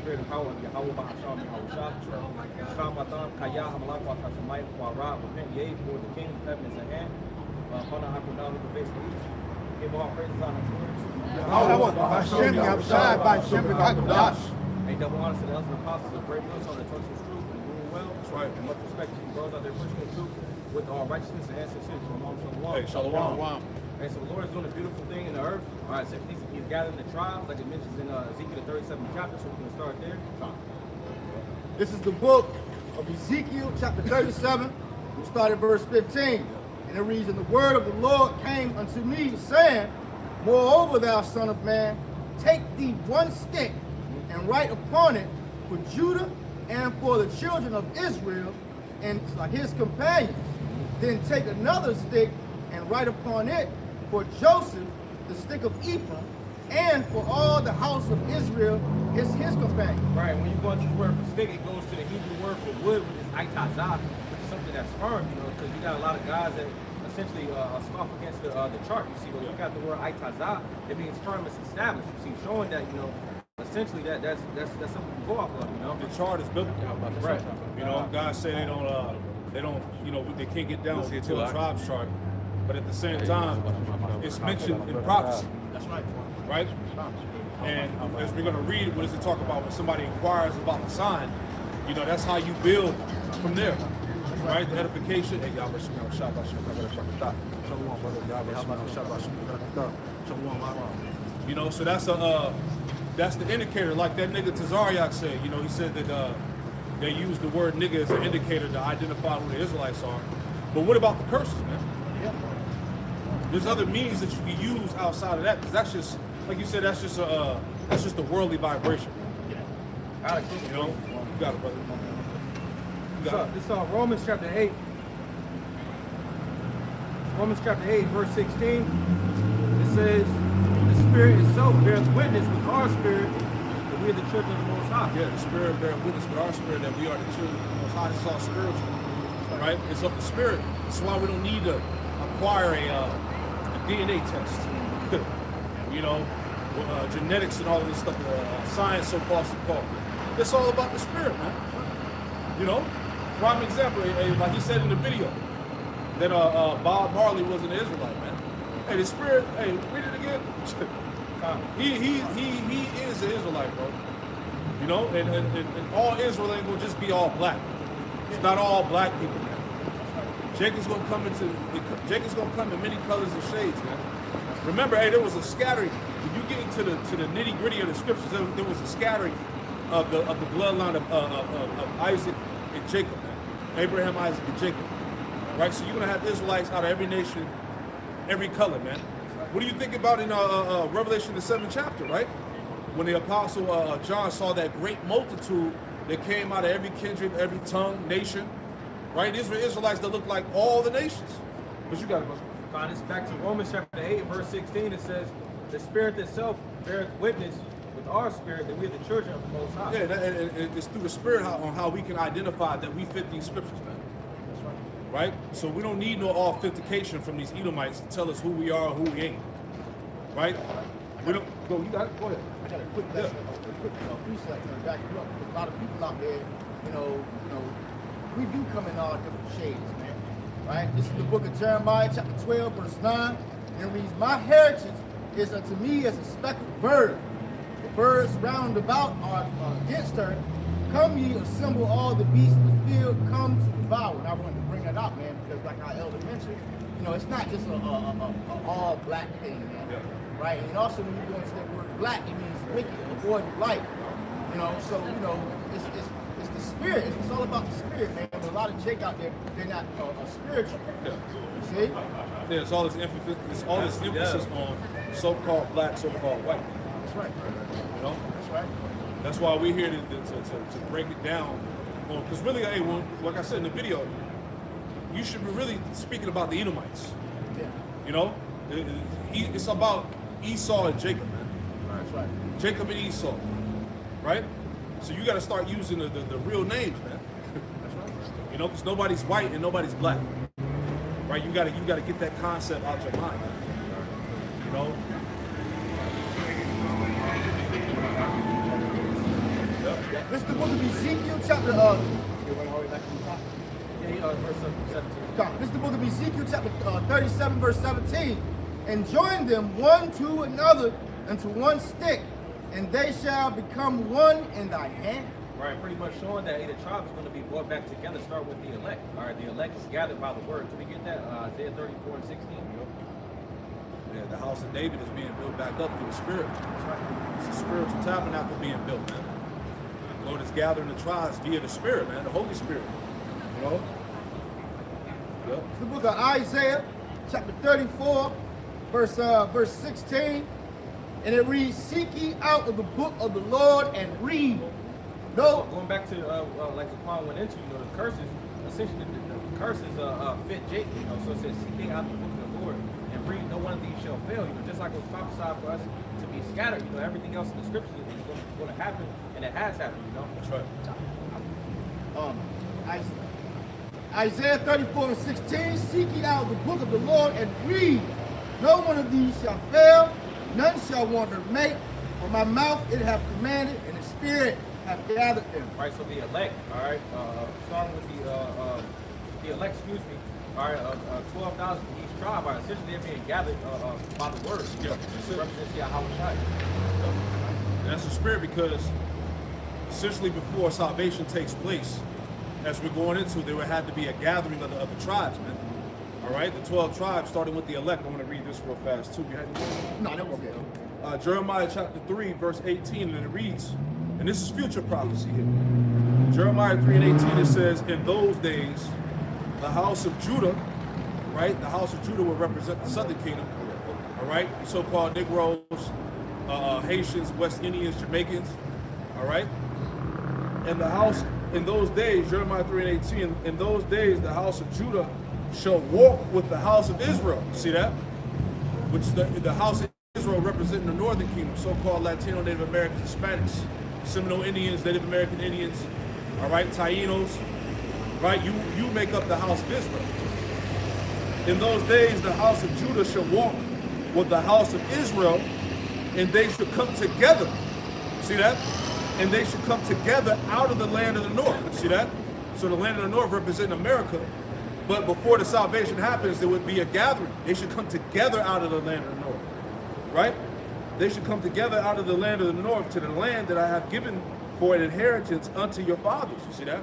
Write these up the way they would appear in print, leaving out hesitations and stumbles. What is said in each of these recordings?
spirit and power of Yahweh Bahasham Yahushua. Shabbatam Kaya Hamalak Wa Tashamayim Wa Ra. Repent ye, for the kingdom of heaven is at hand. Hana Hakunah with the face of each. Give all praises on the Yahweh Bahasham Yahushua Bahasham Yahushua. A double honor to the elders and apostles of great wills on the torch of truth and doing well. That's right. And much respect to those out there pushing the truth with all righteousness and sincerity. Shalom. Hey, so the Lord is doing a beautiful thing in the earth. All right, so he's gathering the tribes, like it mentions in Ezekiel 37th chapter, so we're going to start there. This is the book of Ezekiel, chapter 37. We start at verse 15. And it reads, and the word of the Lord came unto me, saying, moreover, thou son of man, take thee one stick, and write upon it for Judah and for the children of Israel and his companions. Then take another stick and write upon it for Joseph, the stick of Ephraim, and for all the house of Israel, his companions. Right, when you go into the word for stick, it goes to the Hebrew word for wood, which is aitazah, which is something that's firm, because you got a lot of guys that essentially scoff against the chart. You see, when you got the word aitazah, it means firm, it's established. You see, showing that, essentially that's something to go off of, The chart is biblical. Right. God said they don't, they can't get down to a tribe's chart. But at the same time, it's mentioned in prophecy. That's right. Right? And as we're going to read, what does it talk about when somebody inquires about the sign? That's how you build from there. Right? The edification. So that's the indicator, like that nigga Tazariak said. He said that they use the word nigga as an indicator to identify who the Israelites are. But what about the curses, man? There's other means that you can use outside of that, because that's just, like you said, that's just a worldly vibration. Yeah. You got it, brother. This is Romans chapter 8. Romans chapter 8, verse 16. It says, the Spirit itself bears witness with our spirit that we are the children of the Most High. Yeah, the Spirit bears witness with our spirit that we are the children of the Most High. This is all spiritual, right? It's of the Spirit. That's why we don't need to acquire a DNA test. Genetics and all of this stuff, science so far so called. It's all about the Spirit, man. Prime example, like he said in the video, that Bob Marley was an Israelite, man. Hey, the Spirit, read it again. he is an Israelite, bro. And all Israel ain't gonna just be all black. It's not all black people, man. Jacob's gonna come in many colors and shades, man. Remember, there was a scattering. When you get into the nitty gritty of the scriptures, there was a scattering of the bloodline of Isaac and Jacob, man. Abraham, Isaac, and Jacob. Right? So you're gonna have Israelites out of every nation, every color, man. What do you think about in Revelation the 7th chapter, right? When the apostle John saw that great multitude that came out of every kindred, every tongue, nation, right? These were Israelites that looked like all the nations. But you got it, brother. Find this back to Romans chapter 8, verse 16. It says, the Spirit itself beareth witness with our spirit that we are the children of the Most High. Yeah, and it's through the Spirit on how we can identify that we fit these scriptures, man. That's right. Right? So we don't need no authentication from these Edomites to tell us who we are or who we ain't. Right? We don't go. You got it. Go ahead. I got a quick lesson, a quick precept to back you up. Because a lot of people out there, we do come in all different shades, man. Right? This is the book of Jeremiah, chapter 12, verse 9. And it reads, my heritage is unto me as a speckled bird. The birds round about are against her. Come ye, assemble all the beasts of the field, come to devour. And I wanted to bring that out, man, because like our elder mentioned, it's not just a all black thing, man. Yeah. Right? And also when you go into that word black, it means wicked, avoid light. So it's the spirit. It's all about the spirit, man. But a lot of Jake out there, they're not spiritual. Yeah. You see? Yeah, it's all this emphasis on so-called black, so-called white. That's right. That's right. That's why we're here to break it down. Because really, like I said in the video, you should be really speaking about the Edomites. Yeah. It's about Esau and Jacob, man. That's right. Jacob and Esau, right? So you got to start using the real names, man. That's right. Because nobody's white and nobody's black, right? You got to get that concept out your mind, Yep. This is the book of Ezekiel, chapter. You went all the way back to the top. Yeah, verse 17. This is the book of Ezekiel, chapter 37, verse 17. And join them one to another unto one stick, and they shall become one in thy hand. Right, pretty much showing that the tribe is going to be brought back together. Start with the elect. All right, the elect is gathered by the word. Can we get that? Isaiah 34 and 16. Yeah, the house of David is being built back up through the Spirit. It's a spiritual tabernacle being built, man. The Lord is gathering the tribes via the Spirit, man, the Holy Spirit. You know? Yep. It's the book of Isaiah, chapter 34, verse 16. And it reads, seek ye out of the book of the Lord and read. No. Going back to like Zaquan went into, the curses, essentially the curses fit Jake, so it says seek ye out the book of the Lord and read, no one of these shall fail, just like it was prophesied for us to be scattered, everything else in the scriptures is going to happen, and it has happened, That's right. Isaiah 34 and 16, seek ye out the book of the Lord and read. No one of these shall fail, none shall wander make, for my mouth it hath commanded, and the Spirit hath gathered them. Right, so the elect, all right, starting with the elect, all right, 12,000 from each tribe, all right, essentially they're being gathered by the word. Yeah. It represents Yahweh. And that's the Spirit, because essentially before salvation takes place, as we're going into, there would have to be a gathering of the tribes, man. All right, the 12 tribes, starting with the elect. I want to read this real fast too. No, that was okay. Jeremiah chapter 3, verse 18, and it reads, and this is future prophecy here. Jeremiah 3 and 18, it says, in those days, the house of Judah, right? The house of Judah will represent the southern kingdom, all right? So-called Negroes, Haitians, West Indians, Jamaicans, all right? And the house, in those days, Jeremiah 3 and 18, in those days, the house of Judah shall walk with the house of Israel. See that? Which is the house of Israel representing the northern kingdom, so-called Latino, Native Americans, Hispanics, Seminole Indians, Native American Indians, all right, Tainos, right? You make up the house of Israel. In those days, the house of Judah shall walk with the house of Israel, and they shall come together. See that? And they should come together out of the land of the north. See that? So the land of the north representing America. But before the salvation happens, there would be a gathering. They should come together out of the land of the north. Right? They should come together out of the land of the north to the land that I have given for an inheritance unto your fathers. You see that?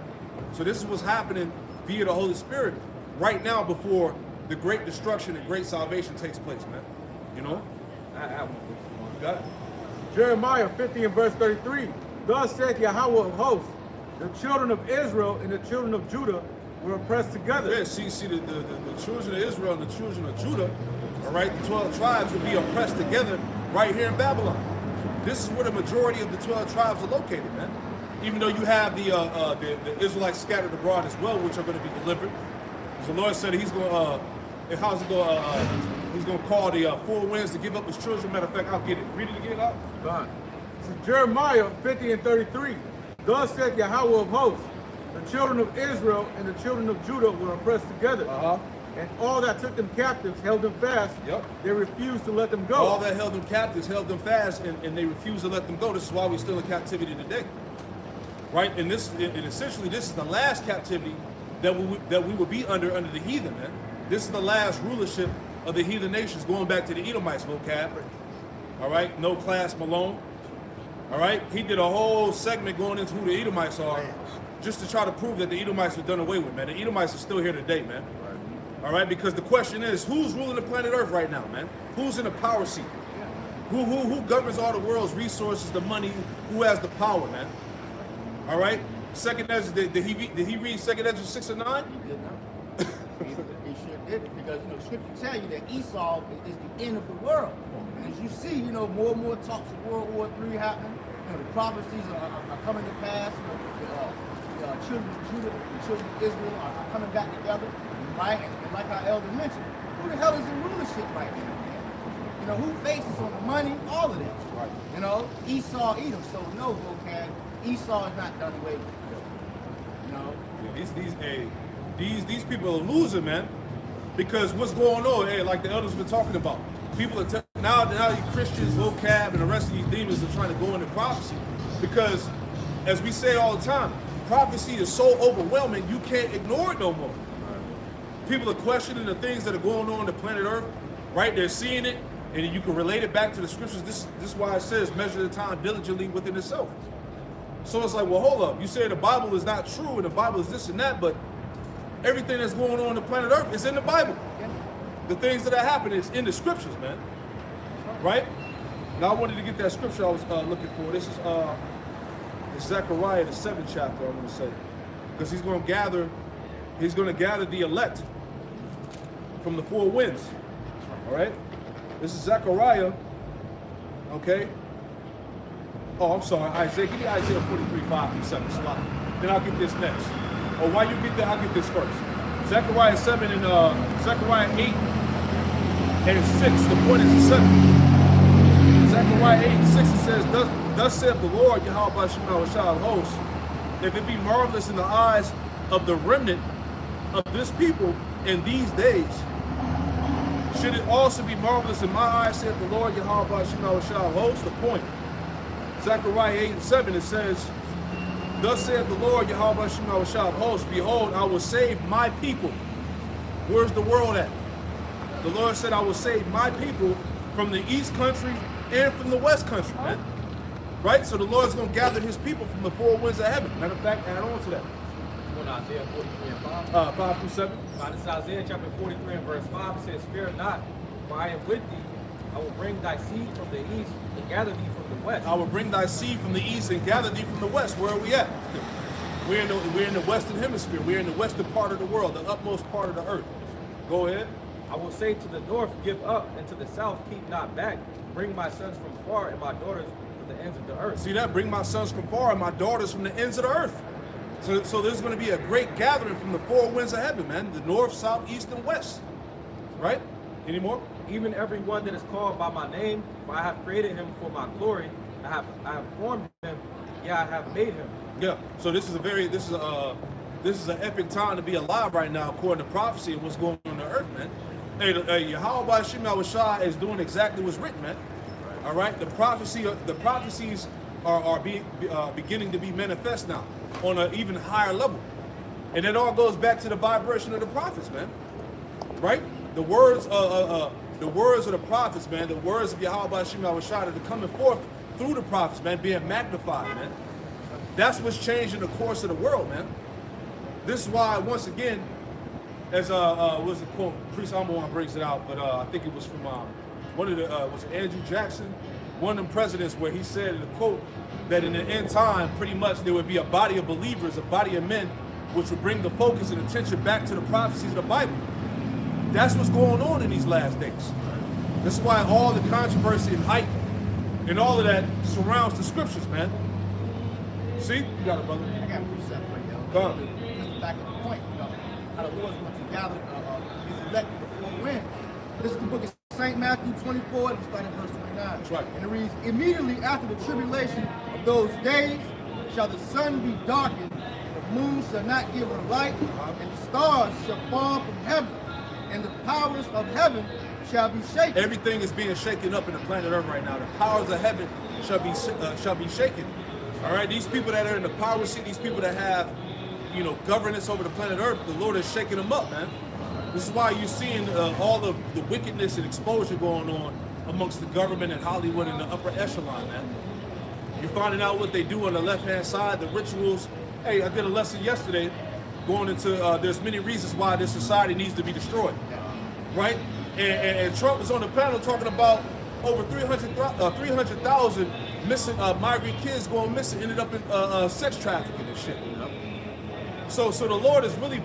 So this is what's happening via the Holy Spirit right now before the great destruction and great salvation takes place, man. You know? You got it. Jeremiah 50 and verse 33. Thus saith Yahweh of hosts, the children of Israel and the children of Judah were oppressed together. Yeah, see the children of Israel and the children of Judah, all right, the 12 tribes will be oppressed together right here in Babylon. This is where the majority of the 12 tribes are located, man. Even though you have the Israelites scattered abroad as well, which are going to be delivered. As the Lord said, He's going to, how's it going? He's going to call the four winds to give up His children. Matter of fact, I'll get it. Read it again, out. Fine. This is Jeremiah 50 and 33. Thus saith Yahweh of hosts, the children of Israel and the children of Judah were oppressed together. And all that took them captives held them fast. Yep. They refused to let them go. All that held them captives held them fast, and they refused to let them go. This is why we're still in captivity today. Right? And essentially this is the last captivity that we will be under the heathen, man. This is the last rulership of the heathen nations, going back to the Edomites vocab. All right, no Class Malone. All right, he did a whole segment going into who the Edomites are, just to try to prove that the Edomites were done away with, man. The Edomites are still here today, man. All right, because the question is, who's ruling the planet Earth right now, man? Who's in the power seat? Who governs all the world's resources, the money? Who has the power, man? All right. Second Ezra, did he read Second Ezra 6 and 9? He did not. He sure did, because Scripture tell you that Esau is the end of the world. And as you see, more and more talks of World War III happening. The prophecies are coming to pass. The children of Judah, the children of Israel are coming back together, right? And like our elder mentioned, who the hell is in rulership right now, man? Who faces on the money? All of this. Right. Esau, Edom. So no, vocab. Esau is not done away with. Yeah, these people are losing, man. Because what's going on? Like the elders been talking about, people are now you Christians, vocab, and the rest of these demons are trying to go into prophecy, because as we say all the time, prophecy is so overwhelming you can't ignore it no more. People are questioning the things that are going on the planet Earth, right? They're seeing it, and you can relate it back to the scriptures. This is why it says, measure the time diligently within itself. So it's like, well, hold up. You say the Bible is not true, and the Bible is this and that, but everything that's going on the planet Earth is in the Bible. The things that are happening is in the scriptures, man. Right? Now I wanted to get that scripture I was looking for. This is Zechariah, the 7th chapter, I'm going to say. Because he's going to gather the elect from the four winds. All right? This is Zechariah, okay? Oh, I'm sorry, Isaiah. Give me Isaiah 43:5-7. Then I'll get this next. Or while you get that, I'll get this first. Zechariah 7 and Zechariah 8 and 6. The point is the 7. Zechariah 8 and 6, it says, Thus saith the Lord, Yahweh Bashim Shah hosts, if it be marvelous in the eyes of the remnant of this people in these days, should it also be marvelous in my eyes, saith the Lord, Yahweh Bashim Shah hosts. The point. Zechariah 8 and 7, it says, Thus saith the Lord, Yahweh Bashim Shah hosts, behold, I will save my people. Where's the world at? The Lord said, I will save my people from the east country and from the west country, man. Right? So the Lord's going to gather his people from the four winds of heaven. Matter of fact, add on to that. Isaiah 43 and 5. 5-7. This is Isaiah chapter 43 and verse 5. It says, Fear not, for I am with thee. I will bring thy seed from the east and gather thee from the west. I will bring thy seed from the east and gather thee from the west. Where are we at? We're in the western hemisphere. We're in the western part of the world, the utmost part of the earth. Go ahead. I will say to the north, give up, and to the south, keep not back. Bring my sons from far and my daughters from the ends of the earth. See that? Bring my sons from far and my daughters from the ends of the earth. So there's going to be a great gathering from the four winds of heaven, man. The north, south, east, and west. Right? Any more? Even every one that is called by my name, for I have created him for my glory. I have formed him, yeah, I have made him. Yeah. So this is an epic time to be alive right now, according to prophecy and what's going on the earth, man. Hey, Yahweh Bashim Shah is doing exactly what's written, man. All right. The prophecies are beginning to be manifest now on an even higher level, and it all goes back to the vibration of the prophets, man. Right? The words of the prophets, man. The words of Yahweh Bashim Shah that are coming forth through the prophets, man, being magnified, man. That's what's changing the course of the world, man. This is why, once again, as was the quote, Priest Amon brings it out, but I think it was from one of the was it Andrew Jackson, one of them presidents, where he said in a quote that in the end time, pretty much there would be a body of believers, a body of men, which would bring the focus and attention back to the prophecies of the Bible. That's what's going on in these last days. This is why all the controversy and hype and all of that surrounds the scriptures, man. See? You got it, brother. I got a precept for you. Go on. Just back at the point, how the Lord's going to gather his elect before when. This is the book of St. Matthew 24, and starting verse 29. That's right. And it reads, Immediately after the tribulation of those days shall the sun be darkened, the moon shall not give her light, and the stars shall fall from heaven, and the powers of heaven shall be shaken. Everything is being shaken up in the planet Earth right now. The powers of heaven shall be shaken. All right, these people that are in the power seat, these people that have, governance over the planet Earth, the Lord is shaking them up, man. This is why you're seeing all of the wickedness and exposure going on amongst the government and Hollywood and the upper echelon, man. You're finding out what they do on the left-hand side, the rituals. Hey, I did a lesson yesterday going into there's many reasons why this society needs to be destroyed, right? And Trump was on the panel talking about over 300,000 missing migrant kids going missing, ended up in sex trafficking and shit. So the Lord is really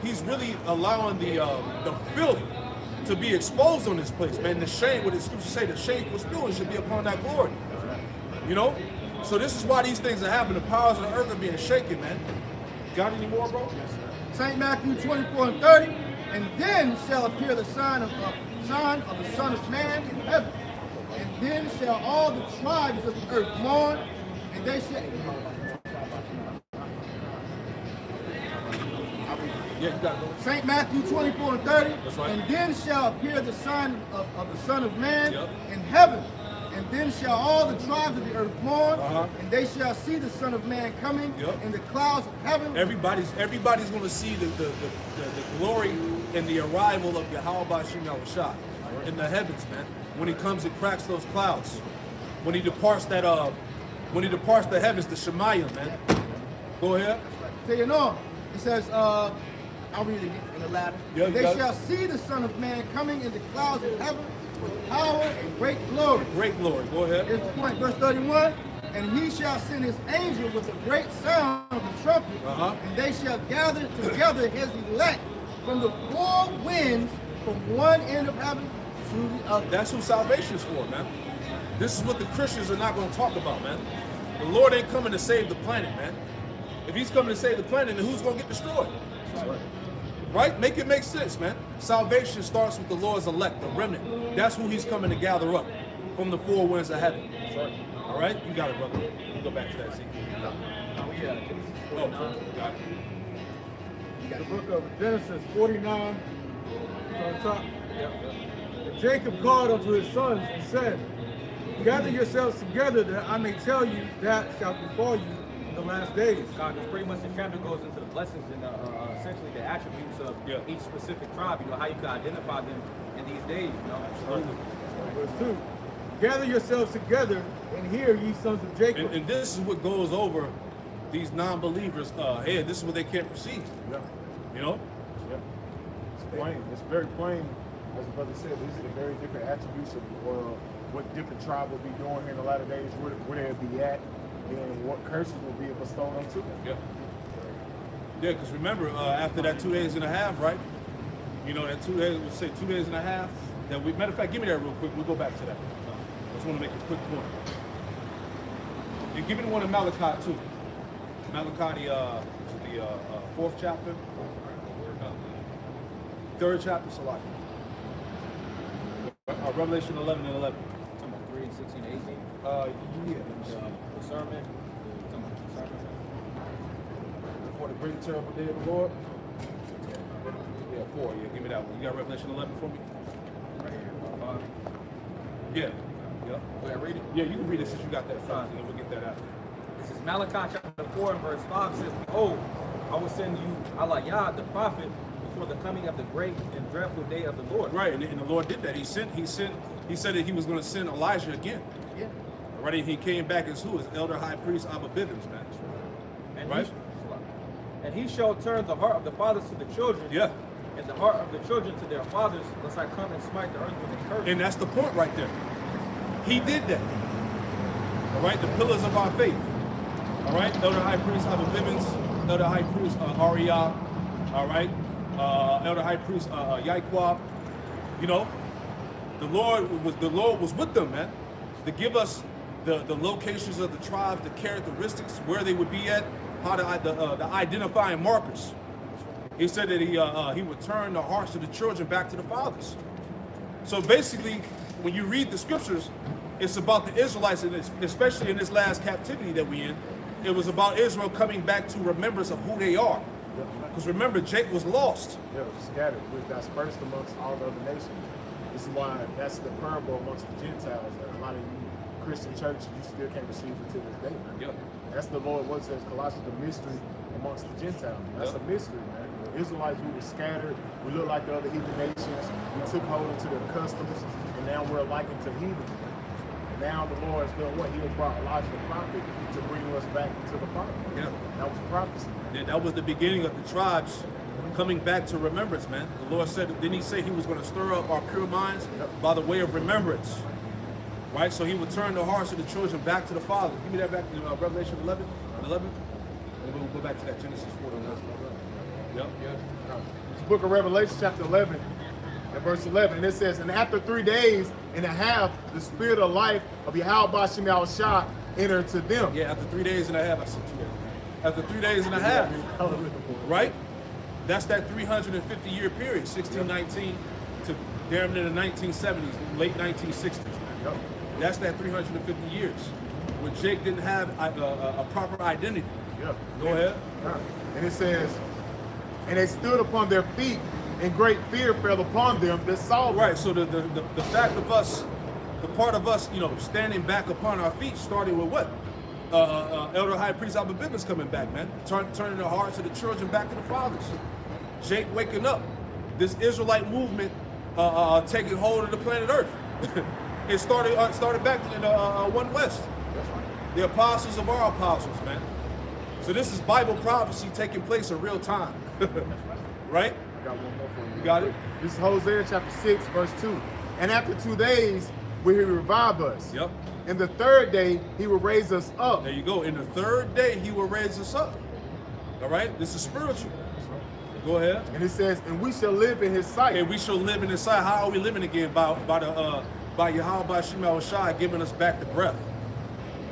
he's really allowing the filth to be exposed on this place, man. The shame, what the scriptures say, the shameful spewing should be upon that glory. So this is why these things are happening. The powers of the earth are being shaken, man. Got any more, bro? St. Matthew 24 and 30. And then shall appear the sign of the Son of Man in heaven. And then shall all the tribes of the earth mourn, and they shall. Yeah, you got it, bro. St. Matthew 24 and 30. That's right. And then shall appear the sign of the Son of Man Yep. in heaven. And then shall all the tribes of the earth mourn, Uh-huh. and they shall see the Son of Man coming Yep. in the clouds of heaven. Everybody's going to see the glory and the arrival of Yahweh Bashim Yahushua in the heavens, man. When he comes and cracks those clouds, when he departs the heavens, the Shemayim, man. Go ahead. Tell you no. It says, I'll read it again in the latter. Yeah, you They got it. shall see the Son of Man coming in the clouds of heaven with power and great glory. Great glory. Go ahead. Here's the point, verse 31. And he shall send his angel with a great sound of the trumpet, Uh-huh. and they shall gather together his elect from the four winds, from one end of heaven to the other. That's who salvation is for, man. This is what the Christians are not going to talk about, man. The Lord ain't coming to save the planet, man. If he's coming to save the planet, then who's going to get destroyed? Right? Make it make sense, man. Salvation starts with the Lord's elect, the remnant. That's who he's coming to gather up from the four winds of heaven. All right? You got it, brother. You go back to that, see? Oh, got it. The book of Genesis 49, on top. And Jacob called unto his sons and said, gather yourselves together that I may tell you that shall befall you in the last days. God, because pretty much the chapter goes into the blessings and essentially the attributes of each specific tribe. You know how you can identify them in these days. You know, Absolutely. Verse 2. Gather yourselves together and hear, ye sons of Jacob. And this is what goes over these non-believers' head. This is what they can't perceive. Yeah. You know? Yeah. It's plain. It's very plain. As the brother said, these are the very different attributes of what different tribe will be doing here in the latter days, where they'll be at, and what curses will be bestowed onto them. Yeah. Yeah, because remember, after that 2 days and a half, right? You know, that 2 days, we'll say 2 days and a half. That we, matter of fact, give me that real quick. We'll go back to that. I just want to make a quick point. You give me the one in Malachi, too. Malachi, the fourth chapter. Third chapter, Salaki. Revelation 11 and 11. talking about 3 and 16 and 18. Yeah. The sermon. Talking about the sermon. Before the great and terrible day of the Lord. Yeah, 4. Yeah, give me that one. You got Revelation 11 for me? Right here, 5. Yeah. Yeah. Go ahead, read it. Yeah, you can read it since you got that first, and then we'll get that after. This is Malachi chapter 4 and verse 5 says, behold, I will send you Alayah, the prophet, before the coming of the great and dreadful day of the Lord. Right, and the Lord did that. He said that he was going to send Elijah again. Yeah. Right, and he came back as who? As elder high priest Abba Bivens, man. And Right. he shall turn the heart of the fathers to the children. Yeah. And the heart of the children to their fathers, lest I come and smite the earth with a curse. And that's the point right there. He did that. All right, the pillars of our faith. All right, elder high priest Abba Bivens, elder high priest Ariah. All right, elder high priest Yaiquab. You know, the Lord was with them, man, to give us the locations of the tribes, the characteristics, where they would be at, how the identifying markers. He said that he would turn the hearts of the children back to the fathers. So basically, when you read the scriptures, it's about the Israelites, and especially in this last captivity that we're in, it was about Israel coming back to remembrance of who they are. Because remember, Jacob was lost. Yeah, scattered. We're dispersed amongst all the other nations. This is why that's the parable amongst the Gentiles that a lot of you Christian churches you still can't receive until this day, man. Yeah. That's the Lord, what says Colossians, the mystery amongst the Gentiles. That's Yeah. a mystery, man. The Israelites, we were scattered. We look like the other heathen nations. We took hold into their customs, and now we're likened to heathens. And now the Lord is doing what? He has brought Elijah the prophet to bring us back to the Father. Yeah. That was prophecy. That was the beginning of the tribes coming back to remembrance, man. The Lord said, didn't he say he was going to stir up our pure minds by the way of remembrance? Right? So he would turn the hearts of the children back to the Father. Give me that back to Revelation 11. And then we'll go back to that Genesis 41. Yep. It's the book of Revelation, chapter 11, and verse 11. And it says, and after 3 days and a half, the spirit of life of Yahweh Bashim Yahushua entered to them. Yeah, after 3 days and a half, I said 2 days. After 3 days and a half, right? That's that 350-year period, 1619 to damn near the 1970s, late 1960s. Yep. That's that 350 years where Jake didn't have a proper identity. Yep. Go ahead. And it says, and they stood upon their feet, and great fear fell upon them that saw them. Right, so the fact of us the part of us, you know, standing back upon our feet started with what? Elder High Priest Albert Bivens coming back, man. Turning the hearts of the children back to the fathers. Jake waking up. This Israelite movement taking hold of the planet Earth. It started back in One West. The apostles of our apostles, man. So this is Bible prophecy taking place in real time. Right? I got one more for you. You got it? This is Hosea chapter 6, verse 2. And after 2 days, will he revive us? Yep. And the third day, he will raise us up. There you go. In the third day, he will raise us up. All right? This is spiritual. Go ahead. And it says, and we shall live in his sight. And we shall live in his sight. How are we living again? By Yahweh, by Shema Shai giving us back the breath.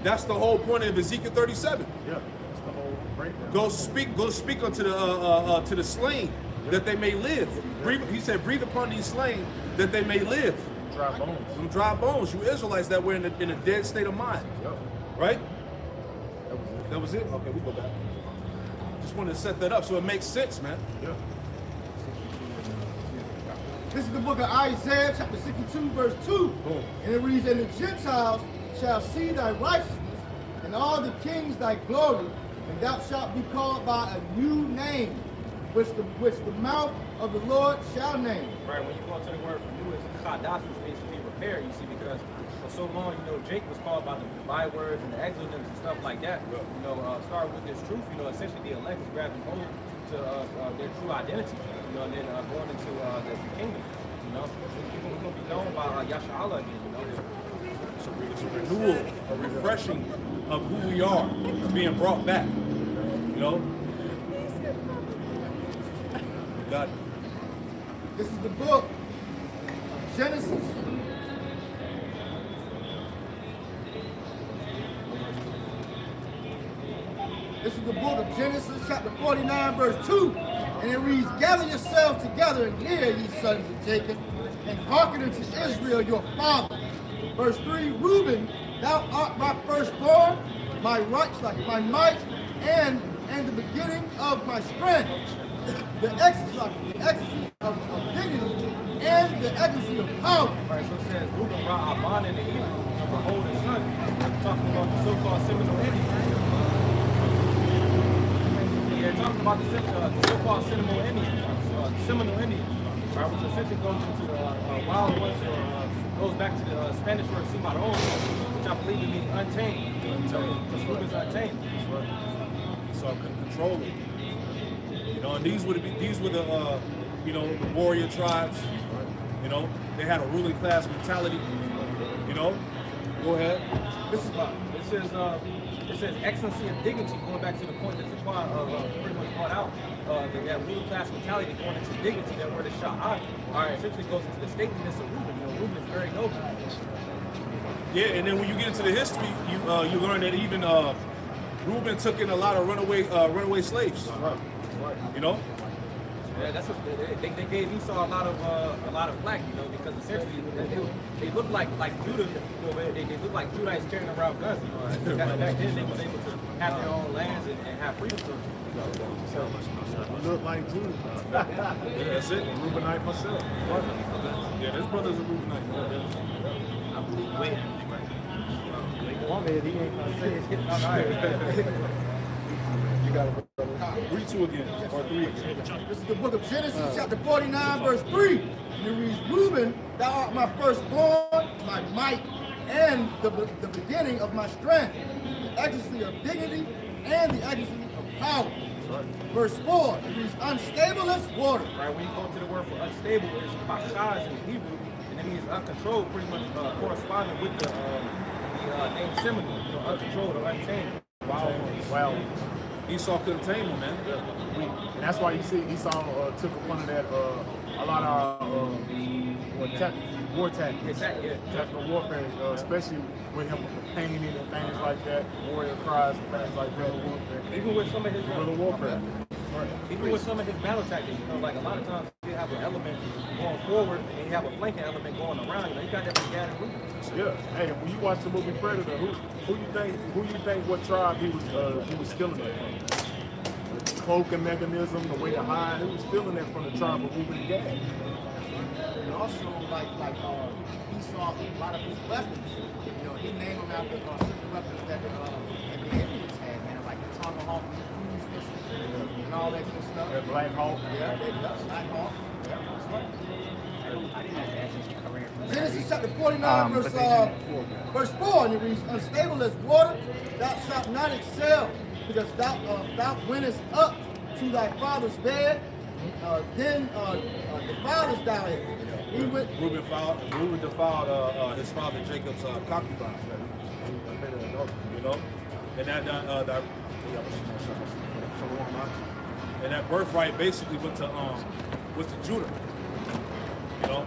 That's the whole point of Ezekiel 37. Yeah, that's the whole breakdown. Go speak unto to the slain that they may live. Breathe, he said, breathe upon these slain that they may live. Dry bones. Them dry bones, you Israelites that were in a dead state of mind. Yep. Right? That was it. That was it? Okay, we go back. Just wanted to set that up so it makes sense, man. Yeah. This is the book of Isaiah, chapter 62, verse 2. Boom. And it reads, and the Gentiles shall see thy righteousness, and all the kings thy glory, and thou shalt be called by a new name, which the mouth of the Lord shall name. Right, when you go into the word for new, it's chadash, which means to be repaired, you see, because for so long, you know, Jake was called by the bywords and the exonyms and stuff like that. You know, starting with this truth, you know, essentially the elect is grabbing hold to their true identity, you know, and then going into the kingdom, you know. We're going to be known by Yashala again, you know. It's a renewal, a refreshing of who we are, being brought back. You know? God. This is the book of Genesis. This is the book of Genesis, chapter 49, verse 2. And it reads, gather yourselves together and hear, ye sons of Jacob, and hearken unto Israel your father. Verse 3, Reuben, thou art my firstborn, my rights, like my might, and the beginning of my strength. The ecstasy of dignity, and the ecstasy of power. Right, so it says, Reuben brought Aban in the Hebrew, behold his son, talking about the so-called Seminole Indians. Yeah, talking about the so-called Seminole Indians, right, which essentially goes into the wild ones, goes back to the Spanish word cimarron, which I believe it means untamed. So, because Reuben's untamed. That's right. So I couldn't control it. You know, and these were the you know, the warrior tribes. You know, they had a ruling class mentality. You know, go ahead. It says excellency and dignity, going back to the point that Jaquan pretty much brought out. That ruling class mentality going into dignity, that word is sha'at. Essentially goes into the stateliness of Reuben. You know, Reuben is very noble. Yeah, and then when you get into the history, you learn that even Reuben took in a lot of runaway slaves. Right. You know. Yeah, that's what they gave Esau a lot of flack, you know, because essentially they look like Judah, you know, they look like Judites carrying around guns, you know. Back then they was able to have their own lands and have freedom. You look like Judah. Yeah, that's it. Reubenite myself. Yeah, this brother's a Reubenite. Wait. He ain't gonna say it's You got it. Read 2 again, or 3 again. This is the book of Genesis, chapter 49, verse 3. And it reads, Reuben, thou art my firstborn, my might, and the beginning of my strength, the ecstasy of dignity, and the ecstasy of power. Verse 4, it reads, unstable as water. Right, when you go to the word for unstable, it's pashaz in Hebrew, and it means uncontrolled, pretty much corresponding with the name Seminole, you know, uncontrolled or untamed. Wow. Esau couldn't tame him, man. And that's why you see Esau took upon of that a lot of war tactics. Tactical warfare, especially with him with the painting and things like that, warrior cries and things like that. Even with some of his warfare. Even with some of his battle tactics, you know, like a lot of times you have an element going forward and then you have a flanking element going around. You know, you got that from Gad and Reuben. Yeah. Hey, when you watch the movie Predator, who you think what tribe he was stealing that from? The cloaking mechanism, the way to hide, he was stealing that from the tribe of Reuben and Gad. And also, like Esau, a lot of his weapons, you know, he named them after certain weapons that the Indians had, man, like the tomahawk, the cruise missiles, and all that good stuff. That Black Hawk. Yeah, Black Hawk. Yeah, that's right. Genesis chapter 49, verse 4, and it reads, unstable as water, thou shalt not excel, because thou wentest up to thy father's bed, then defilest thou it. He went, Reuben defiled his father Jacob's concubine. You know, and that birthright basically went to Judah. You know,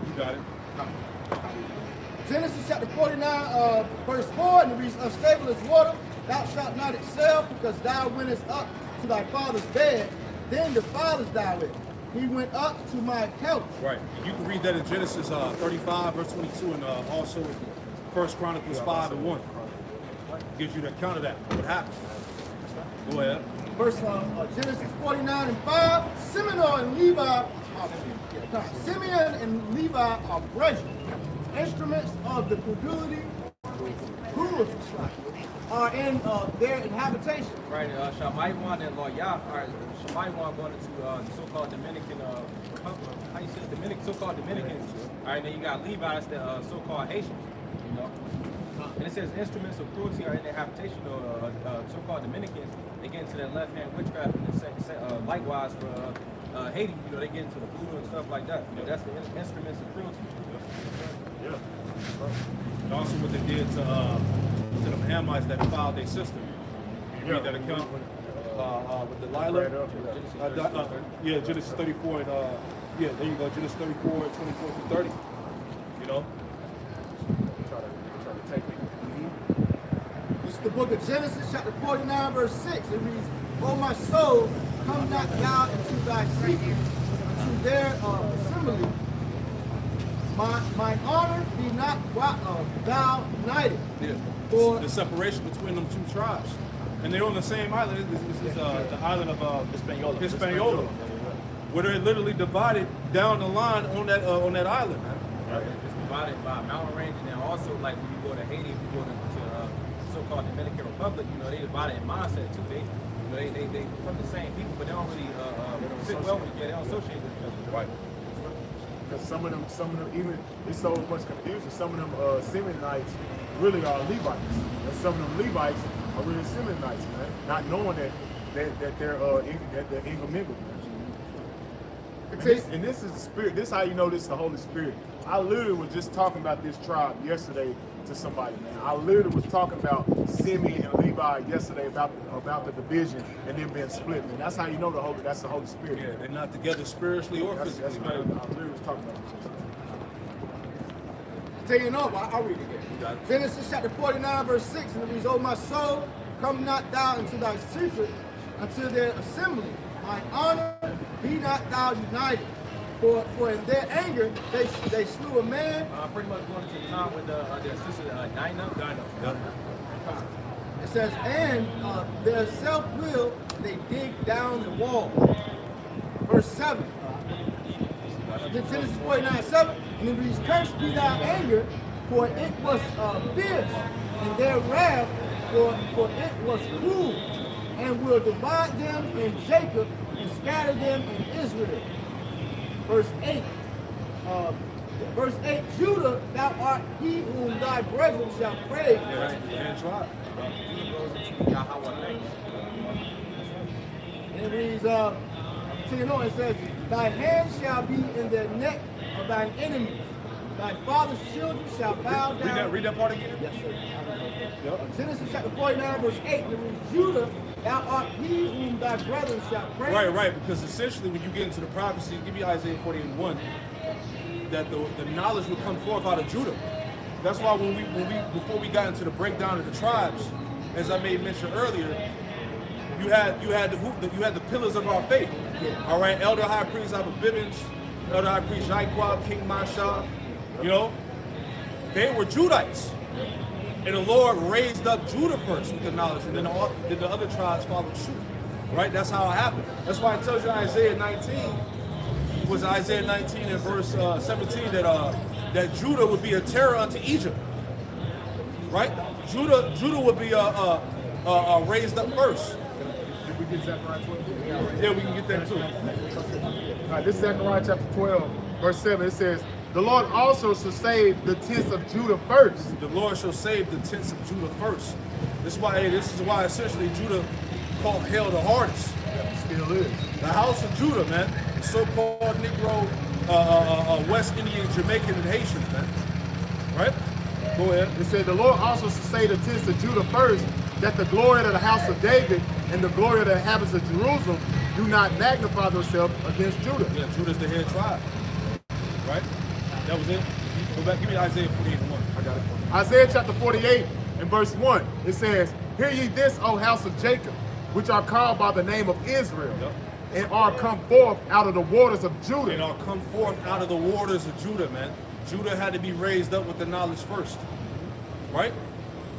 you got it. Genesis chapter 49, verse 4, and it reads, unstable as water, thou shalt not excel, because thou wentest up to thy father's bed, then defilest thou it. He went up to my couch. Right. You can read that in Genesis 35, verse 22, and also 1 Chronicles 5 and 1. Gives you the account of that. What happened? Go ahead. Verse Genesis 49 and 5, Simeon and Levi are brethren. Instruments of the credulity are in their habitation. Right, Shammaiwan and Loya are Shammaiwan going into the so-called Dominican Republic. How you say it? So-called Dominicans. All right, then you got Levi's, the so-called Haitians. You know, and it says instruments of cruelty are in their habitation, or so-called Dominicans. They get into that left-hand witchcraft, and likewise for Haiti, you know, they get into the voodoo and stuff like that. You know, that's the instruments of cruelty. Yeah. And also what they did to them Hamites that defiled their sister. You read that account with Delilah? Yeah, Genesis 34 and yeah, there you go, Genesis 34, 24 through 30. You know? Try to take it. This is the book of Genesis, chapter 49, verse 6. It reads, O my soul, come not thou into thy secret, unto their assembly. My honor be not thou united. Yeah. For the separation between them two tribes. And they're on the same island. This is the island of Hispaniola, where they're literally divided down the line on that island, man. It's divided by mountain range, and then also like when you go to Haiti, if you go to so-called Dominican Republic, you know, they divided in mindset too. They from the same people, but they don't really fit well with each other. They don't associate with each other. Right. Because some of them, even it's so much confusion. Some of them Simeonites really are Levites, and some of them Levites are really Simeonites, man. Not knowing that they're intermingled. And this is the spirit. This is how you know this is the Holy Spirit. I literally was just talking about this tribe yesterday to somebody, man. I literally was talking about Simeon and Levi yesterday about the division and them being split, man. That's how you know that's the Holy Spirit. Yeah, they're not together spiritually or physically. That's right. I literally was talking about this yesterday. tell you no, I'll read it again. Genesis chapter 49, verse 6, and it reads, O my soul, come not thou into thy secret until their assembly. Mine honor be not thou united. For in their anger they slew a man. Pretty much going to the time with their sister Dinah. It says, and their self-will they dig down the wall. Verse 7. Genesis 49:7, and it reads, cursed be thy anger, for it was fierce, and their wrath, for it was cruel, and will divide them in Jacob and scatter them in Israel. Verse 8. Verse 8, Judah, thou art he whom thy brethren shall praise. And it reads, so you know, it says, thy hand shall be in the neck of thine enemies. Thy father's children shall bow down. Read that part again. Yes, sir. Yep. Genesis chapter 49, verse 8. And it reads, Judah, thou art he whom thy brethren shall praise. Right, because essentially when you get into the prophecy, give me Isaiah 41, that the knowledge will come forth out of Judah. That's why before we got into the breakdown of the tribes, as I made mention earlier, you had the pillars of our faith. All right, Elder High Priest Abba Bibbins, Elder High Priest Jaiquab, King Mashah, you know, they were Judites. And the Lord raised up Judah first with the knowledge, and then the other tribes followed suit. Right? That's how it happened. That's why it tells you in Isaiah 19 was Isaiah 19 and verse 17 that Judah would be a terror unto Egypt, right? Judah would be raised up first. Did we get Zechariah 12? Yeah, we can get that too. All right, this is Zechariah chapter 12, verse 7. It says, the Lord also shall save the tents of Judah first. The Lord shall save the tents of Judah first. This is why essentially Judah called hell the hardest. Still is. The house of Judah, man. The so-called Negro, West Indian, Jamaican, and Haitians, man. Right? Go ahead. It said, the Lord also shall save the tents of Judah first, that the glory of the house of David and the glory of the inhabitants of Jerusalem do not magnify themselves against Judah. Yeah, Judah's the head tribe. Right? That was it. Go back, give me Isaiah 48 and 1. I got it. Isaiah chapter 48 and verse 1, it says, hear ye this, O house of Jacob, which are called by the name of Israel, Yep. and are come forth out of the waters of Judah. And are come forth out of the waters of Judah, man. Judah had to be raised up with the knowledge first. Right?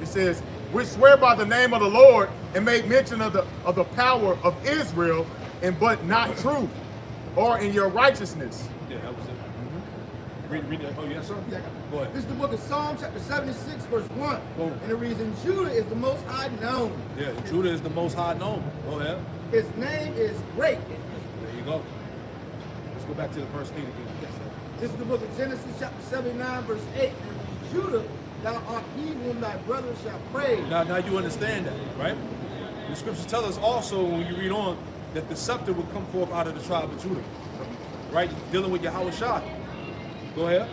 It says, which swear by the name of the Lord and make mention of the power of Israel, and but not truth, or in your righteousness. Yeah, that was it. Read that. Oh, yes, sir? Yeah. Go ahead. This is the book of Psalm chapter 76, verse 1. Boom. And the reason Judah is the most high known. Yeah, Judah is the most high known. Go ahead. His name is great. There you go. Let's go back to the verse 8 again. Yes, sir. This is the book of Genesis chapter 79, verse 8. And Judah, thou art he whom thy brother shall praise. Now you understand that, right? The scriptures tell us also, when you read on, that the scepter would come forth out of the tribe of Judah. Right? Dealing with Yahweh Shah. Go ahead.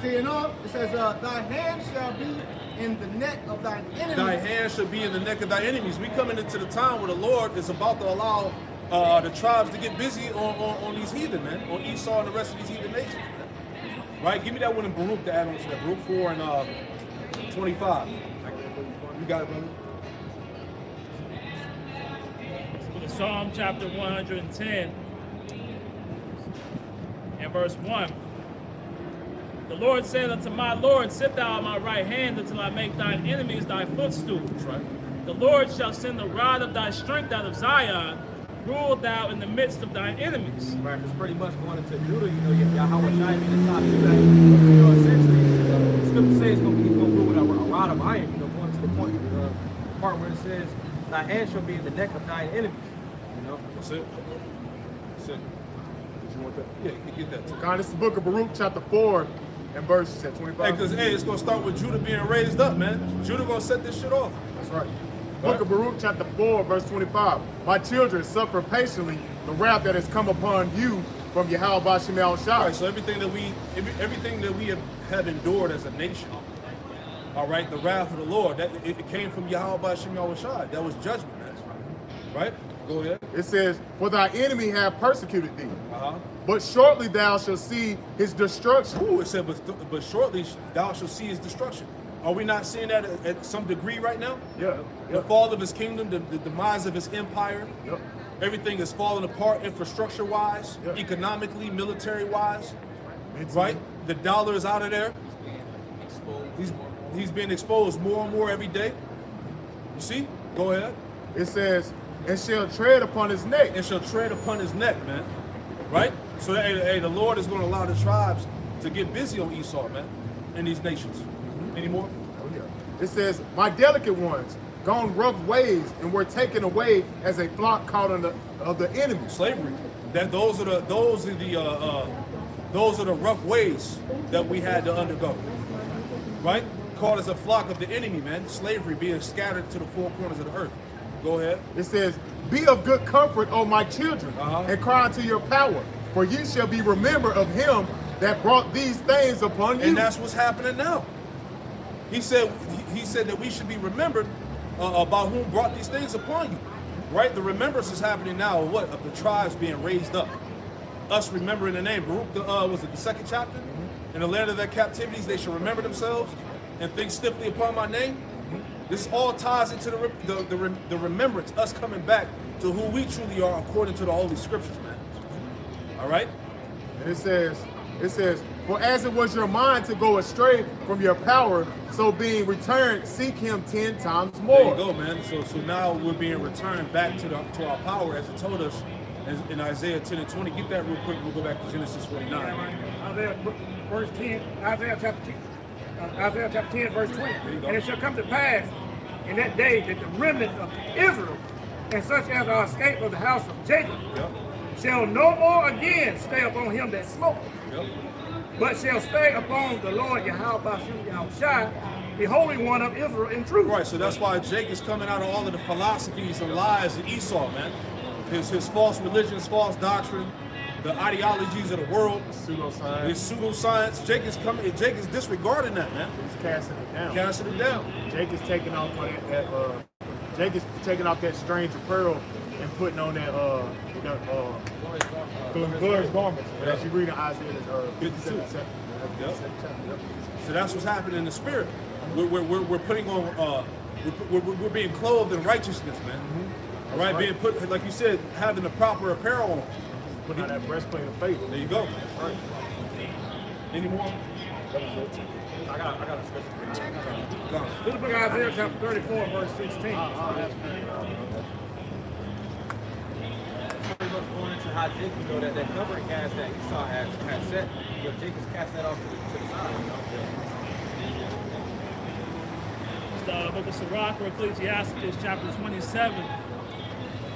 See, and on, it says, thy hand shall be in the neck of thine enemies. Thy hand shall be in the neck of thy enemies. We coming into the time where the Lord is about to allow the tribes to get busy on these heathen, man. On Esau and the rest of these heathen nations, man. Right? Give me that one in Baruch to add on to that. Baruch 4 and 25. You got it, brother. Psalm chapter 110 and verse 1. The Lord said unto my Lord, sit thou at my right hand until I make thine enemies thy footstool. That's right. The Lord shall send the rod of thy strength out of Zion. Rule thou in the midst of thine enemies. Right, because pretty much going into Judah, Yahweh Shai being the top two, essentially, the scripture says he's going to rule with a rod of iron, going to the point, part where it says, thy hand shall be in the neck of thine enemies, That's it. That's it. Did you want that? Yeah, you can get that too. God, this is the book of Baruch chapter 4 and verse, you said Hey, 25? because it's going to start with Judah being raised up, man. Judah going to set this shit off. That's right. Book of Baruch chapter 4 verse 25. My children, suffer patiently the wrath that has come upon you from Yahweh Bashem All right, Shai. so everything that we have endured as a nation, all right, the wrath of the Lord, that it came from Yahweh Bashem Shai. That was judgment, man. Right? Go ahead. It says, for thy enemy have persecuted thee, Uh-huh. but shortly thou shalt see his destruction. Ooh, it said, but shortly thou shalt see his destruction. Are we not seeing that at some degree right now? Yeah. The fall of his kingdom, the demise of his empire. Yep. Everything is falling apart infrastructure-wise, Yeah. economically, military-wise, It's- right? The dollar is out of there. He's being exposed more and more every day. You see? Go ahead. It says, and shall tread upon his neck. And shall tread upon his neck, man. Right? So hey, the Lord is going to allow the tribes to get busy on Esau, man, and these nations. Any more? Oh, yeah. It says, my delicate ones, gone rough ways, and were taken away as a flock caught of the enemy. Slavery. Those are the rough ways that we had to undergo. Right? Called as a flock of the enemy, man. Slavery, being scattered to the four corners of the earth. Go ahead. It says, be of good comfort, O my children, Uh-huh. and cry unto your power, for ye shall be remembered of him that brought these things upon you. And that's what's happening now. He said that we should be remembered about whom brought these things upon you. Right? The remembrance is happening now of what? Of the tribes being raised up. Us remembering the name. Baruch, was it the second chapter? In the land of their captivities, they shall remember themselves and think stiffly upon my name. This all ties into the remembrance, us coming back to who we truly are according to the Holy Scriptures, man. All right? And it says, for as it was your mind to go astray from your power, so being returned, seek him 10 times more. There you go, man. So now we're being returned back to our power, as it told us in Isaiah 10 and 20. Get that real quick. We'll go back to Genesis 49. Isaiah verse 10, Isaiah chapter 10, verse 20. you go. And it shall come to pass in that day that the remnant of Israel and such as are escaped of the house of Jacob Yep. shall no more again stay upon him that smote, Yep. but shall stay upon the Lord Yahweh Bashim Yahushai, the Holy One of Israel in truth. Right, so that's why Jake is coming out of all of the philosophies and lies of Esau, man. His false religions, false doctrine, the ideologies of the world, Pseudoscience. his pseudoscience. Jake is disregarding that, man. He's casting it down. Casting it down. Jake is taking off on Jake is taking off that strange apparel and putting on that glorious garments. Yeah. As you read in Isaiah 57. Yep. So that's what's happening in the spirit. We're putting on we're being clothed in righteousness, man. All right, being put, like you said, having the proper apparel on. Putting on that breastplate of faith. There you go. Right. Any more? I got a scripture for you. Go on. This is the book of Isaiah chapter 34, verse 16. Pretty much going into how Jacob, you know, that covering cast that Esau had set, you know, Jacob's cast that off to the side, you know. It's the book of Sirach or Ecclesiasticus, chapter 27,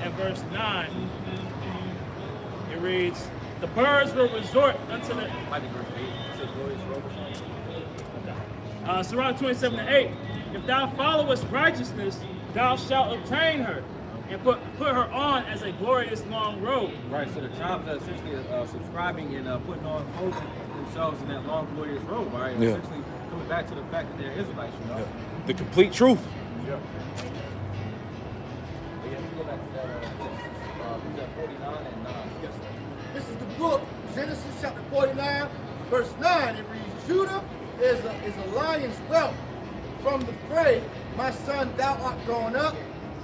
and verse 9. It reads, "The birds will resort unto the..." Might be verse 8. It says glorious robe or something. Sirach 27 and 8. "If thou followest righteousness, thou shalt obtain her, and put her on as a glorious long robe." Right, so the tribes are essentially subscribing and putting on, clothing themselves in that long, glorious robe, all right? Yeah. Essentially coming back to the fact that they're Israelites, you know? The complete truth. Yeah. But yeah, we go back to that, 49 and 9. Yes, sir. This is the book, Genesis chapter 49, verse 9. It reads, Judah is a lion's whelp. From the prey, my son, thou art gone up.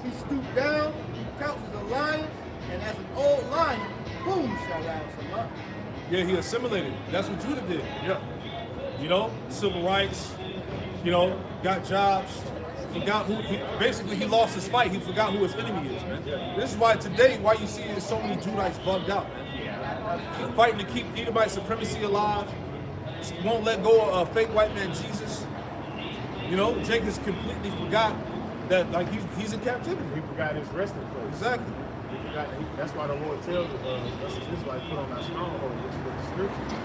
He stooped down, he couched as a lion, and as an old lion, whom shall rouse him up? Yeah, he assimilated. That's what Judah did. Yeah. You know, civil rights, you know, got jobs, forgot basically he lost his fight. He forgot who his enemy is, man. This is why today, why you see so many Judites bugged out, man. Keep fighting to keep Edomite supremacy alive. Won't let go of fake white man Jesus. You know, Jake has completely forgot that, like, he's in captivity. He forgot his resting place. Exactly. He forgot, that's why the Lord tells us as Israelites, put on our stronghold, which is the scripture.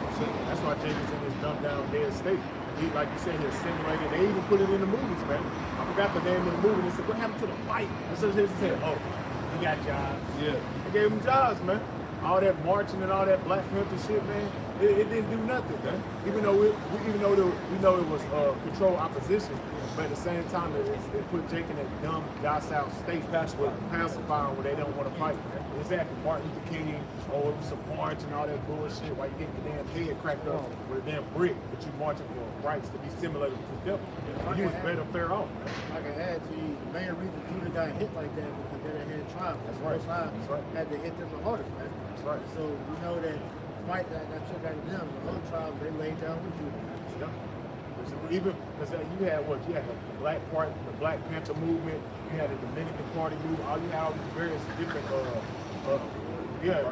That's why Jacob's in this dumbed down dead state. He, like you said, he assimilated. They even put it in the movies, man. I forgot the name of the movie. They said, what happened to the fight? And so they said, oh, he got jobs. Yeah. They gave him jobs, man. All that marching and all that Black Panther shit, man, it didn't do nothing, man. Even though we know it was controlled opposition, but at the same time, it put Jake in that dumb, docile state, pacifying where they don't want to fight. Exactly, Martin Luther King, it was some march and all that bullshit while you getting your damn head cracked up with a damn brick, but you marching for rights to be similar to the devil. He was better fair off, man. I can add to you, the main reason Judah got hit like that because they're the head tribe. That's right. That's right. Had to hit them the hardest, man. That's right. So we know that fight that took out of them, the other tribes, they laid down with Judah. Yeah. Even because you had the Black Panther movement, you had the Dominican Party movement, all you had all these various different you had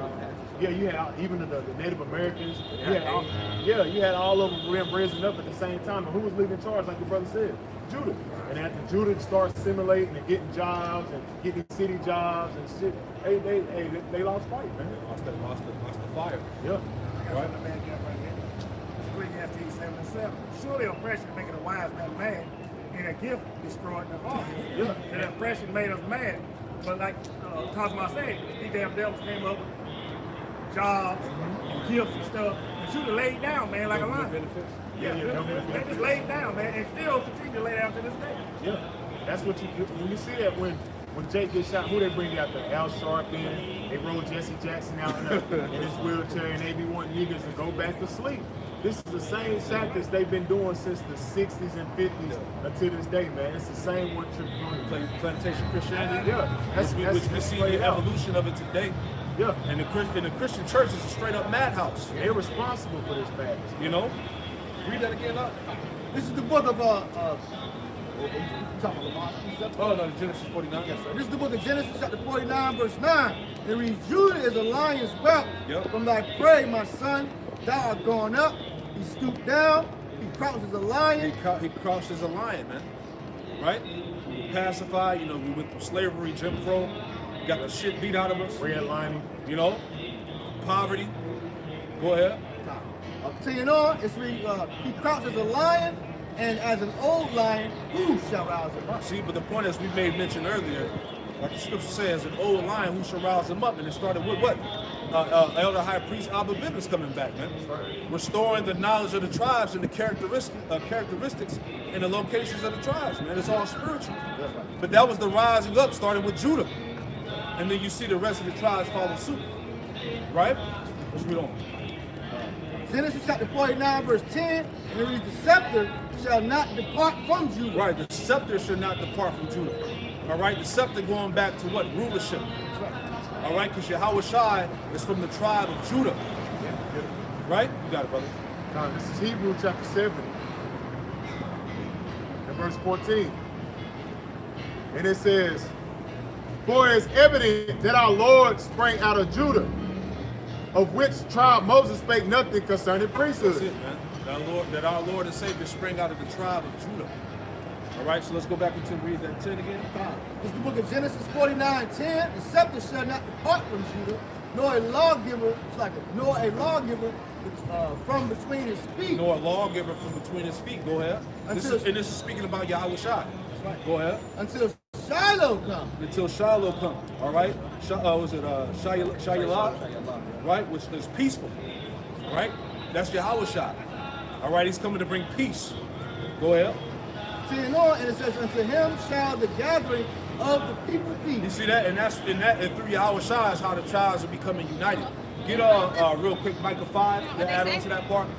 even the Native Americans. You had all of them raising up at the same time. And who was leading charge, like your brother said? Judah. And after Judah started assimilating and getting jobs and getting city jobs and shit, they lost fight, man. Lost the fire. Yeah. Right. Ecclesiastes 7:7. Surely oppression maketh a wise man mad, and a gift destroyed the heart. Yeah. And oppression made us mad. But like Cosmo said, these damn devils came up with jobs and gifts and stuff. And should have laid down, man, like a lion. Benefits. Yeah, they just laid down, man, and still continue to lay down to this day. Yeah, that's what when you see that when Jake gets shot, who they bring out there? Al Sharpton, they roll Jesse Jackson out in his wheelchair, and they be wanting niggas to go back to sleep. This is the same tactics they've been doing since the 60s and 50s until this day, man. It's the same one trick doing. Plantation Christianity. Yeah, which we see the evolution of it today. Yeah, And the Christian church is a straight up madhouse. they're responsible for this madness. You know? Read that again up. This is the book of talking about Lamar precept? Oh no, Genesis 49. Yes, sir. This is the book of Genesis, chapter 49, verse 9. It reads, Judah is a lion's whelp. Yep. From thy prey, my son, thou art gone up. He stooped down. He crouched as a lion. He crouched as a lion, man. Right? We were pacified. You know, we went through slavery, Jim Crow, got the shit beat out of us. Redlining. You know, poverty. Go ahead. Continuing on, it's read, he crouched as a lion, and as an old lion, who shall rouse him up? See, but the point is, we made mention earlier, like the scripture says, an old lion, who shall rouse him up? And it started with what? Elder High Priest Abba Bivens coming back, man. Restoring the knowledge of the tribes and the characteristics and the locations of the tribes, man. It's all spiritual. But that was the rising up, starting with Judah. And then you see the rest of the tribes follow suit. Right? Let's read on. Genesis chapter 49, verse 10, and it reads, the scepter shall not depart from Judah. Right, the scepter should not depart from Judah. All right, the scepter going back to what? Rulership. All right, because Yahweh Shai is from the tribe of Judah. Right? You got it, brother. Now, this is Hebrew chapter 7 and verse 14. And it says, for it is evident that our Lord sprang out of Judah, of which tribe Moses spake nothing concerning priesthood. That's it, man. That our Lord and Savior sprang out of the tribe of Judah. All right, so let's go back into read that 10 again. This is the book of Genesis 49, 10. The scepter shall not depart from Judah, nor a lawgiver, from between his feet. Nor a lawgiver from between his feet. Go ahead. This is speaking about Yahweh Shai. Right. Go ahead. Until Shiloh comes. Until Shiloh comes. All right. Was it Shiloh? Right, which is peaceful. Right. That's Yahweh Shai. All right. He's coming to bring peace. Go ahead. Continuing on, and it says, unto him shall the gathering of the people be. You see that, and through Yahweh Shai is how the tribes are becoming united. Get real quick, Micah 5 to add on to that part.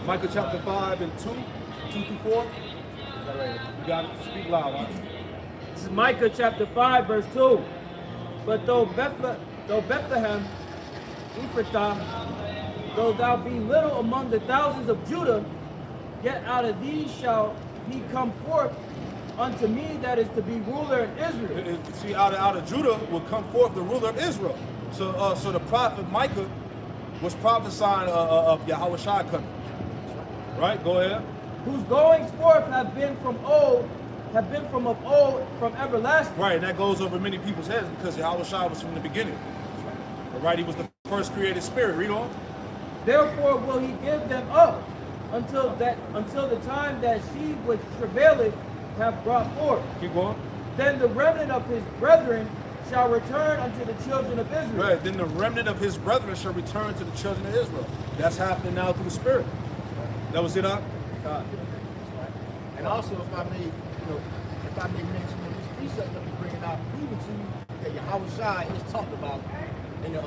Micah chapter 5 and 2 through 4. You got it. Speak loud. Huh? This is Micah chapter 5, verse 2. But though Bethlehem, Ephrathah, though thou be little among the thousands of Judah, yet out of these shall he come forth unto me that is to be ruler in Israel. See, out of Judah will come forth the ruler of Israel. So the prophet Micah was prophesying of Yahweh Shai coming. Right? Go ahead. Whose goings forth have been of old, from everlasting. Right, and that goes over many people's heads because Yahweh Shai was from the beginning. All right, he was the first created spirit. Read on. Therefore will he give them up until the time that she which travaileth have brought forth. Keep going. Then the remnant of his brethren shall return unto the children of Israel. Right, then the remnant of his brethren shall return to the children of Israel. That's happening now through the Spirit. That was it, huh? And also, if I may mention this precept that we bringing out, proving to you that Yahweh Shai is talked about in the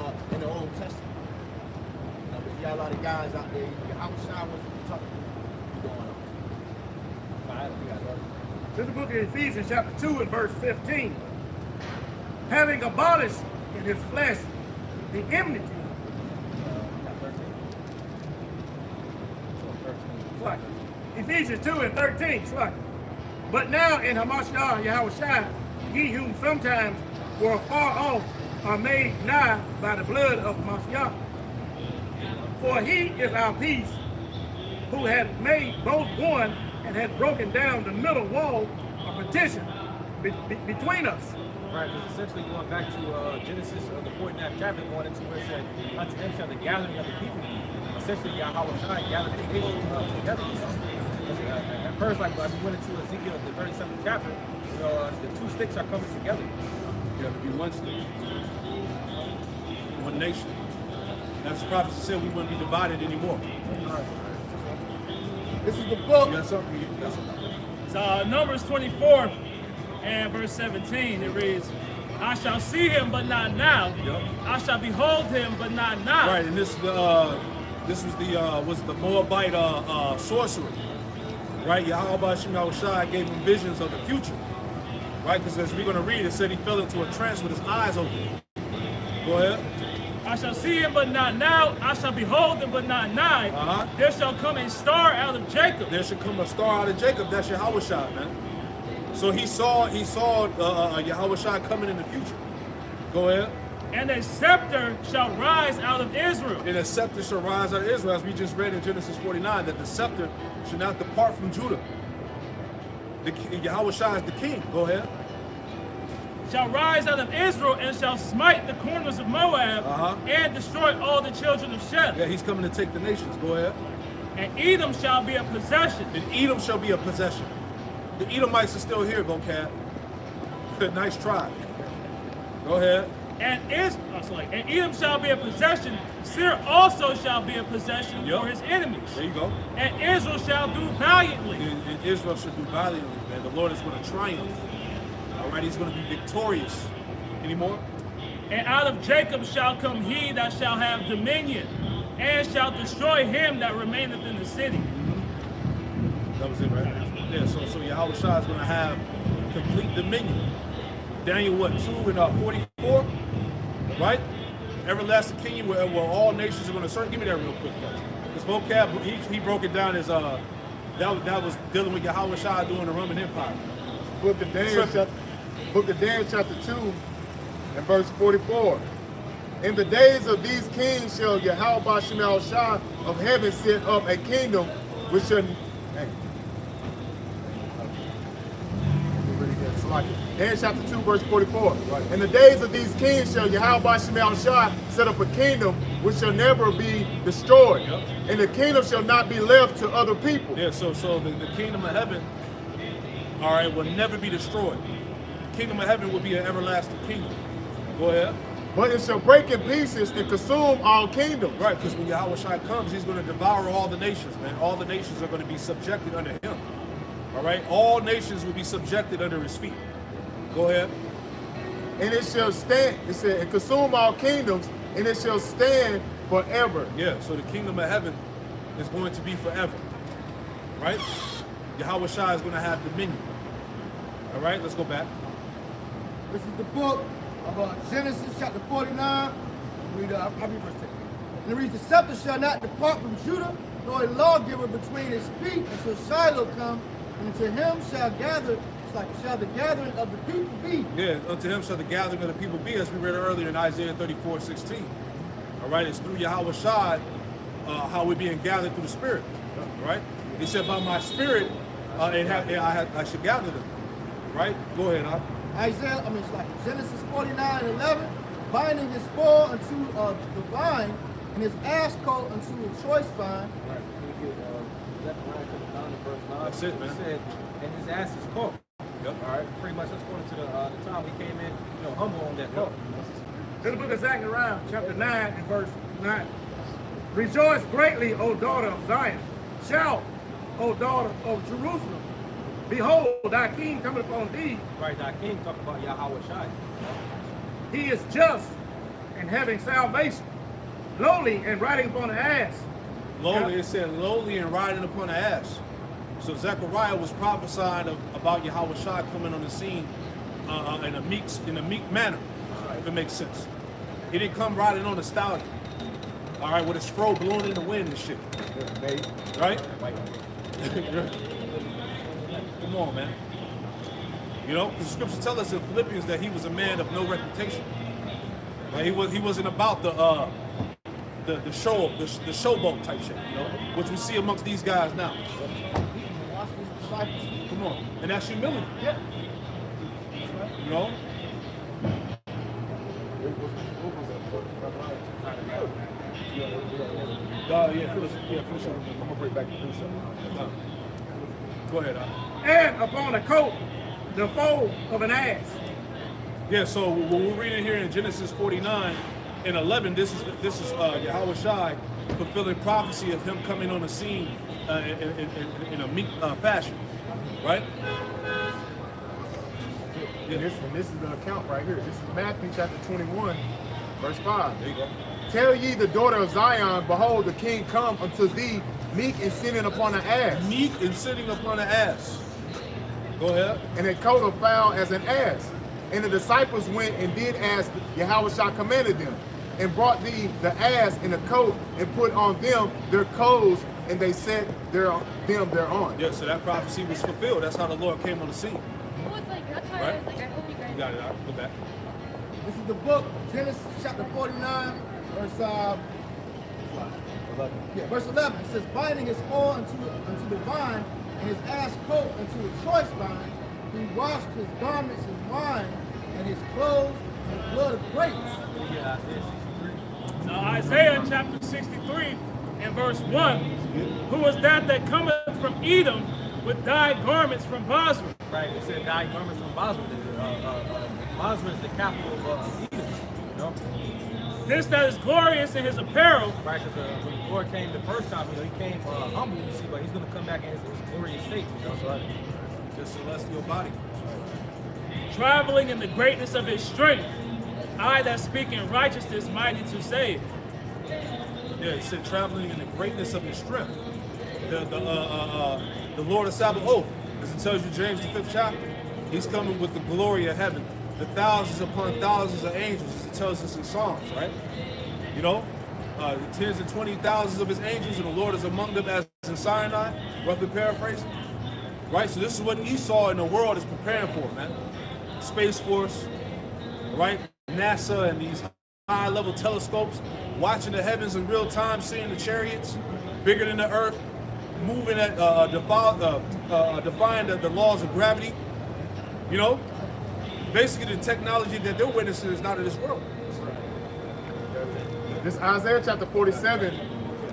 Old Testament. But you got a lot of guys out there, Yahweh Shai wasn't talking going on. This is the book of Ephesians chapter 2 and verse 15. Having abolished in his flesh the enmity. Right. Ephesians 2 and 13. Right. But now in Hamashiach Yahweh Shai, ye whom sometimes were far off are made nigh by the blood of Mashiach. For he is our peace, who had made both one and had broken down the middle wall of partition between us. Right, because essentially going back to Genesis, the 49th chapter, going into where it said, unto him shall the gathering of the people be. Essentially, Yahweh Shai gathered the people together. At first, like we went into Ezekiel, the 37th chapter, the two sticks are coming together. You have to be one stick. One nation. As the prophet said, we wouldn't be divided anymore. This is the book. You got something? You got something? It's Numbers 24 and verse 17. It reads, I shall see him, but not now. Yep. I shall behold him, but not now. Right, and this was the Moabite sorcerer. Right, Yahweh Shai gave him visions of the future. Right, because as we're going to read, it said he fell into a trance with his eyes open. Go ahead. I shall see him, but not now. I shall behold him, but not nigh. There shall come a star out of Jacob. There should come a star out of Jacob. That's Yahweh Shai, man. So he saw Yahweh Shai coming in the future. Go ahead. And a scepter shall rise out of Israel. And a scepter shall rise out of Israel, as we just read in Genesis 49, that the scepter should not depart from Judah. Yahweh Shai is the king. Go ahead. Shall rise out of Israel and shall smite the corners of Moab and destroy all the children of Sheth. Yeah, he's coming to take the nations. Go ahead. And Edom shall be a possession. And Edom shall be a possession. The Edomites are still here, Cat. Nice try. Go ahead. And Edom shall be a possession. Seir also shall be a possession for his enemies. There you go. And Israel shall do valiantly. And Israel should do valiantly, man. The Lord is going to triumph. All right, he's going to be victorious. Any more? And out of Jacob shall come he that shall have dominion, and shall destroy him that remaineth in the city. That was it, right? Yeah, so Yahweh Shai is going to have complete dominion. Daniel, 2 and 44? Right? Everlasting kingdom where all nations are going to serve. Give me that real quick, guys. This vocab, he broke it down as, that was dealing with Yahweh Shai during the Roman Empire. Book of Daniel chapter 2 and verse 44. In the days of these kings shall Yahweh Shemel Shai of heaven set up a kingdom which shall... Daniel chapter 2 verse 44. Right. In the days of these kings shall Yahweh Shemel Shai set up a kingdom which shall never be destroyed. Yep. And the kingdom shall not be left to other people. Yeah, so the kingdom of heaven, all right, will never be destroyed. The kingdom of heaven will be an everlasting kingdom. Go ahead. But it shall break in pieces and consume all kingdoms. Right, because when Yahweh Shai comes, he's going to devour all the nations, man. All the nations are going to be subjected under him. All right, all nations will be subjected under his feet. Go ahead. And it shall stand, it said, and consume all kingdoms, and it shall stand forever. Yeah, so the kingdom of heaven is going to be forever. Right? Yahweh Shai is going to have dominion. All right, let's go back. This is the book of Genesis chapter 49. I'll read verse 10. And it reads, the scepter shall not depart from Judah, nor a lawgiver between his feet until Shiloh come, and to him shall the gathering of the people be. Yeah, unto him shall the gathering of the people be, as we read earlier in Isaiah 34:16. All right, it's through Yahweh Shai how we're being gathered through the Spirit. Right? He said, by my Spirit, I should gather them. Right? Go ahead, Genesis 49:11, binding his spoil unto the vine, and his ash coat unto a choice vine. Right. That's it, man. He said, and his ass is cooked. Yep. All right. Pretty much that's according to the time we came in, humble on that coat. To the book of Zechariah, chapter 9 and verse 9. Rejoice greatly, O daughter of Zion. Shout, O daughter of Jerusalem. Behold, thy king cometh upon thee. Right, thy king talking about Yahweh Shai. He is just and having salvation, lowly and riding upon an ass. Lowly, it said lowly and riding upon an ass. So Zechariah was prophesying about Yahweh Shai coming on the scene in a meek manner, if it makes sense. He didn't come riding on a stallion, all right, with his fro blowing in the wind and shit. Right? Come on, man. Because the scriptures tell us in Philippians that he was a man of no reputation. Right? He wasn't about the showboat type shit, which we see amongst these guys now. Come on, and that's humility. Yeah. Finish it. I'm gonna bring back the precept. Go ahead. And upon a coat, the foal of an ass. Yeah. So when we're reading here in Genesis 49 and 11, this is Yahweh Shai fulfilling prophecy of him coming on the scene in a meek fashion, right? Yeah. And this is the account right here. This is Matthew chapter 21, verse 5. There you go. Tell ye the daughter of Zion, behold, the king come unto thee, meek and sitting upon an ass. Meek and sitting upon an ass. Go ahead. And a coat of fowl as an ass. And the disciples went and did as Yahweh Shai commanded them, and brought thee the ass and the coat, and put on them their clothes, and they set them thereon. Yeah, so that prophecy was fulfilled. That's how the Lord came on the scene. Well, it's like, that's why Right. I was like, I hope you guys. You got it. All right, go back. This is the book, Genesis chapter 49, verse verse 11. It says, binding his oil unto the vine, and his ass coat unto a choice vine. He washed his garments in wine, and his clothes in the blood of grapes. Yeah, Isaiah 63. Now Isaiah chapter 63 and verse 1. Who is that cometh from Edom with dyed garments from Basra? Right, it said dyed garments from Basra. Basra is the capital of Edom, you know? This that is glorious in his apparel, Right, because when the Lord came the first time, you know, he came humble, you see, but he's going to come back in his glorious state, you know? So, Just celestial body. traveling in the greatness of his strength. I that speak in righteousness, mighty to save. Yeah, he said traveling in the greatness of his strength. The Lord of Sabaoth, as it tells you, James the 5th chapter, he's coming with the glory of heaven. The thousands upon thousands of angels, as it tells us in Psalms, right? You know, the tens and 20,000s of his angels, and the Lord is among them as in Sinai, roughly paraphrasing. Right, so this is what Esau in the world is preparing for, man. Space Force, right? NASA and these high-level telescopes, watching the heavens in real time, seeing the chariots bigger than the earth, moving at defying the laws of gravity. You know, basically the technology that they're witnessing is not of this world. This Isaiah chapter 47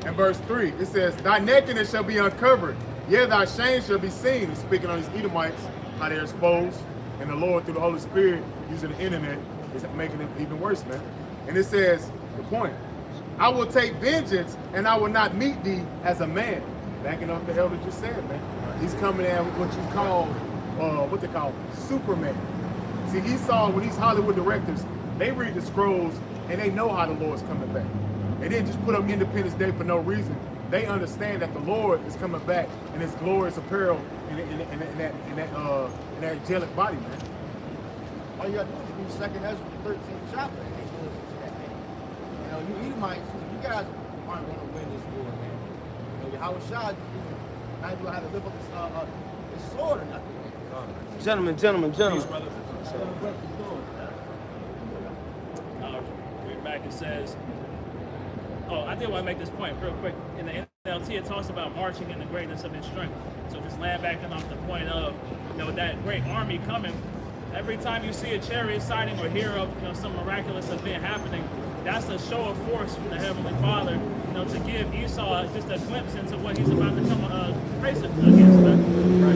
and verse 3. It says, thy nakedness shall be uncovered, yea, thy shame shall be seen. He's speaking on these Edomites, how they're exposed, and the Lord through the Holy Spirit using the internet is making it even worse, man. And it says, the point, I will take vengeance and I will not meet thee as a man. Backing up the elder just said, man. He's coming in with what you call, what they call Superman. See, Esau, with these Hollywood directors, they read the scrolls and they know how the Lord's coming back. They didn't just put up Independence Day for no reason. They understand that the Lord is coming back in his glorious apparel in that angelic body, man. All you got to do is read 2nd Ezra, 13th chapter. And it goes into that, man. You know, you Edomites, you guys aren't going to win this war, man. You know, Yahweh Shah, not even have to lift up his sword or nothing, man. Gentlemen. Please, brother. Read back, it says, I did want to make this point real quick. In the NLT, it talks about marching in the greatness of his strength. So just land backing off the point of, that great army coming. Every time you see a chariot sighting or hear of, some miraculous event happening, that's a show of force from the Heavenly Father, to give Esau just a glimpse into what he's about to come face against. right.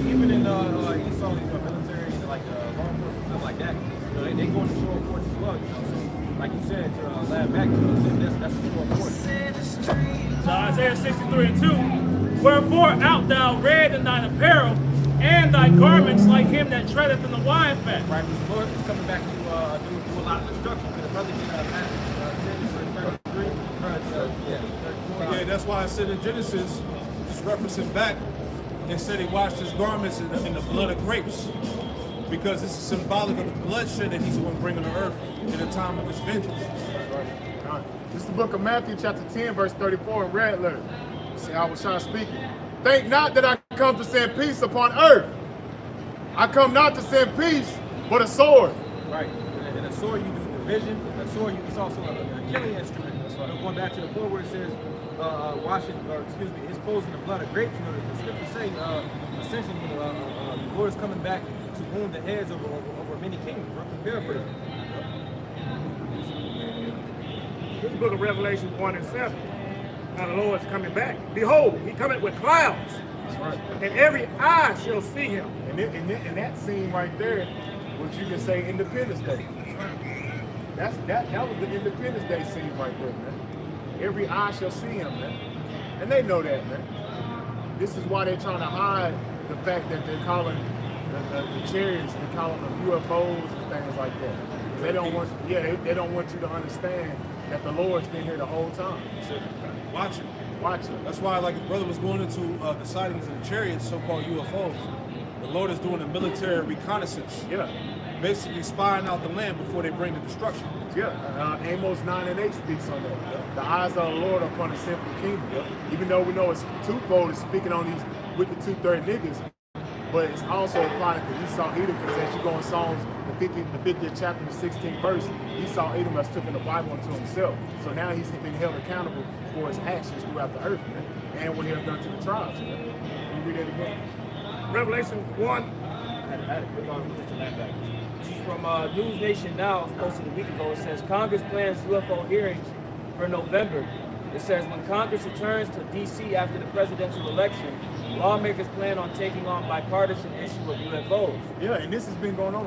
Even in Esau, military, like law enforcement and stuff like that, they go into show of force as well, So, like you said, to lab back, that's a show of force. So Isaiah 63 and 2, wherefore out thou red in thine apparel, and thy garments like him that treadeth in the wine fat. Right, because the Lord is coming back to do a lot of destruction. Because the brother did Matthew 10, verse 33, Yeah, that's why I said in Genesis, just referencing back, it said he washed his garments in the blood of grapes. Because this is symbolic of the bloodshed that he's going to bring on the earth in the time of his vengeance. This is the book of Matthew chapter 10, verse 34 in red letter. See how I was trying to speak. Think not that I come to send peace upon earth. I come not to send peace, but a sword. Right, and a sword you do division. A sword it's also a killing instrument. That's right. Going back to the quote where it says, his clothes in the blood of grapes. The scriptures say essentially, the Lord is coming back to wound the heads over many kingdoms. Roughly paraphrasing. This book of Revelation 1 and 7. Now the Lord is coming back. Behold, he cometh with clouds. That's right. And every eye shall see him. And that scene right there, which you can say Independence Day. That was the Independence Day scene right there, man. Every eye shall see him, man. And they know that, man. This is why they're trying to hide the fact that they're calling the chariots, they're calling them UFOs and things like that. They don't want, they don't want you to understand that the Lord's been here the whole time. Watch it. Watch it. That's why, like, his brother was going into the sightings of the chariots, so-called UFOs. The Lord is doing a military reconnaissance. Yeah. Basically spying out the land before they bring the destruction. Yeah. Amos 9 and 8 speaks on that. Yeah. The eyes of the Lord upon the sinful kingdom. Yeah. Even though we know it's twofold, it's speaking on these wicked 230 niggas. but it's also applying to Esau Edom, because as you go in Psalms, the 50th chapter, the 16th verse, Esau Edom has taken the Bible unto himself. So now he's been held accountable for his actions throughout the earth, man, and what he has done to the tribes, man. Can you read that again? Revelation 1. This is from News Nation Now. It's posted a week ago. It says Congress plans UFO hearings for November. It says when Congress returns to D.C. after the presidential election, lawmakers plan on taking on bipartisan issue of UFOs. Yeah, and this has been going on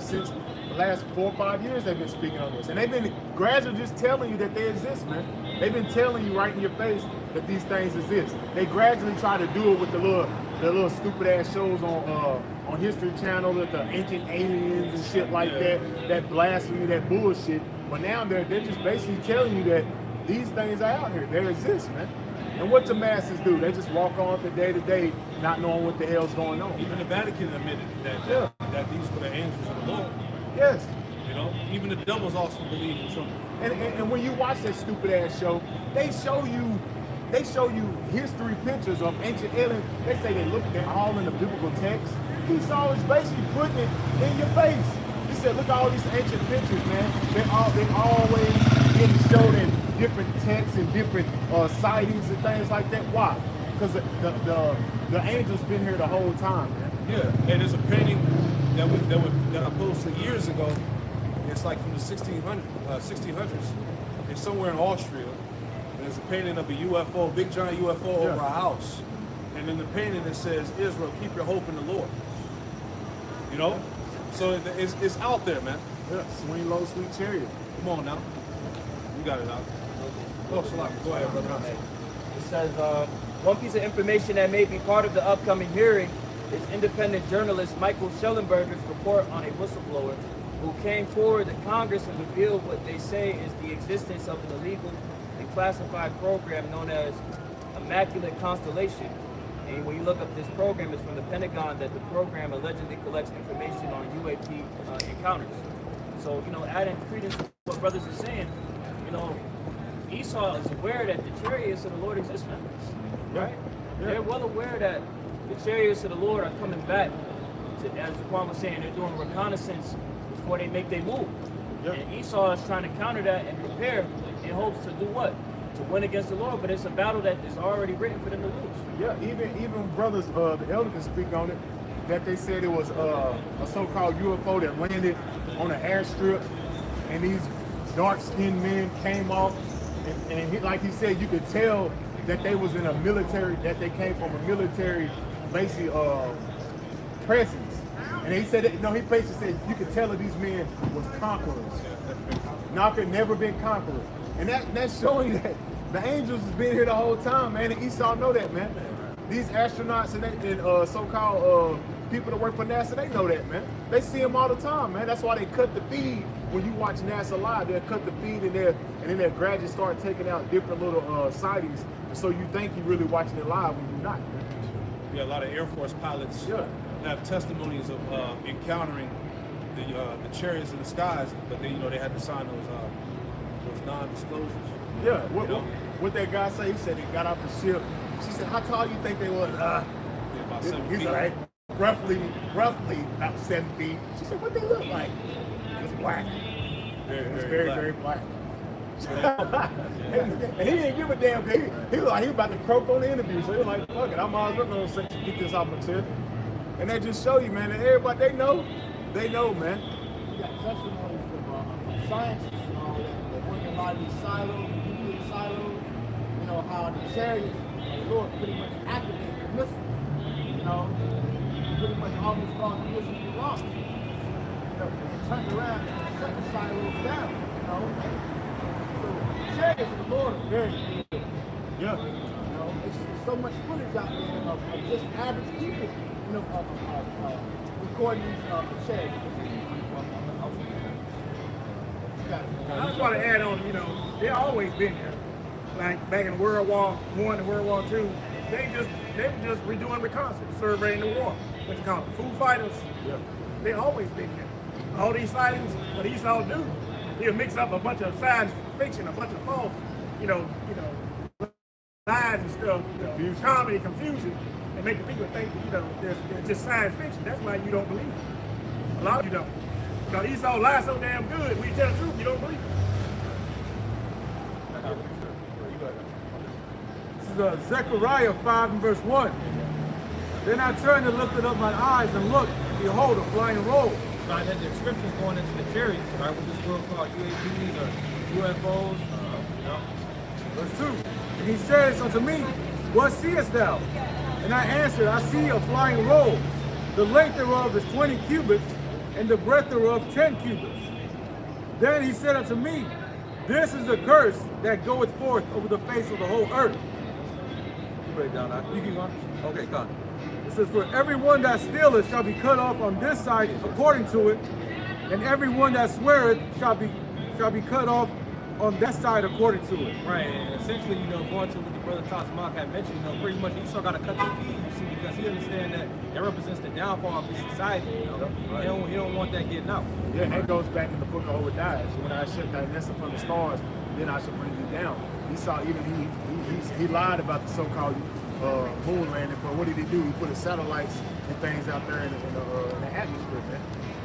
since the last 4 or 5 years. They've been speaking on this, and they've been gradually just telling you that they exist, man. They've been telling you right in your face that these things exist. They gradually try to do it with the little stupid ass shows on History Channel with the ancient aliens and shit like that blasphemy, that bullshit. But now they're just basically telling you that these things are out here. They exist, man. And what the masses do, they just walk on from day to day, not knowing what the hell's going on. Even the Vatican admitted that these were the angels of the Lord. Yes. You know, even the devils also believe in something. And when you watch that stupid ass show, they show you history pictures of ancient aliens. They say they're all in the biblical text. Esau is basically putting it in your face. He said, look at all these ancient pictures, man. They're always getting shown in different texts and different sightings and things like that. Why? Because the angel's been here the whole time, man. Yeah, and there's a painting that I posted years ago. It's like from the 1600s. It's somewhere in Austria. And there's a painting of a UFO, big giant UFO over a house. And in the painting it says, Israel, keep your hope in the Lord. You know? So it's out there, man. Yeah, swing low, sweet chariot. Come on now. You got it out. Oh, Salah, go ahead, brother. It says one piece of information that may be part of the upcoming hearing is independent journalist Michael Schellenberger's report on a whistleblower who came forward to Congress and revealed what they say is the existence of an illegal and classified program known as Immaculate Constellation. And when you look up this program, it's from the Pentagon that the program allegedly collects information on UAP encounters. So, you know, adding credence to what brothers are saying, you know, Esau is aware that the chariots of the Lord exist, man. Right? Yeah. They're well aware that the chariots of the Lord are coming back, as the Quran was saying, they're doing reconnaissance before they make their move. Yep. And Esau is trying to counter that and prepare in hopes to do what? To win against the Lord, but it's a battle that is already written for them to lose. Yeah, even brothers, the elder can speak on it, that they said it was a so-called UFO that landed on an airstrip, and these dark-skinned men came off, and like he said, you could tell that they was in a military, that they came from a military, basically, presence. And he said, he basically said, you could tell that these men was conquerors. Never been conquerors. And that's showing that the angels has been here the whole time, man. And Esau know that, man. These astronauts and so-called people that work for NASA, they know that, man. They see them all the time, man. That's why they cut the feed. When you watch NASA live, they'll cut the feed and then they'll gradually start taking out different little sightings. So you think you're really watching it live when you're not, man. Yeah, a lot of Air Force pilots have testimonies of encountering the chariots in the skies, but they had to sign those non-disclosures. Yeah, what that guy say? He said he got off the ship. She said, "How tall you think they was?" About 7 feet. He's like, roughly about 7 feet. She said, "What they look like?" It's black. Very black. And he didn't give a damn. He was like, he was about to croak on the interview. So he was like, "Fuck it, I'm always going to get this off my chest." And that just show you, man, that everybody they know, man. You got testimonies from scientists, that work in a lot of these silos, nuclear silos, how the chariots of the Lord pretty much activate their missiles. Pretty much almost caused the missiles to launch. And turned around and shut the silos down, So the chariots of the Lord are very good. Yeah. There's so much footage out there of just average people, recording these chariots. I just want to add on, they always been here. Like back in World War I and World War II, they were just redoing reconnaissance, surveying the war. What you call it, Foo Fighters. Yeah. They always been here. All these sightings, what Esau do, he'll mix up a bunch of science fiction, a bunch of false, lies and stuff, comedy, confusion, and make the people think it's just science fiction. That's why you don't believe it. A lot of you don't. Because Esau lies so damn good, when you tell the truth, you don't believe it. This is Zechariah 5 and verse 1. Then I turned and lifted up my eyes and looked, and behold, a flying roll. So I had the descriptions going into the chariots, right? What this world called UAPs or UFOs, you know. Verse 2. And he says unto me, what seest thou? And I answered, I see a flying roll. The length thereof is 20 cubits, and the breadth thereof 10 cubits. Then he said unto me, this is the curse that goeth forth over the face of the whole earth. You break it down, you keep on. Okay, come. It says, for everyone that stealeth shall be cut off on this side according to it, and everyone that sweareth shall be cut off on that side according to it. Right, and essentially, you know, going to what the brother Tasmak had mentioned, you know, pretty much Esau got to cut the feed, you see, because he understands that represents the downfall of his society, you know. Right. He don't want that getting out. Yeah, and that goes back in the book of Obadiah. When I set thy nest upon the stars, then I shall bring you down. Esau, even he lied about the so-called moon landing, but what did he do? He put his satellites and things out there in the atmosphere, man.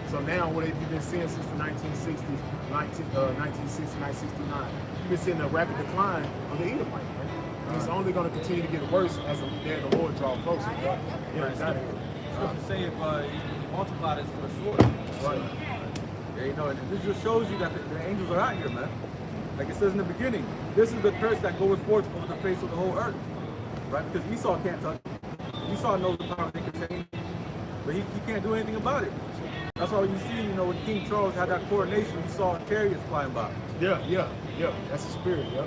So now, what have you been seeing since the 1960s, 1960, 1969? You've been seeing a rapid decline of the Edomite, man. And it's only going to continue to get worse as the Lord draw closer. Yeah, exactly. So to say if he multiplied this for a sword. Right. Yeah, you know, and this just shows you that the angels are out here, man. Like it says in the beginning, this is the curse that goeth forth over the face of the whole earth. Right? Because Esau can't touch it. Esau knows the power they contain, but he can't do anything about it. That's why you see, you know, when King Charles had that coronation, you saw chariots flying by. Yeah. That's the spirit, yeah.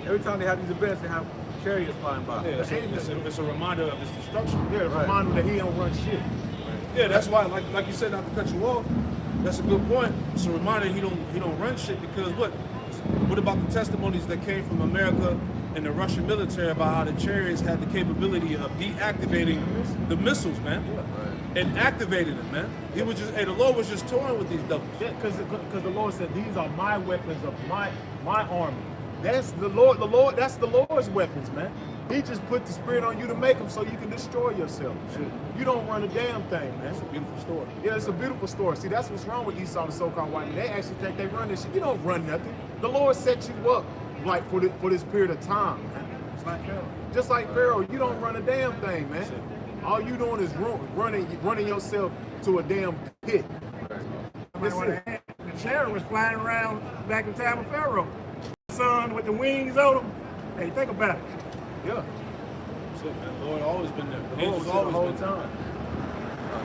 Every time they have these events, they have chariots flying by. Yeah, it's a reminder of his destruction. Yeah, a reminder that he don't run shit. Yeah, that's why, like you said, not to cut you off. That's a good point. It's a reminder he don't run shit because what about the testimonies that came from America and the Russian military about how the chariots had the capability of deactivating the missiles, man, and activating them, man. He was just, the Lord was just toying with these devils. Yeah, because the Lord said these are my weapons of my army. That's the Lord. That's the Lord's weapons, man. He just put the spirit on you to make them so you can destroy yourself. You don't run a damn thing, man. It's a beautiful story. Yeah, it's a beautiful story. See, that's what's wrong with Esau, the so-called white man. They actually think they run this shit. You don't run nothing. The Lord set you up like for this period of time, man. It's like Pharaoh. Just like Pharaoh, you don't run a damn thing, man. All you doing is running yourself to a damn pit. The chariot was flying around back in time of Pharaoh. The sun with the wings on them. Hey, think about it. Yeah. That's it, man. The Lord always been there. The Lord was there the whole time.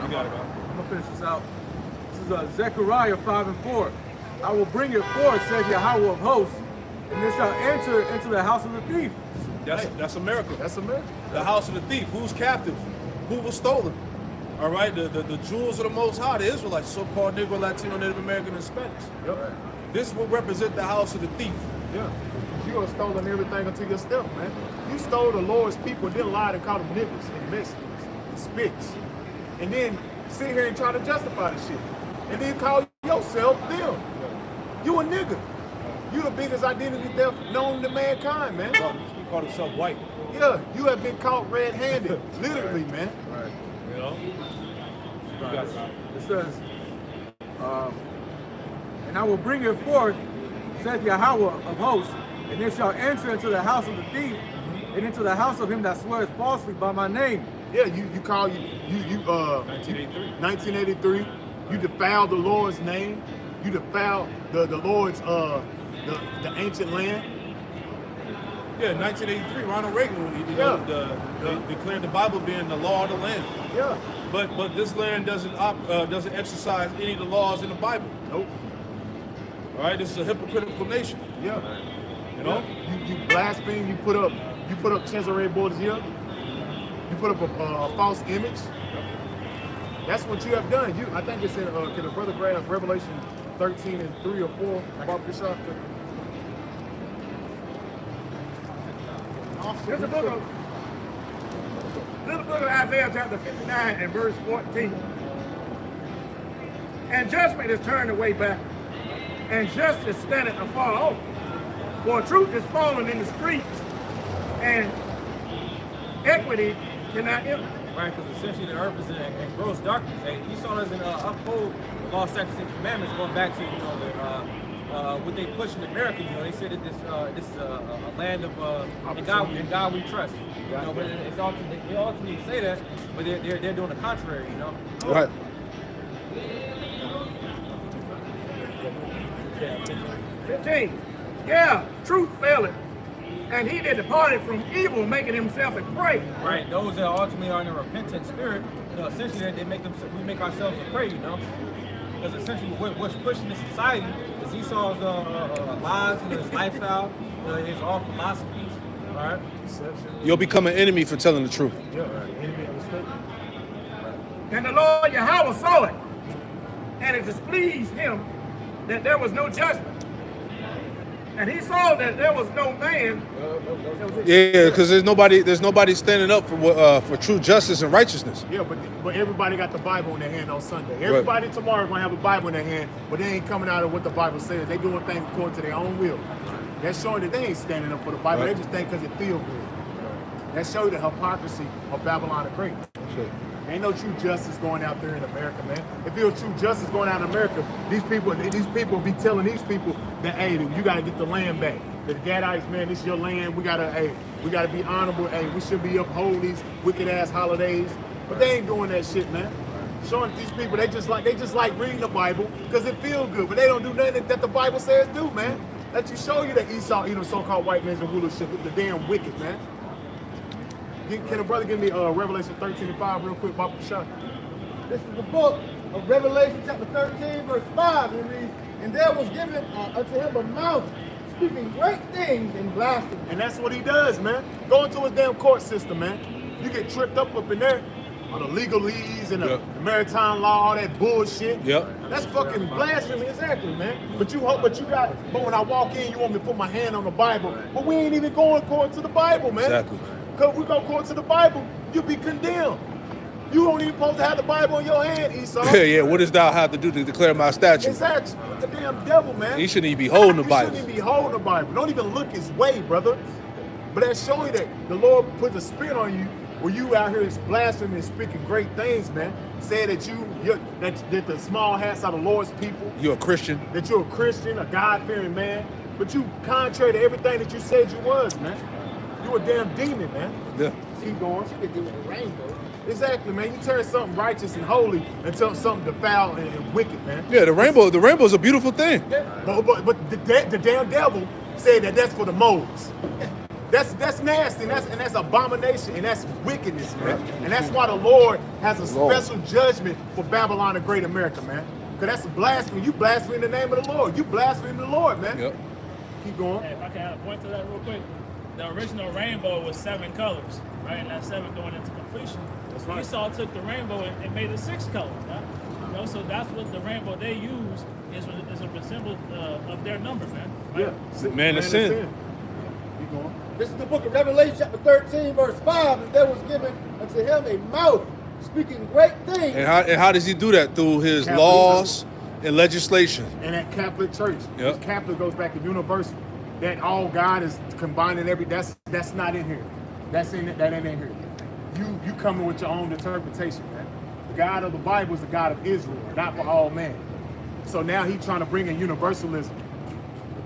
You got it, bro. I'm going to finish this out. This is Zechariah 5 and 4. I will bring it forth, saith Yahweh of hosts, and it shall enter into the house of the thief. That's America. That's America. The house of the thief. Who's captive? Who was stolen? All right, the jewels of the Most High, the Israelites, so-called Negro, Latino, Native American, and Hispanics. Yep. This will represent the house of the thief. Yeah. You have stolen everything until your stuff, man. You stole the Lord's people, then lied and called them niggas and Mexicans and spits. And then sit here and try to justify the shit. And then call yourself them. You a nigga. You the biggest identity theft known to mankind, man. He called himself white. Yeah, you have been caught red-handed, literally, man. Right. You know? It says, and I will bring it forth, saith Yahweh of hosts, and it shall enter into the house of the thief, and into the house of him that swears falsely by my name. Yeah, you 1983. You defiled the Lord's name. You defiled the Lord's the ancient land. Yeah, 1983, Ronald Reagan, he declared the Bible being the law of the land. Yeah. But this land doesn't exercise any of the laws in the Bible. Nope. All right, this is a hypocritical nation. Yeah. You know? You blaspheme. You put up Cesare Borgia. You put up a false image. That's what you have done. I think it's in can the brother grab Revelation 13 and 3 or 4 about Bishop? This is the book of Isaiah chapter 59 and verse 14. And judgment is turned away back, and justice standeth afar off. For truth is fallen in the streets, and equity cannot enter. right? Because essentially the earth is in gross darkness. And Esau doesn't uphold the law, statutes, and commandments. Going back to what they push in America, they said that this is a land of in God we trust. But it's ultimately, they ultimately say that, but they're doing the contrary. Right. 15. Yeah, truth faileth, and he that departed from evil, making himself a prey. Right. Those that ultimately are in a repentant spirit, essentially we make ourselves a prey. Because essentially what's pushing the society is Esau's lies and his lifestyle, his all philosophies. All right. You'll become an enemy for telling the truth. Yeah, enemy of the state. And the Lord Yahweh saw it, and it displeased him that there was no judgment. And he saw that there was no man. Yeah, because there's nobody standing up for true justice and righteousness. Yeah, but everybody got the Bible in their hand on Sunday. Everybody tomorrow gonna have a Bible in their hand, but they ain't coming out of what the Bible says. They doing things according to their own will. That's showing that they ain't standing up for the Bible. Right. They just think because it feel good. That shows the hypocrisy of Babylon the Great. Sure. Ain't no true justice going out there in America, man. If there was true justice going out in America, these people be telling these people that, hey, you gotta get the land back. The Gadites, man, this is your land. We gotta be honorable. Hey, we should be uphold these wicked ass holidays. But they ain't doing that shit, man. Showing these people they just like reading the Bible because it feels good, but they don't do nothing that the Bible says do, man. That you show you that Esau, so-called white man's rulership with the damn wicked, man. Can a brother give me Revelation 13:5 real quick, Baba Shah? This is the book of Revelation chapter 13, verse 5. It reads, and there was given unto him a mouth speaking great things in blasphemy. And that's what he does, man. Go into his damn court system, man. You get tripped up in there on the legalese and the maritime law, all that bullshit. Yep. That's fucking blasphemy, exactly, man. But when I walk in, you want me to put my hand on the Bible. But we ain't even going according to the Bible, man. Exactly. Because we go according to the Bible, you'll be condemned. You don't even supposed to have the Bible in your hand, Esau. Yeah. What does thou have to do to declare my statute? It's actually the damn devil, man. He shouldn't even be holding the Bible. You shouldn't even be holding the Bible. Don't even look his way, brother. But that's showing that the Lord put the spirit on you where you out here is blaspheming and speaking great things, man. Saying that the small hats are the Lord's people. You're a Christian. That you're a Christian, a God-fearing man. But you contrary to everything that you said you was, man. You a damn demon, man. Yeah. Keep going. She could do with a rainbow. Exactly, man. You turn something righteous and holy into something defiled and wicked, man. Yeah, the rainbow's a beautiful thing. But the damn devil said that's for the moles. That's nasty, and that's abomination, and that's wickedness, man. And that's why the Lord has a special judgment for Babylon, the great America, man. Because that's a blasphemy. You blaspheme the name of the Lord. You blaspheme the Lord, man. Yep. Keep going. Hey, if I can add a point to that real quick. The original rainbow was 7 colors, right? And that 7 going into completion. That's right. Esau took the rainbow and made it 6 colors, right? So that's what the rainbow they use is a resemblance of their number, man. Right? Yeah. Man of sin. Keep going. This is the book of Revelation chapter 13, verse 5. And there was given unto him a mouth speaking great things. And how does he do that? Through his laws and legislation. And that Catholic Church. Yep. Catholic goes back to universal. That all God is combining that's not in here. That ain't in here. You coming with your own interpretation, man. The God of the Bible is the God of Israel, not for all man. So now he's trying to bring in universalism,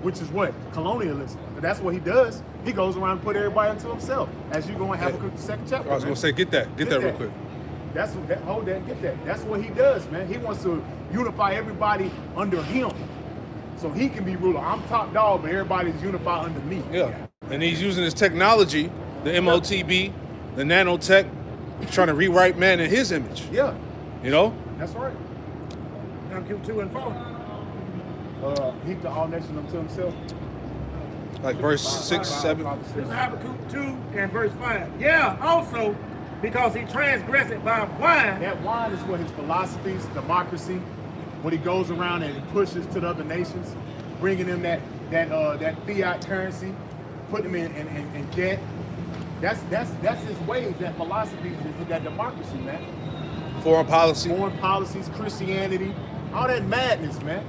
which is what? Colonialism. But that's what he does. He goes around and put everybody into himself. As you go and Habakkuk the 2nd chapter. I was gonna say, get that real quick. Hold that, get that. That's what he does, man. He wants to unify everybody under him. So he can be ruler. I'm top dog, but everybody's unified under me. Yeah. And he's using his technology, the MOTB, the nanotech, trying to rewrite man in his image. Yeah. You know? That's right. Now Q2 and 4. He to all nations unto himself. Like verse 6, 7. This is Habakkuk 2 and verse 5. Yeah, also because he transgressed by wine. That wine is what his philosophies, democracy, when he goes around and pushes to the other nations, bringing them that fiat currency, putting them in debt. That's his ways, that philosophy, that democracy, man. Foreign policy. Foreign policies, Christianity, all that madness, man.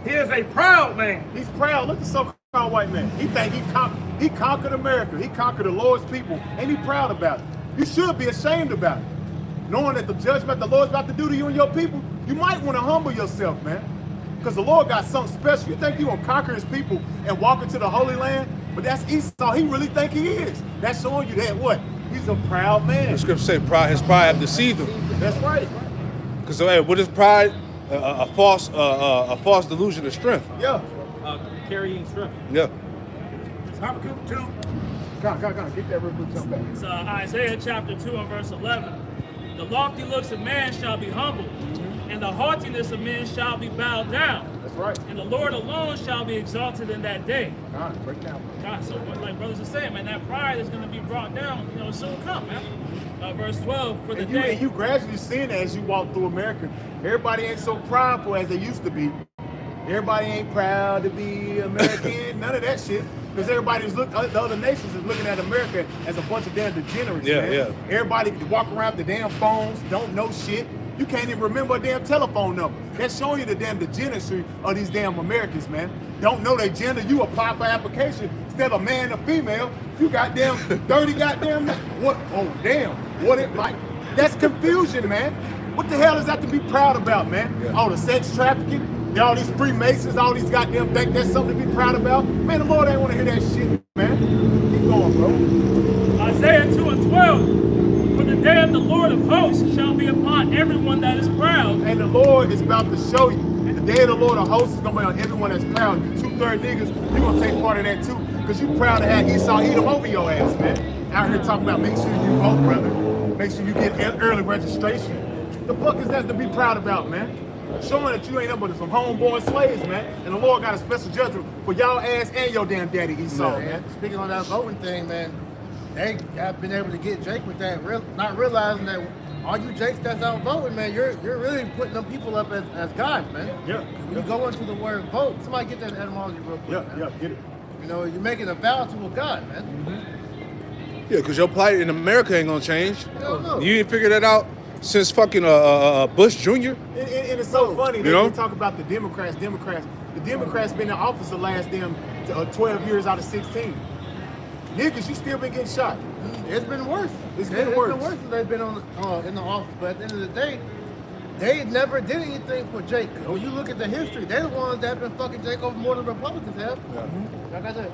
He is a proud man. He's proud. Look at the so-called white man. He think he conquered America. He conquered the Lord's people, and he proud about it. You should be ashamed about it. Knowing that the judgment the Lord's about to do to you and your people, you might want to humble yourself, man. Because the Lord got something special. You think you gonna conquer his people and walk into the Holy Land? But that's Esau. He really think he is. That's showing you that what? He's a proud man. The scripture say pride, his pride have deceived him. That's right. Because what is pride? A false delusion of strength. Yeah. Carrying strength. Yeah. Habakkuk 2. Come on. Get that real quick. Jump back. It's Isaiah chapter 2 and verse 11. The lofty looks of man shall be humbled, and the haughtiness of men shall be bowed down. That's right. And the Lord alone shall be exalted in that day. God, break down. God, so what, like brothers are saying, man, that pride is going to be brought down, soon come, man. Verse 12, for the And day. you gradually seeing that as you walk through America. Everybody ain't so prideful as they used to be. Everybody ain't proud to be American. None of that shit. Because the other nations is looking at America as a bunch of damn degenerates, Yeah, man. yeah. Everybody walk around with the damn phones, don't know shit. You can't even remember a damn telephone number. That's showing you the damn degeneracy of these damn Americans, man. Don't know their gender. You apply for application instead of man or female. You goddamn 30 goddamn. What? Oh damn. What it like? That's confusion, man. What the hell is that to be proud about, man? Yeah. All the sex trafficking. All these Freemasons, all these goddamn think that's something to be proud about. Man, the Lord ain't want to hear that shit, man. Keep going, bro. Isaiah 2 and 12. For the day of the Lord of hosts shall be upon everyone that is proud. And the Lord is about to show you. The day of the Lord of hosts is going to be on everyone that's proud. You 2/3 niggas, you're going to take part of that too. Because you proud to have Esau eat them over your ass, man. Out here talking about make sure you vote, brother. Make sure you get early registration. The fuck is that to be proud about, man? Showing that you ain't nothing but some homeborn slaves, man. And the Lord got a special judgment for y'all ass and your damn daddy Esau, man. Speaking on that voting thing, man, they have been able to get Jake with that, not realizing that all you Jakes that's out voting, man, you're really putting them people up as gods, man. Yeah. When you go into the word vote, somebody get that etymology real quick. man. Get it. You're making a vow to a god, man. Yeah, because your plight in America ain't gonna change. Hell no. You ain't figured that out since fucking Bush Jr. And it's so funny that You know? they talk about the Democrats. The Democrats been in office the last damn 12 years out of 16. Niggas, you still been getting shot. It's been worse. It's been worse. since they've been in the office. But at the end of the day, they never did anything for Jake. When you look at the history, they're the ones that have been fucking Jake over more than Republicans have. Like I said.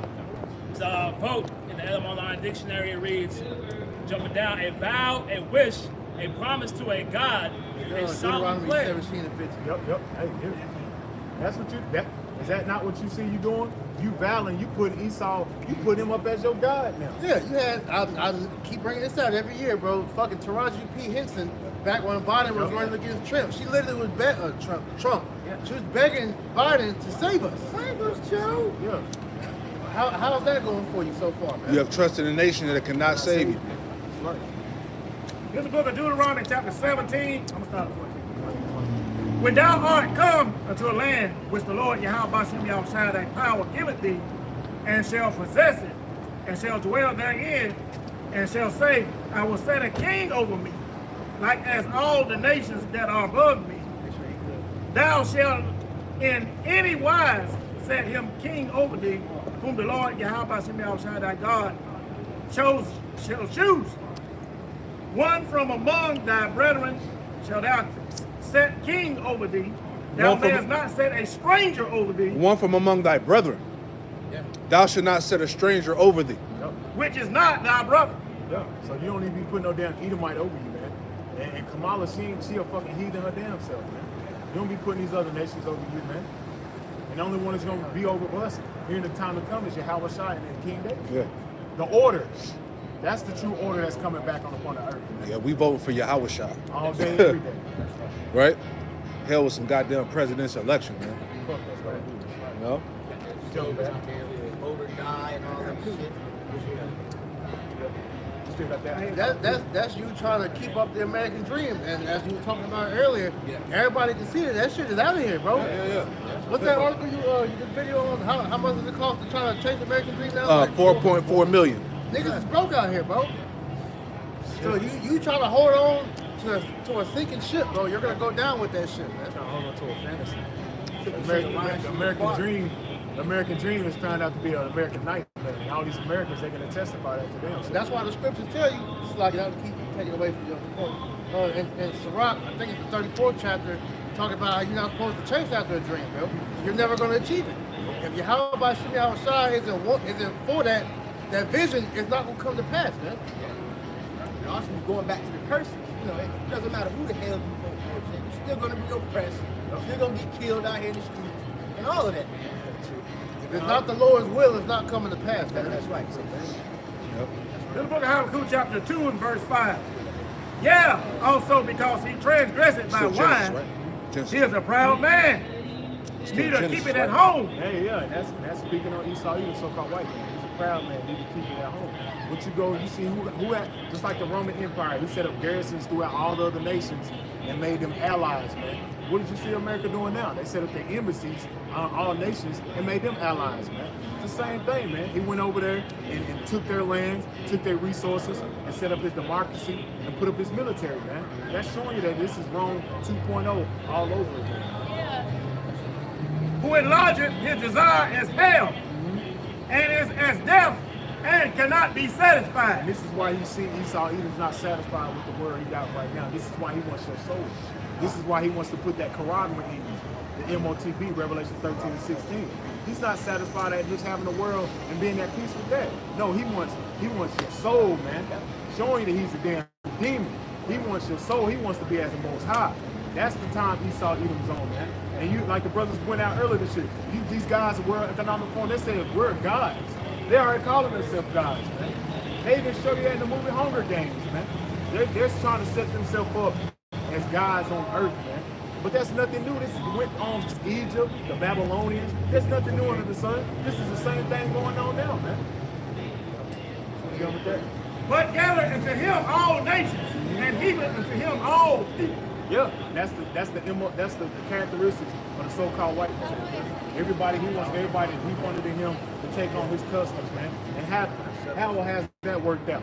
It's vote in the Etymology Dictionary. It reads, jumping down, a vow, a wish, a promise to a god, a solemn Deuteronomy pledge. 17 and 15. Yep. Hey, that's what is that not what you see you doing? You vowing, you put Esau, you put him up as your god now. Yeah, you had, I keep bringing this out every year, bro. Fucking Taraji P. Henson, back when Biden was running against Trump, she literally was Trump. She was begging Biden to save us. Save us, Joe. Yeah. How's that going for you so far, man? You have trust in a nation that cannot save you. That's right. Here's the book of Deuteronomy, chapter 17. I'm going to start at 14. When thou art come unto a land which the Lord Yahweh Bashem Yahushua thy power giveth thee, and shall possess it, and shall dwell therein, and shall say, I will set a king over me, like as all the nations that are above me. Thou shalt in any wise set him king over thee, whom the Lord Yahweh Bashem Yahushua thy God shall choose. One from among thy brethren shall thou set king over thee. Thou One from- mayest not set a stranger over thee, One from among thy brethren. Yeah. Thou shalt not set a stranger over thee. which is not thy brother. Yeah. So you don't need to be putting no damn Edomite over you, man. And Kamala, she a fucking heathen her damn self, man. You don't be putting these other nations over you, man. And the only one that's gonna be over us here in the time to come is Yahweh Shai and King David. Yeah. The order. That's the true order that's coming back upon the earth, man. Yeah, we voting for Yahweh Shai. All day, every day. Right? Hell with some goddamn presidential election, man. Fuck, that's what I do. That's right. You know? Tell me, man. Vote or die and all that shit. You still got that? That's you trying to keep up the American dream. And as you were talking about earlier, everybody can see that shit is out of here, bro. Yeah. What's that article you did video on? How much does it cost to try to change the American dream now? 4.4 million. Niggas is broke out here, bro. So you try to hold on to a sinking ship, bro. You're gonna go down with that shit, man. Hold on to a fantasy. The American dream The American dream has turned out to be an American nightmare. And all these Americans, they're going to testify that to them. So that's why the scriptures tell you, it's like, I'll keep taking away from your point. In Sirach, I think it's the 34th chapter, talking about how you're not supposed to chase after a dream, bro. You're never going to achieve it. If Yahweh Shem Yahushua isn't for that, that vision is not going to come to pass, man. And also, going back to the curses, you know, it doesn't matter who the hell you vote for, you're still going to be oppressed. You're still going to get killed out here in the streets, and all of that, man. If it's not the Lord's will, it's not coming to pass, man. That's right. In the book of Habakkuk, chapter 2 and verse 5. Yeah, also because he transgressed by wine, he is a proud man. Neither keep it at home. Hey, yeah, that's speaking on Esau, the so-called white man. He's a proud man, need to keep it at home. But you go, you see who had, just like the Roman Empire, he set up garrisons throughout all the other nations and made them allies, man. What did you see America doing now? They set up their embassies on all nations and made them allies, man. It's the same thing, man. He went over there and took their lands, took their resources, and set up his democracy and put up his military, man. That's showing you that this is Rome 2.0 all over again. Who enlargeth his desire as hell, and is as death, and cannot be satisfied. And this is why you see Esau Edom's not satisfied with the word he got right now. This is why he wants your soul. This is why he wants to put that Quran in you, the MOTB, Revelation 13 and 16. He's not satisfied at just having the world and being at peace with that. No, he wants your soul, man. Showing you that he's a damn demon. He wants your soul. He wants to be as the Most High. That's the time Esau Edom's on, man. And you, like the brothers pointed out earlier this year, these guys at World Economic Forum, they say we're gods. They already calling themselves gods, man. They even show you that in the movie Hunger Games, man. They're trying to set themselves up as gods on earth, man. But that's nothing new. This went on Egypt, the Babylonians. There's nothing new under the sun. This is the same thing going on now, man. You go with that? But gather unto him all nations, and heapeth unto him all people. Yeah, that's the characteristics of the so-called white man. Everybody, he wants everybody to heap under him to take on his customs, man. And how has that worked out?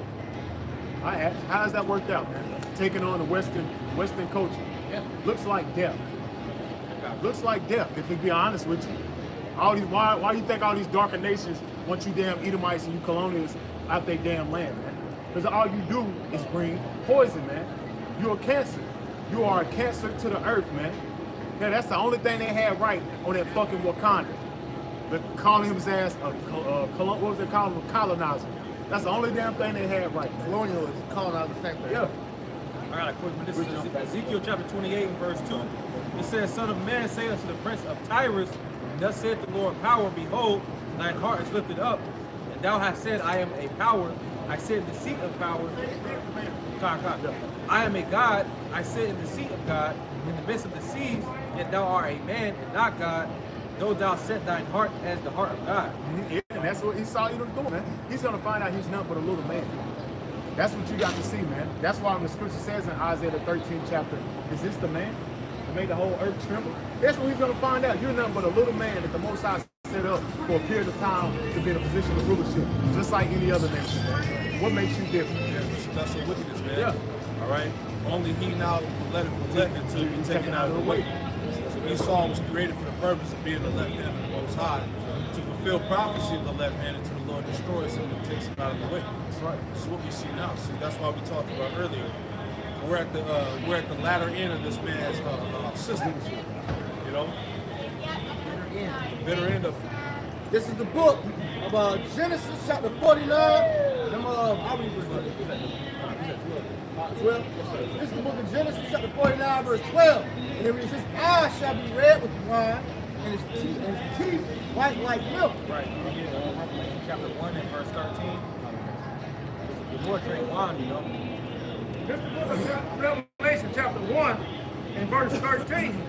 How has that worked out, man? Taking on the Western culture. Yeah. Looks like death. Looks like death, if we be honest with you. All these why you think all these darker nations want you damn Edomites and you colonials out their damn land, man? Because all you do is bring poison, man. You're a cancer. You are a cancer to the earth, man. Yeah, that's the only thing they had right on that fucking Wakanda. They're calling his ass what was they calling him? Colonizer. That's the only damn thing they had right. Colonial is colonizer the same thing. Yeah. I got a quick one. This is Ezekiel chapter 28 and verse 2. It says, Son of man, say unto the prince of Tyrus, thus saith the Lord power, behold, thine heart is lifted up, and thou hast said, I am a power, I sit in the seat of power. I am a God, I sit in the seat of God, in the midst of the seas, yet thou art a man and not God, though thou set thine heart as the heart of God. Yeah, and that's what Esau Edom doing, man. He's gonna find out he's nothing but a little man. That's what you got to see, man. That's why when the scripture says in Isaiah the 13th chapter, is this the man that made the whole earth tremble? That's what he's gonna find out. You're nothing but a little man that the Most High set up for a period of time to be in a position of rulership, just like any other nation, man. What makes you different? Yeah, that's a wickedness, man. Yeah. All right. Only he now will let it protect it to be taken out of the way. So Esau was created for the purpose of being the left hand of the Most High, to fulfill prophecy of the left hand until the Lord destroys him and takes him out of the way. That's right. This is what we see now. See, that's why we talked about earlier. We're at the latter end of this man's system. You know, bitter end of. This is the book of Genesis chapter 49. I'll read verse 12. This is the book of Genesis chapter 49, verse 12. And it reads, his eyes shall be red with wine, and his teeth white like milk. Right. Chapter 1 and verse 13. The more drink wine, you know. This is the book of Revelation, chapter 1 and verse 13.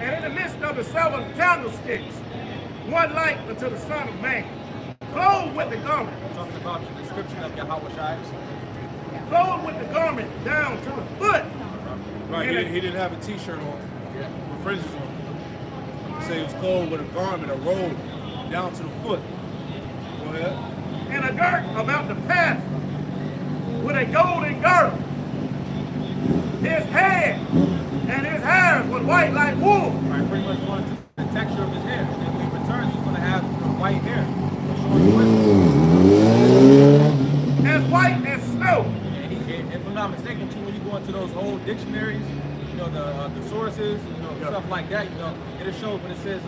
And in the midst of the 7 candlesticks, one like unto the Son of Man, clothed with the garment. Talks about the description of Yahweh Shai. Clothed with the garment down to the foot. Right. He didn't have a t-shirt on with fringes on. He said he was clothed with a garment, a robe, down to the foot. Go ahead. And a girt about the path with a golden girdle. His head and his hairs was white like wool. Right, pretty much going to the texture of his hair. And when he returns, he's going to dictionaries, you know, the sources, you know, Yeah. stuff like that, you know, it'll show when it says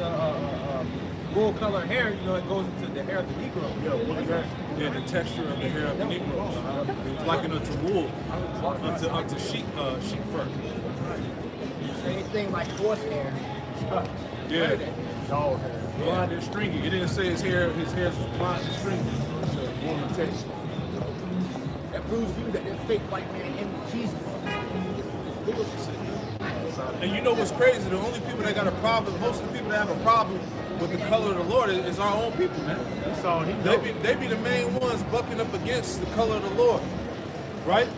wool color hair, you know, it goes into the hair of the Negro. Yeah, what is that? Yeah, the texture of the hair of the Negroes. It's likened unto wool, unto sheep fur. Same thing like horse hair. Yeah, Dog hair. blonde and stringy. It didn't say his hair was blonde and stringy. It said wool and texture. That proves to you that this fake white man in Jesus. And you know what's crazy? The only people that got a problem, most of the people that have a problem with the color of the Lord is our own people, man. That's all he They knows. be the main ones bucking up against the color of the Lord, right?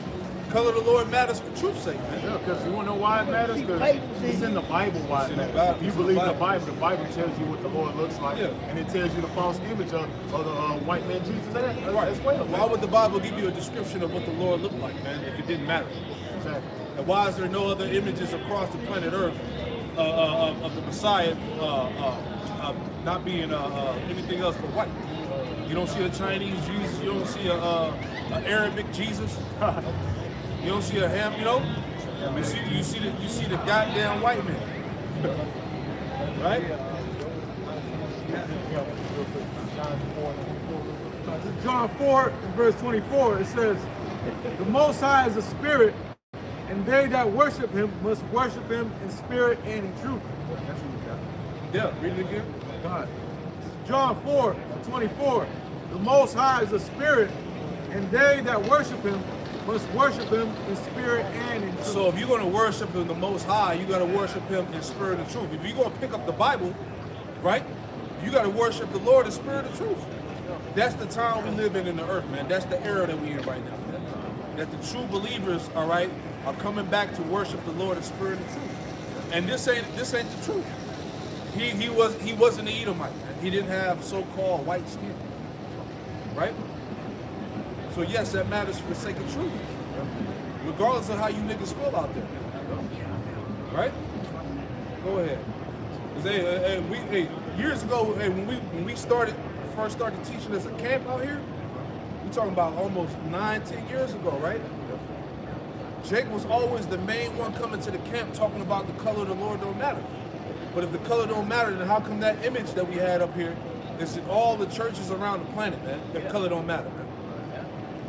Color of the Lord matters for truth's sake, man. Yeah, because you want to know why it matters? Because it's in the Bible why It's it in the matters. Bible. If you It's in believe the the Bible tells you what the Lord looks like, Yeah. and it tells you the false image of the white man Jesus Right. as well. Why would the Bible give you a description of what the Lord looked like, man, if it didn't matter? Exactly. And why is there no other images across the planet Earth of the Messiah not being anything else but white? You don't see a Chinese Jesus. You don't see a Arabic Jesus. You don't see a ham. You know. You see the goddamn white man, right? John 4 and verse 24, it says, the Most High is a spirit, and they that worship him must worship him in spirit and in truth. Yeah. Read it again. God. John 4 and 24, the Most High is a spirit, and they that worship him must worship him in spirit and in truth. So if you're going to worship him the Most High, you got to worship him in spirit and truth. If you're going to pick up the Bible, right, you got to worship the Lord in spirit and truth. That's the time we live in the earth, man. That's the era that we're in right now. That the true believers, all right, are coming back to worship the Lord in spirit and truth. And this ain't the truth. He wasn't an Edomite, man. He didn't have so-called white skin, right? So yes, that matters for the sake of truth, regardless of how you niggas feel out there, right? Go ahead. 'Cause, years ago, when we first started teaching as a camp out here, we talking about almost 9-10 years ago, right? Jake was always the main one coming to the camp talking about the color of the Lord don't matter. But if the color don't matter, then how come that image that we had up here is in all the churches around the planet, man? The color don't matter, man.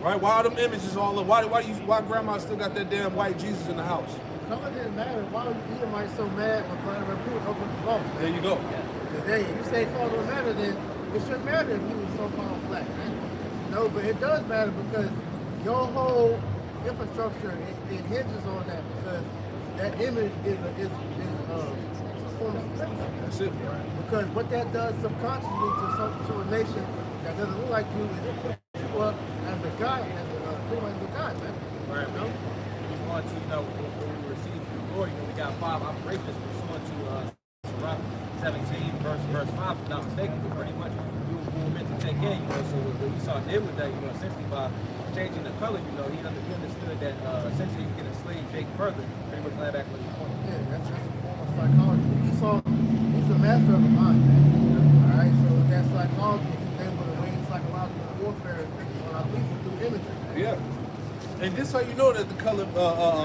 Right? Why are them images all up? Why grandma still got that damn white Jesus in the house? Color didn't matter. Why was Edomite so mad when Planet Report opened the vault? There you go. Today, if you say color don't matter, then it shouldn't matter if he was so-called black, right? No, but it does matter because your whole infrastructure it hinges on that because that image is a form of supremacy. That's it. Because what that does subconsciously to a nation that doesn't look like you is it puts you up as a god, pretty much a god, man. Right. You know? We want to, you know, when we receive from the Lord, you know, we got 5 operations pursuant to Sirach 17, verse 5, if I'm not mistaken, but pretty much we were meant to take in, you know, so what Esau did with that, you know, essentially by changing the color, you know, he understood that essentially he can enslave Jake further, pretty much right back when he pointed. Yeah, that's a form of psychology. He's a master of the mind, man. All right, so that psychology, he's able to wage psychological warfare on our people through imagery. Yeah. And this how you know that the color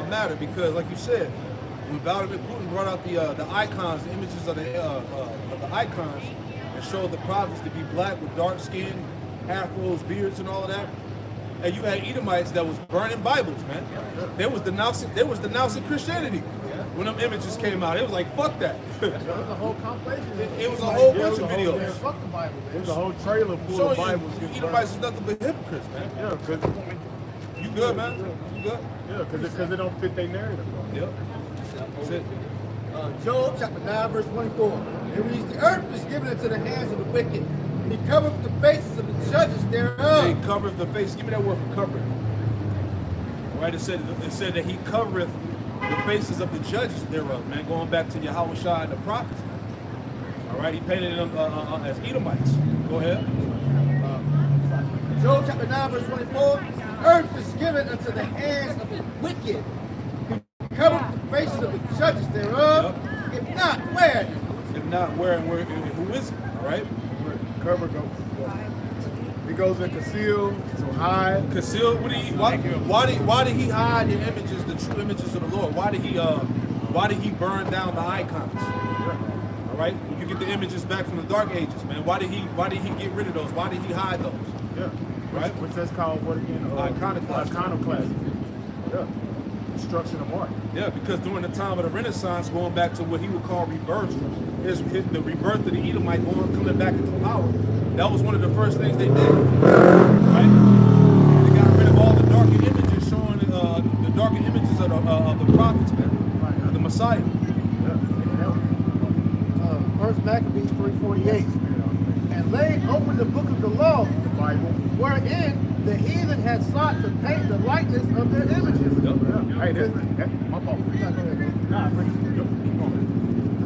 matter because, like you said, when Vladimir Putin brought out the icons, the images of the icons, and showed the prophets to be black with dark skin, afros, beards, and all of that. And you had Edomites that was burning Bibles, man. They was denouncing Christianity when them images came out. It was like, fuck that. There was a whole compilation. It was a whole bunch of Yeah, videos. fuck the Bible, man. There's a whole trailer full Showing of Bibles. you getting Edomites burned. is nothing but hypocrites, man. Yeah, because You good, man? You good? it don't fit their narrative. Yep. That's it. Job chapter 9, verse 24. It reads, the earth is given into the hands of the wicked. He covered the faces of the judges thereof. He covereth the face. Give me that word for covereth. Right? It said that he covereth the faces of the judges thereof, man. Going back to Yahweh Shai and the prophets, man. All right, he painted them as Edomites. Go ahead. Job chapter 9, verse 24. Earth is given unto the hands of the wicked. He covered the faces of the judges thereof. If not, where? If not, where and who is it? All right. Cover goes. He goes in conceal to hide. Conceal. Why did he hide the images, the true images of the Lord? Why did he burn down the icons? All right. When you get the images back from the Dark Ages, man, why did he get rid of those? Why did he hide those? Yeah. Right. Which that's called what again? Iconoclasm. Iconoclasm. Yeah. Destruction of art. Yeah, because during the time of the Renaissance, going back to what he would call rebirth, the rebirth of the Edomite coming back into power, that was one of the first things they did. Right? They got rid of all the darker images showing the darker images of the prophets, man, of the Messiah. First Maccabees 3:48. And laid open the book of the law, The Bible. wherein the heathen had sought to paint the likeness of their images. Hey, my fault. Nah, I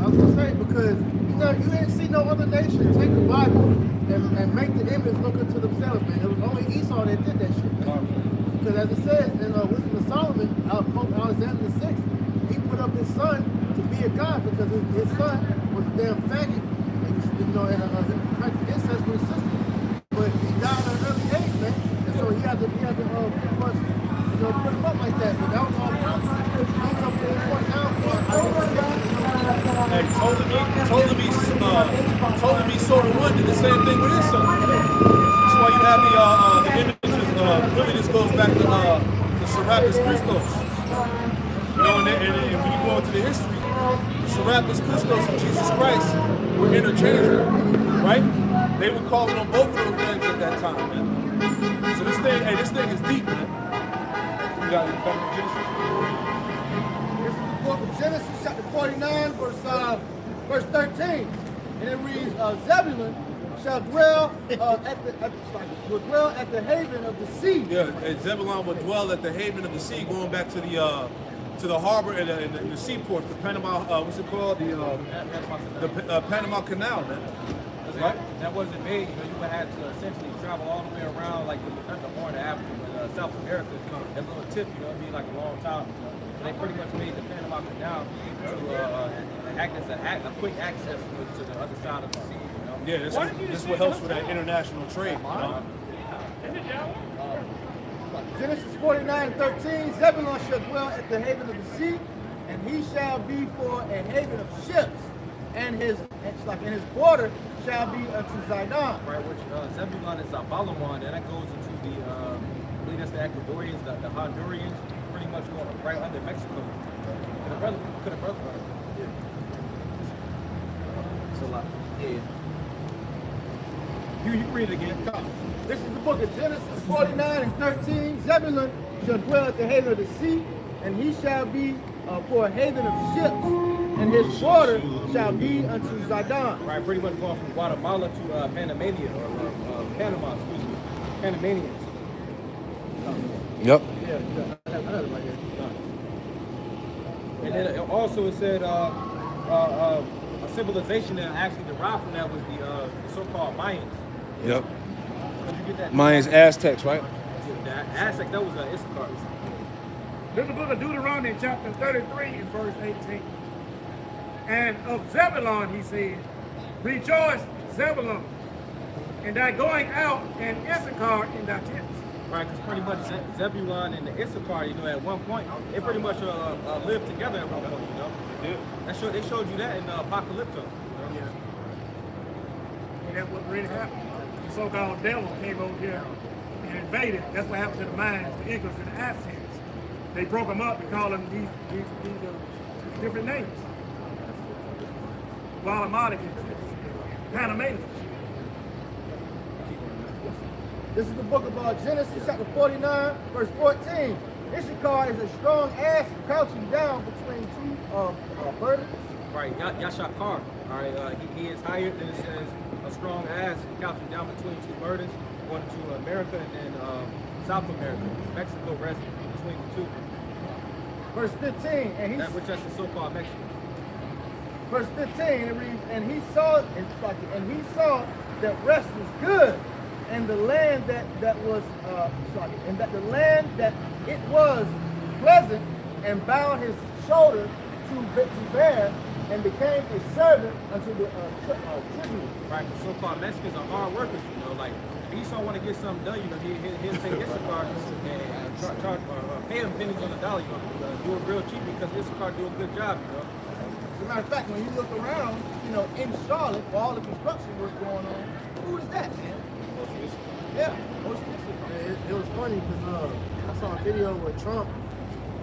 was gonna say, because you didn't see no other nation take the Bible and make the image look unto themselves, man. It was only Esau that did that shit, man. Because as it says in Wisdom of Solomon, Pope Alexander VI, he put up his son to be a god because his son was a damn faggot, and he practiced incest with his sister. But he died at an early age, man. And so he had to pretty much, put him up like that. But that was all prophecy. Hey, Ptolemy sort of did the same thing with his son. That's why you have the images. Really, this goes back to Serapis Christos. You know, and when you go into the history, Serapis Christos and Jesus Christ were interchangeable, right? They were calling on both of those names at that time, man. So this thing is deep, man. You got it back to Genesis. This is the book of Genesis, chapter 49, verse 13. And it reads, Zebulun shall dwell at the haven of the sea. Yeah, and Zebulon would dwell at the haven of the sea, going back to the harbor and the seaport, the Panama, what's it called? The Panama Canal, man. Right? That wasn't made. You would have to essentially travel all the way around, like the Horn of Africa, but South America, that little tip, it'd be like a long time. And they pretty much made the Panama Canal to act as a quick access to the other side of the sea. Yeah, this is what helps with that international trade. Genesis 49:13, Zebulun shall dwell at the haven of the sea, and he shall be for a haven of ships, and his border shall be unto Zidon. Right, which Zebulun is Balawan, and that goes into I believe that's the Ecuadorians, the Hondurians, pretty much going right under Mexico. Could have brother. Yeah. It's a lot. Yeah. You can read it again. This is the book of Genesis 49:13. Zebulun shall dwell at the haven of the sea, and he shall be for a haven of ships, and his border shall be unto Zidon. Right, pretty much going from Guatemala to Panamania, or Panama, excuse me. Panamanians. Yep. Yeah, I have it right here. And then also it said a civilization that actually derived from that was the so-called Mayans. Yep. Did you get that? Mayans, Aztecs, right? The Aztec, that was Issachar. This is the book of Deuteronomy, chapter 33, and verse 18. And of Zebulun, he said, rejoice, Zebulun, in thy going out, and Issachar in thy tents. Right, because pretty much Zebulun and the Issachar, at one point, they pretty much lived together at one point, They showed you that in Apocalypto. Yeah. And that's what really happened. The so-called devil came over here and invaded. That's what happened to the Mayans, the Incas, and the Aztecs. They broke them up and called them these different names. Guatemalans, Panamanians. This is the book of Genesis, chapter 49, verse 14. Issachar is a strong ass crouching down between two burdens. Right, Yashakar. All right, he is higher than it says a strong ass crouching down between two burdens, going to America and then South America. Mexico rests between the two. Verse 15, which is the so-called Mexico. Verse 15, it reads, and he saw that rest was good, and the land that it was pleasant, and bowed his shoulder to bear, and became a servant unto the tribute. Right, the so-called Mexicans are hard workers, you know, like, if Esau want to get something done, you know, he'll take Issachar and pay him pennies on the dollar, you know, do it real cheap because Issachar do a good job, you know. As a matter of fact, when you look around, you know, in Charlotte, for all the construction work going on, who is that, man? Yeah, it was funny because I saw a video where Trump,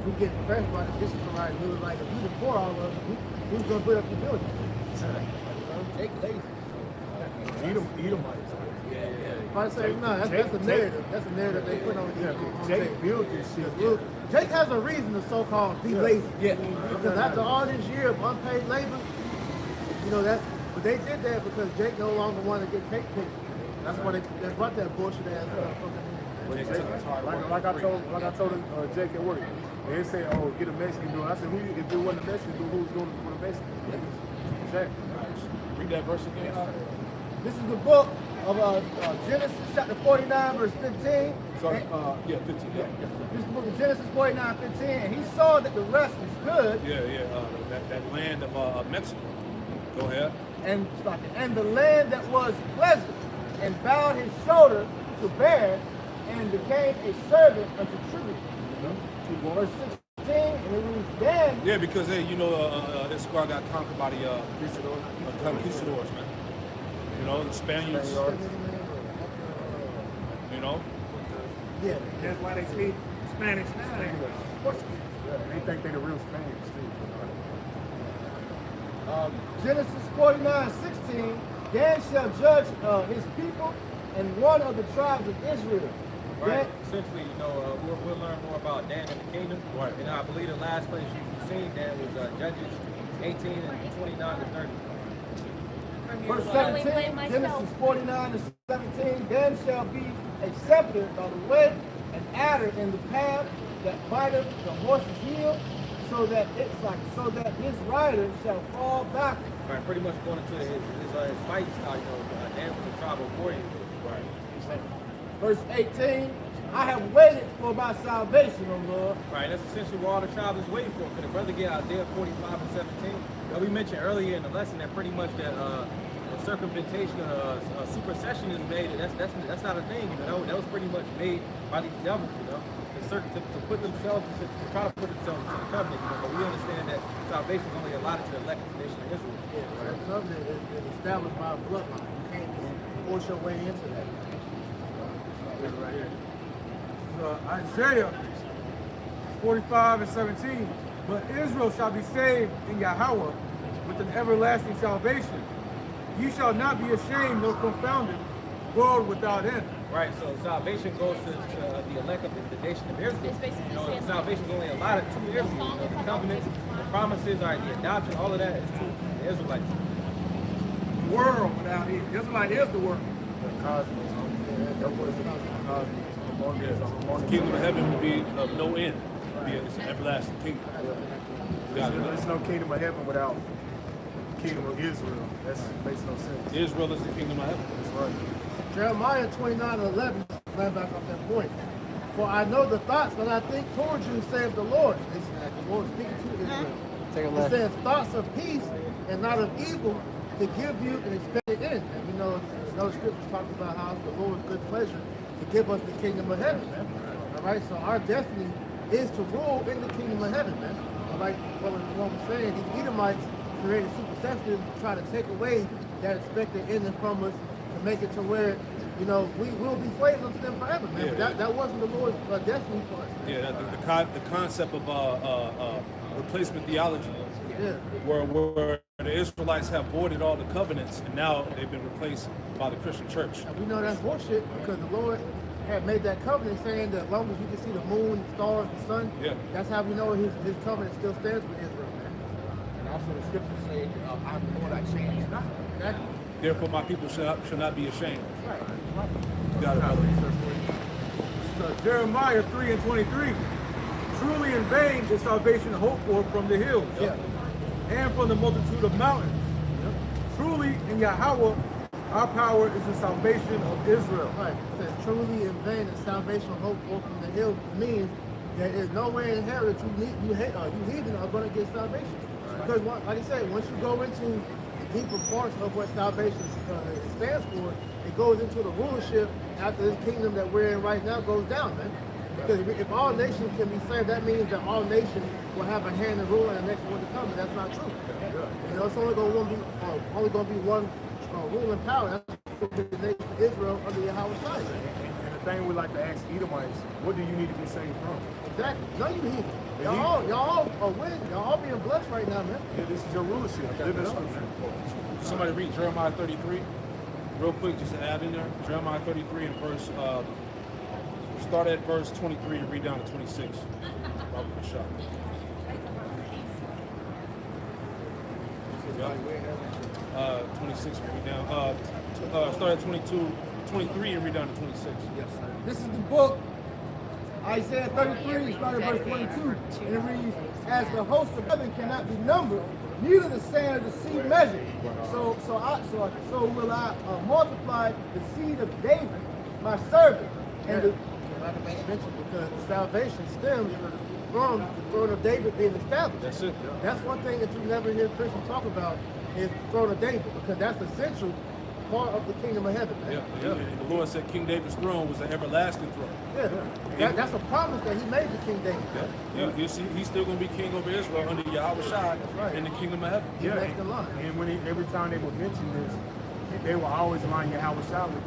who getting pressed by the Issachar right, he was like, if you deport all of them, who's gonna put up the building? Jake lazy. Edomites. I say, no, that's a narrative. That's a narrative they put on Yeah, on Jake Jake. built this shit. Look, Jake has a reason to so-called be lazy. Yeah. Because after all this year of unpaid labor, you know, but they did that because Jake no longer wanted to get cake picked. That's why they brought that bullshit ass Like I told Jake at work. They say, oh, get a Mexican dude. I said, if it wasn't a Mexican dude, who's going for the Mexican? Exactly. Read that verse again. This is the book of Genesis chapter 49, verse 15. Sorry, yeah, 15. Yeah, This is the book of Genesis 49, 15. And he saw that the rest was good. that land of Mexico. Go ahead. And the land that was pleasant, and bowed his shoulder to bear, and became a servant unto tribute. Verse 16, and it was then. Yeah, because hey, you know, Issachar got conquered by the conquistadors, man. You know, the Spaniards. You know. Yeah. That's why they speak Spanish language. They think they the real Spaniards too. Genesis 49:16. Dan shall judge his people and one of the tribes of Israel. Right. Essentially, you know, we'll learn more about Dan and the kingdom. Right. And I believe the last place you've seen Dan was Judges 18 and 29 to 30. Verse 17, Genesis 49:17. Dan shall be a scepter by the way, an adder in the path that biteth the horse's heel, so that his rider shall fall backward. Right, pretty much going into his fight style, you know, Dan was a tribal warrior. Right. Verse 18, I have waited for my salvation, O Lord. Right, that's essentially what all the tribes is waiting for. Because the brother get Isaiah 45 and 17. We mentioned earlier in the lesson that pretty much that circumvention, supersession is made. That's not a thing, you know. That was pretty much made by these devils, you know, to put themselves to try to put themselves into the covenant. You know, but we understand that salvation is only allotted to the elected nation of Israel. Yeah, that covenant is established by a bloodline. You can't just force your way into that. Right here. Isaiah 45 and 17. But Israel shall be saved in Yahweh with an everlasting salvation. You shall not be ashamed nor confounded, world without end. Right, so salvation goes to the elect of the nation of Israel. It's basically You know, saying salvation is only allotted to Israel. You know, the covenants, the promises, the adoption, all of that is to the Israelites. World without end. Israelite is the world. The cosmos. That was the cosmos. The kingdom of heaven will be of no end. It's an everlasting kingdom. There's no kingdom of heaven without the kingdom of Israel. That makes no sense. Israel is the kingdom of heaven. That's right. Jeremiah 29:11, land back up that point. For I know the thoughts that I think towards you, saith the Lord. This is the Lord speaking to Israel. It says thoughts of peace and not of evil to give you an expected end. And we know the scriptures talk about how it's the Lord's good pleasure to give us the kingdom of heaven, man. All right, so our destiny is to rule in the kingdom of heaven, man. Like what was saying, these Edomites created supersession to try to take away that expected ending from us to make it to where, you know, we will be slaves unto them forever, man. Yeah, But that wasn't the Lord's destiny for us. Yeah, the concept of replacement theology, Yeah. where the Israelites have voided all the covenants and now they've been replaced by the Christian church. And we know that's bullshit because the Lord had made that covenant saying that as long as you can see the moon, the stars, the sun, Yeah. that's how we know his covenant still stands with Israel, man. And also the scriptures say, I'm the Lord, I change not. Exactly. Therefore, my people shall not be ashamed. Right. You got it, brother. Jeremiah 3 and 23. Truly in vain is salvation hoped for from the hills, Yeah. and from the multitude of mountains. Truly in Yahweh, our power is the salvation of Israel. Right. It says, truly in vain is salvation hope for from the hills means that there's nowhere in hell that you heathen are going to get salvation. because like I said, once you go into the deeper parts of what salvation stands for, it goes into the rulership after this kingdom that we're in right now goes down, man. Because if all nations can be saved, that means that all nations will have a hand in ruling the next one to come, and that's not true. You know, it's only going to be one ruling power. That's the nation of Israel under Yahweh Shai. And the thing we like to ask Edomites, what do you need to be saved from? Exactly. None of you heathen. Y'all are winning. Y'all all being blessed right now, man. Yeah, this is your rulership. Live in scripture. Somebody read Jeremiah 33 real quick, just to add in there. Jeremiah 33 and verse, start at verse 23 and read down to 26. Robert Rashad. Yeah. 26 and read down. Start at 23 and read down to 26. Yes, sir. This is the book, Isaiah 33, starting at verse 22, and it reads, "As the host of heaven cannot be numbered, neither the sand of the sea measured. So will I multiply the seed of David, my servant." And like I mentioned, because salvation stems from the throne of David being established. That's it. That's one thing that you never hear Christians talk about is the throne of David, because that's essential part of the kingdom of heaven. Man. Yeah. And the Lord said King David's throne was an everlasting throne. Yeah. That's a promise that he made to King David. Yeah. He's still going to be king over Israel under Yahweh Shai in the kingdom of heaven. Yeah. Next in line. And when every time they would mention this, they will always line Yahweh Shai with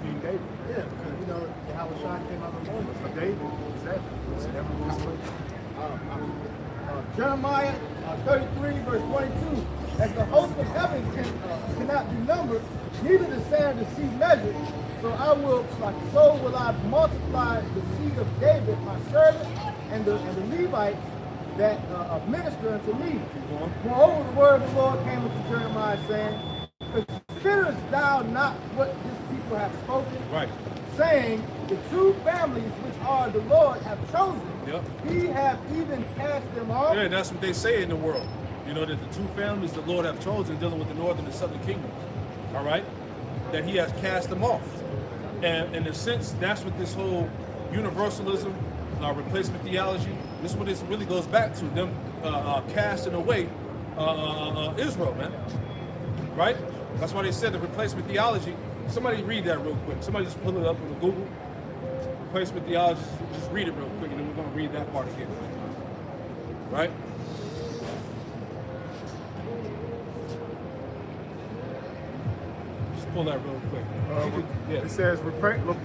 King David. Yeah, because you know Yahweh Shai came out of the womb For David, exactly. It's never lose sleep. Jeremiah 33, verse 22. "As the host of heaven cannot be numbered, neither the sand of the sea measured, so will I multiply the seed of David, my servant, and the Levites that minister unto me. Moreover, the word of the Lord came unto Jeremiah, saying, Considerest thou not what this people have spoken? Right. Saying, the two families which are the Lord have chosen, Yep. he have even cast them off. Yeah, that's what they say in the world. You know, that the two families the Lord have chosen dealing with the northern and southern kingdom. All right? That he has cast them off. And in a sense, that's what this whole universalism, replacement theology, this is what this really goes back to. Them casting away Israel, man. Right? That's why they said the replacement theology. Somebody read that real quick. Somebody just pull it up on Google. Replacement theology, just read it real quick, and then we're going to read that part again. Right? Just pull that real quick. It says replacement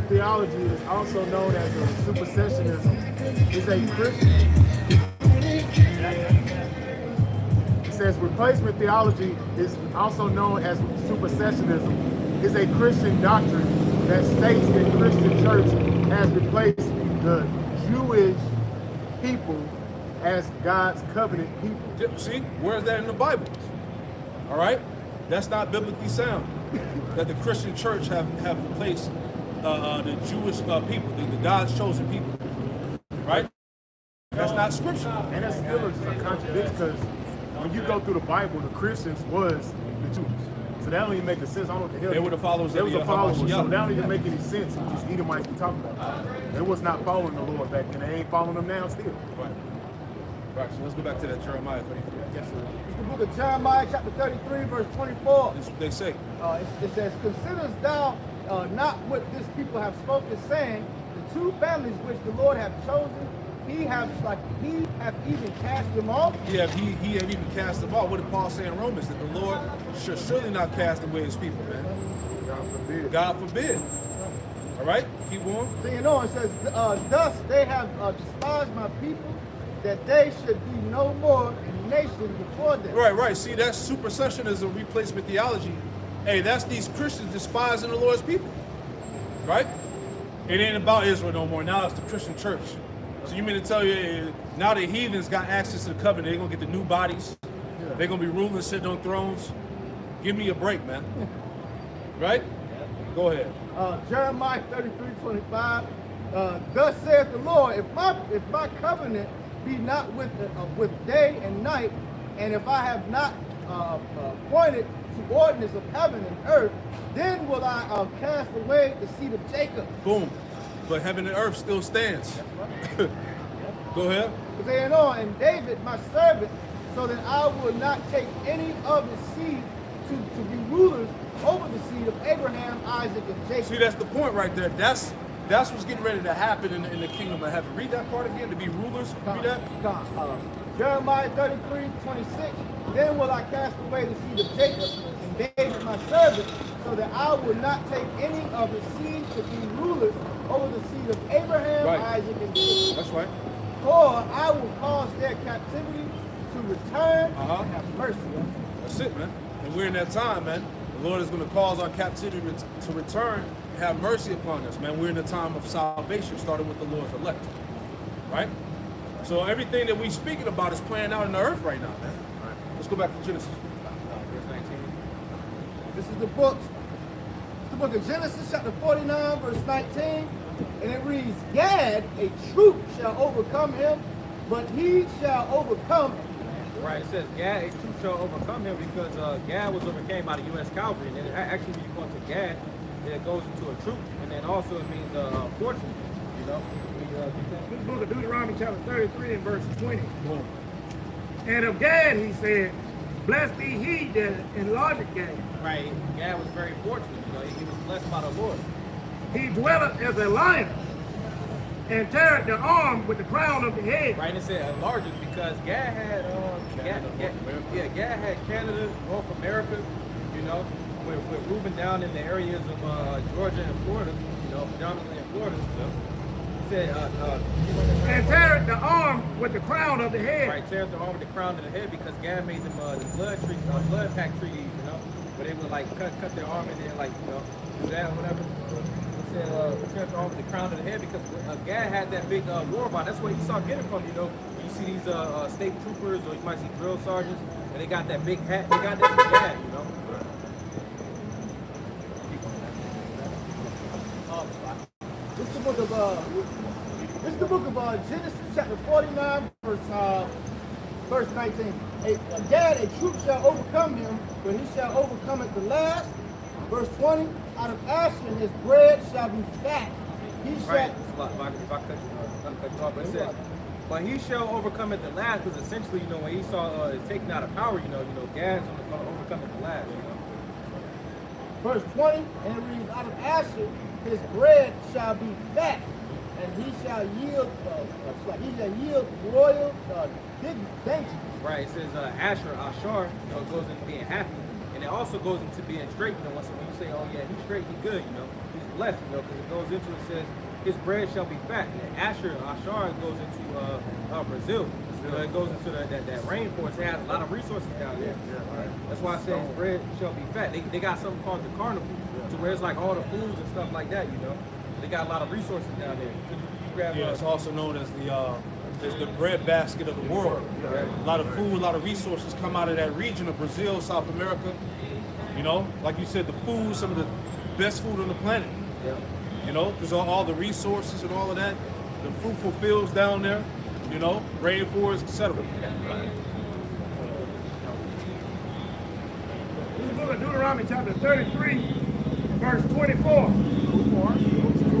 theology is also known as a supersessionism. Is a Christian. It says replacement theology is also known as supersessionism. Is a Christian doctrine that states that Christian church has replaced the Jewish people as God's covenant people. See, where's that in the Bible? All right? That's not biblically sound. That the Christian church have replaced the Jewish people, the God's chosen people. Right? That's not scripture. And that's still a contradiction because when you go through the Bible, the Christians was the Jews. So that don't even make a sense. I don't know what the hell. They were the followers They of was the the followers. Hamashiach. So that don't even make any sense. What these Edomites be talking about. They was not following the Lord back then. They ain't following them now still. Right. Right, so let's go back to that Jeremiah 33. Yes, sir. It's the book of Jeremiah, chapter 33, verse 24. That's what they say. It says, Considerest thou not what this people have spoken, saying, the two families which the Lord hath chosen, he hath even cast them off? He have even cast them off. What did Paul say in Romans? That the Lord should surely not cast away his people, man. God forbid. God forbid. All right, keep going. So you know, it says, thus they have despised my people, that they should be no more a nation before them. Right. See, that's supersessionism, replacement theology. Hey, that's these Christians despising the Lord's people. Right? It ain't about Israel no more. Now it's the Christian church. So you mean to tell you, now the heathens got access to the covenant, they're going to get the new bodies. They're going to be ruling, sitting on thrones. Give me a break, man. Right? Go ahead. Jeremiah 33:25. Thus saith the Lord, if my covenant be not with day and night, and if I have not appointed to ordinance of heaven and earth, then will I cast away the seed of Jacob. Boom. But heaven and earth still stands. Go ahead. Saying on, and David, my servant, so that I will not take any of his seed to be rulers over the seed of Abraham, Isaac, and Jacob. See, that's the point right there. That's what's getting ready to happen in the kingdom of heaven. Read that part again, to be rulers. Read that. Jeremiah 33:26. Then will I cast away the seed of Jacob and David my servant, so that I will not take any of his seed to be rulers over the seed of Abraham, Right. Isaac, and Jacob. That's right. For I will cause their captivity to return and have mercy on them. That's it, man. And we're in that time, man. The Lord is going to cause our captivity to return and have mercy upon us, man. We're in the time of salvation, starting with the Lord's elect, right? So everything that we're speaking about is playing out in the earth right now, man. All right. Let's go back to Genesis. Verse 19. This is the book of Genesis, chapter 49, verse 19. And it reads, Gad, a troop shall overcome him, but he shall overcome him. Right, it says Gad, a troop shall overcome him, because Gad was overcame by the U.S. cavalry. And then actually when you go into Gad, it goes into a troop, and then also it means fortune, you know. This book of Deuteronomy chapter 33 and verse 20. And of Gad he said, Blessed be he that enlargeth Gad. Right, Gad was very fortunate, you know, he was blessed by the Lord. He dwelleth as a lion, and teareth the arm with the crown of the head. Right, and it said enlarged because Gad had Gad had Canada, North America, you know, with Reuben down in the areas of Georgia and Florida, you know, predominantly in Florida. It said And teareth the arm with the crown of the head. right, tear up the arm with the crown of the head, because Gad made them the blood pact treaties, you know, where they would like cut their arm and then like, you know, do that or whatever. It said tear up the arm with the crown of the head, because Gad had that big war bond. That's where Esau get it from, you know. You see these state troopers, or you might see drill sergeants, and they got that big hat. They got that from Gad, you know. This is the book of Genesis, chapter 49, verse 19. Gad, a troop shall overcome him, but he shall overcome at the last. Verse 20. Out of Asher his bread shall be fat. He shall. Right. If I cut you off, but it says, but he shall overcome at the last, because essentially, you know, when Esau is taken out of power, you know, Gad's going to overcome at the last, you know. Verse 20, and it reads, out of Asher his bread shall be fat, and he shall yield royal dainties. Right, it says Asher, you know, goes into being happy, and it also goes into being straight, you know, when you say, oh yeah, he's straight, he's good, you know, he's blessed, you know, because it goes into, it says, his bread shall be fat. And Asher goes into Brazil. You know, it goes into that rainforest. It has a lot of resources down there. That's why I say his bread shall be fat. They got something called the carnival, to where it's like all the foods and stuff like that, you know. They got a lot of resources down there. Yeah, it's also known as the bread basket of the world. A lot of food, a lot of resources come out of that region of Brazil, South America. You know, like you said, the food, some of the best food on the planet. Yeah. You know, because all the resources and all of that, the fruitful fields down there, you know, rainforests, etc. This is the book of Deuteronomy chapter 33, verse 24.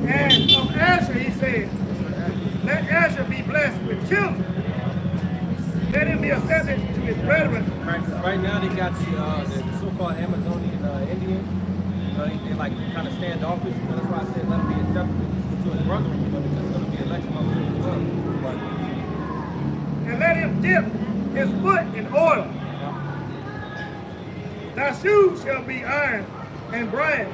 And of Asher he said, let Asher be blessed with children. Let him be accepted to his brethren. Right now they got the so-called Amazonian Indians. You know, they like kind of standoffish. You know, that's why I said let him be accepted to his brethren, you know, because it's going to be election of him as well. And let him dip his foot in oil. Thy shoes shall be iron and brass,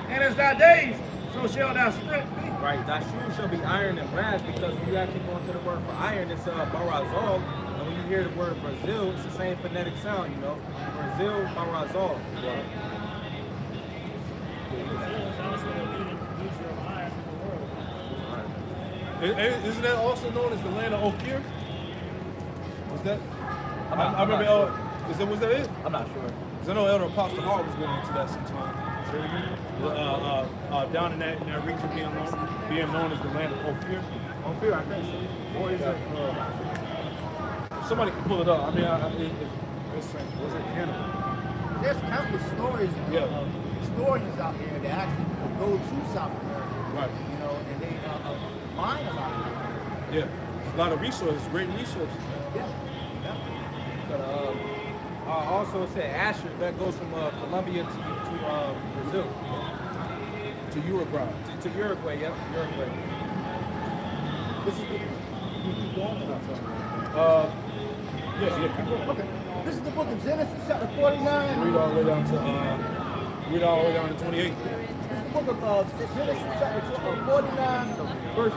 and as thy days, so shall thy strength be. Right, thy shoes shall be iron and brass, because when you actually go into the word for iron, it's barazol, and when you hear the word Brazil, it's the same phonetic sound, you know. Brazil, barazol. Isn't that also known as the land of Ophir? Was that? I remember. Was that it? I'm not sure. Because I know Elder Apostle Hart was going into that sometime. Down in that region being known as the land of Ophir. Ophir, I think so. Or is it? Somebody can pull it up. I mean, Was it Canada? There's countless stories of historians out there that actually go to South America. Right. You know, and they mine a lot of it. Yeah. A lot of resources, great resources. Yeah. But also it said Asher, that goes from Colombia to Brazil. To Uruguay. To Uruguay, yep, Uruguay. This is the, you keep going? Yeah, keep going. Okay. This is the book of Genesis, chapter 49. Read all the way down to 28. This is the book of Genesis, chapter 49, verse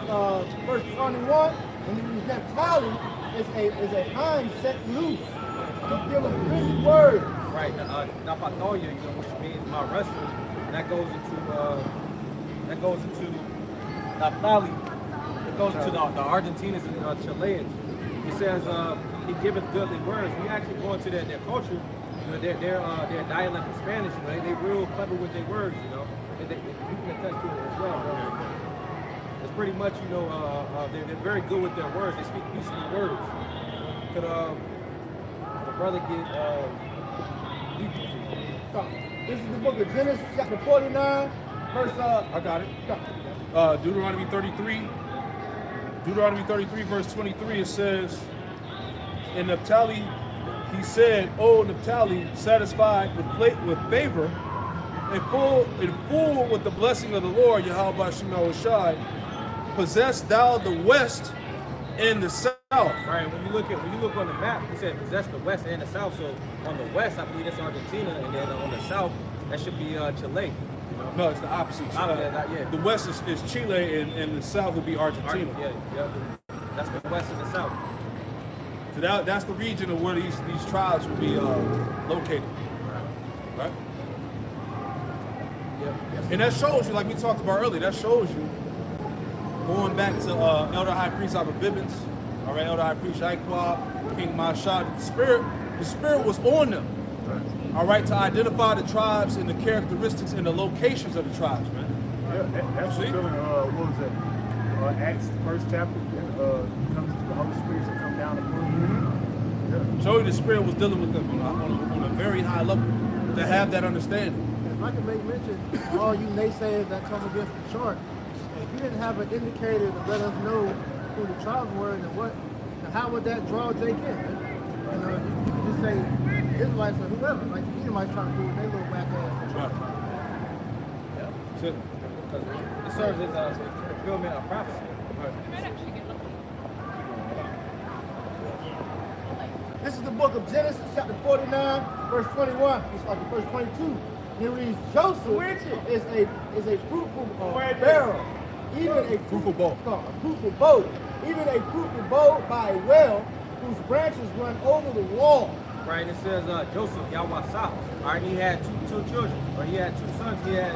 21. And it reads, Naphtali is a hind set loose to give a busy word. Right, Napatoya, you know, which means my wrestling, and that goes into Naphtali. It goes into the Argentinians and Chileans. It says he giveth goodly words. We actually go into their culture, you know, their dialect of Spanish. You know, they real clever with their words. You know, and you can attest to it as well. Bro. It's pretty much, you know, they're very good with their words. They speak peaceful words. Could the brother get This is the book of Genesis, chapter 49, verse. I got it. Deuteronomy 33. Deuteronomy 33, verse 23, it says, in Naphtali, he said, O Naphtali, satisfied with favor, and full with the blessing of the Lord, Yahweh Shema Shai, possess thou the west and the south. Right. When you look on the map, it said possess the west and the south. So on the west, I believe that's Argentina, and then on the south, that should be Chile. No, it's the opposite. Yeah. The west is Chile, and the south would be Argentina. Yeah. That's the west and the south. So that's the region of where these tribes will be located. Right? Yep. And that shows you, like we talked about earlier, that shows you, going back to Elder High Priest Abba Bibbins, all right, Elder High Priest Shaquab, King Mashad, the spirit was on them, all right, to identify the tribes and the characteristics and the locations of the tribes, man. Yeah, that's fulfilling, what was that? Acts, the first chapter, comes to the Holy Spirit to come down upon you. Yeah. Show you the spirit was dealing with them on a very high level to have that understanding. If I can make mention, all you naysayers that come against the chart, if you didn't have an indicator to let us know who the tribes were and what, and how would that draw Jake in? Man? You know, you could just say Israelites or whoever, like the Edomites trying to do with their little back ass. Right. Because it serves as a fulfillment of prophecy. This is the book of Genesis, chapter 49, verse 21. It's like verse 22. And it reads, Joseph is a fruitful barrel, even a fruitful bow. Even a fruitful bow by a well, whose branches run over the wall. Right, it says Joseph Yawasa. All right, he had two children, or he had two sons. He had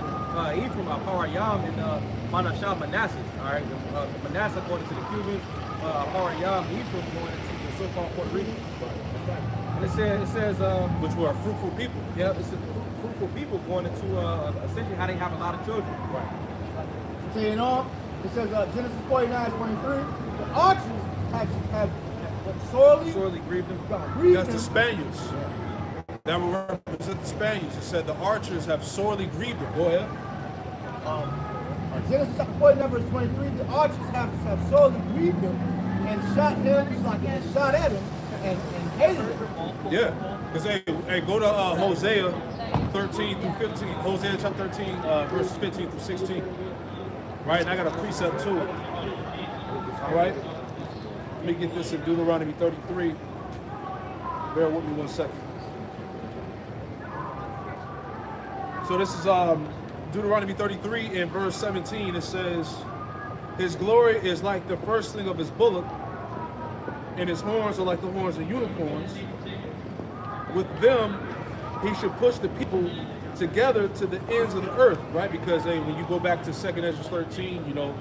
Ephraim, Parayam, and Manashah, Manasseh. All right, Manasseh according to the Cubans, Parayam, Ephraim going into the so-called Puerto Rican. And it says Which were fruitful people. Yeah, it's fruitful people going into essentially how they have a lot of children. Right. Saying on, it says Genesis 49:23. The archers have Sorely grieved them. That's the Spaniards. That will represent the Spaniards. It said the archers have sorely grieved them. Go ahead. Genesis chapter 49, verse 23. The archers have sorely grieved him and shot him, like they shot at him and hated him. Yeah. Because hey, go to Hosea 13 through 15. Hosea chapter 13, verses 15 through 16. Right, and I got a precept too. All right. Let me get this in Deuteronomy 33. Bear with me 1 second. So this is Deuteronomy 33 in verse 17. It says, his glory is like the firstling of his bullock, and his horns are like the horns of unicorns. With them, he should push the people together to the ends of the earth, right? Because when you go back to 2nd Ezra 13, you know,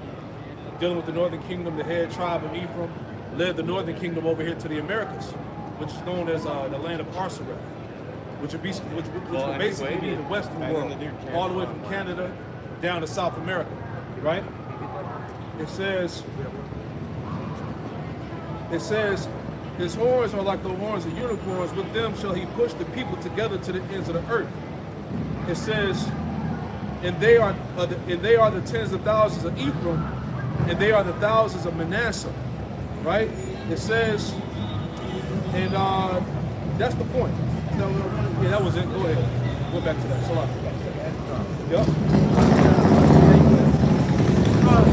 dealing with the northern kingdom, the head tribe of Ephraim led the northern kingdom over here to the Americas, which is known as the land of Arsareth, which would basically be the western world, all the way from Canada down to South America, right? It says, his horns are like the horns of unicorns. With them shall he push the people together to the ends of the earth. It says, and they are the tens of thousands of Ephraim, and they are the thousands of Manasseh. right? It says, and that's the point. So, yeah, that was it. Go ahead. Go back to that. Salah. Yep.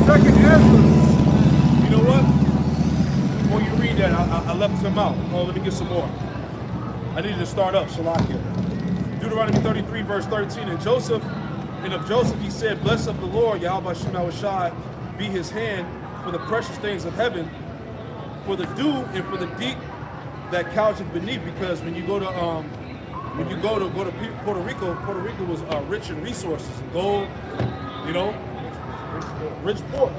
Second Ezra. You know what? Before you read that, I left some out. Oh, let me get some more. I needed to start up. Salakia. Deuteronomy 33, verse 13. And of Joseph he said, "Blessed of the Lord, Yahweh Shema Shai, be his hand for the precious things of heaven, for the dew and for the deep that coucheth beneath." Because when you go to Puerto Rico was rich in resources, and gold, you know, rich port.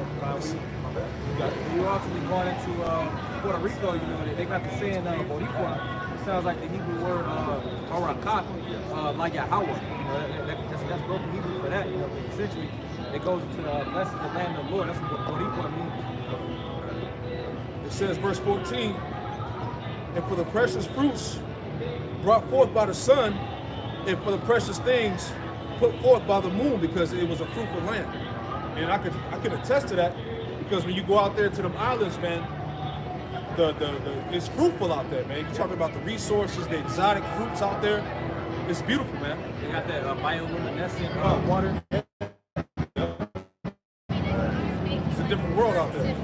You ultimately going into Puerto Rico, you know, they got the saying Boricua. It sounds like the Hebrew word Barakat, like Yahweh. You know, that's broken Hebrew for that. You know, but essentially it goes into the blessed the land of the Lord. That's what Boricua means. It says, verse 14, and for the precious fruits brought forth by the sun, and for the precious things put forth by the moon, because it was a fruitful land. And I could attest to that, because when you go out there to them islands, man, it's fruitful out there, man. You're talking about the resources, the exotic fruits out there. It's beautiful, man. They got that bioluminescent water. It's a different world out there.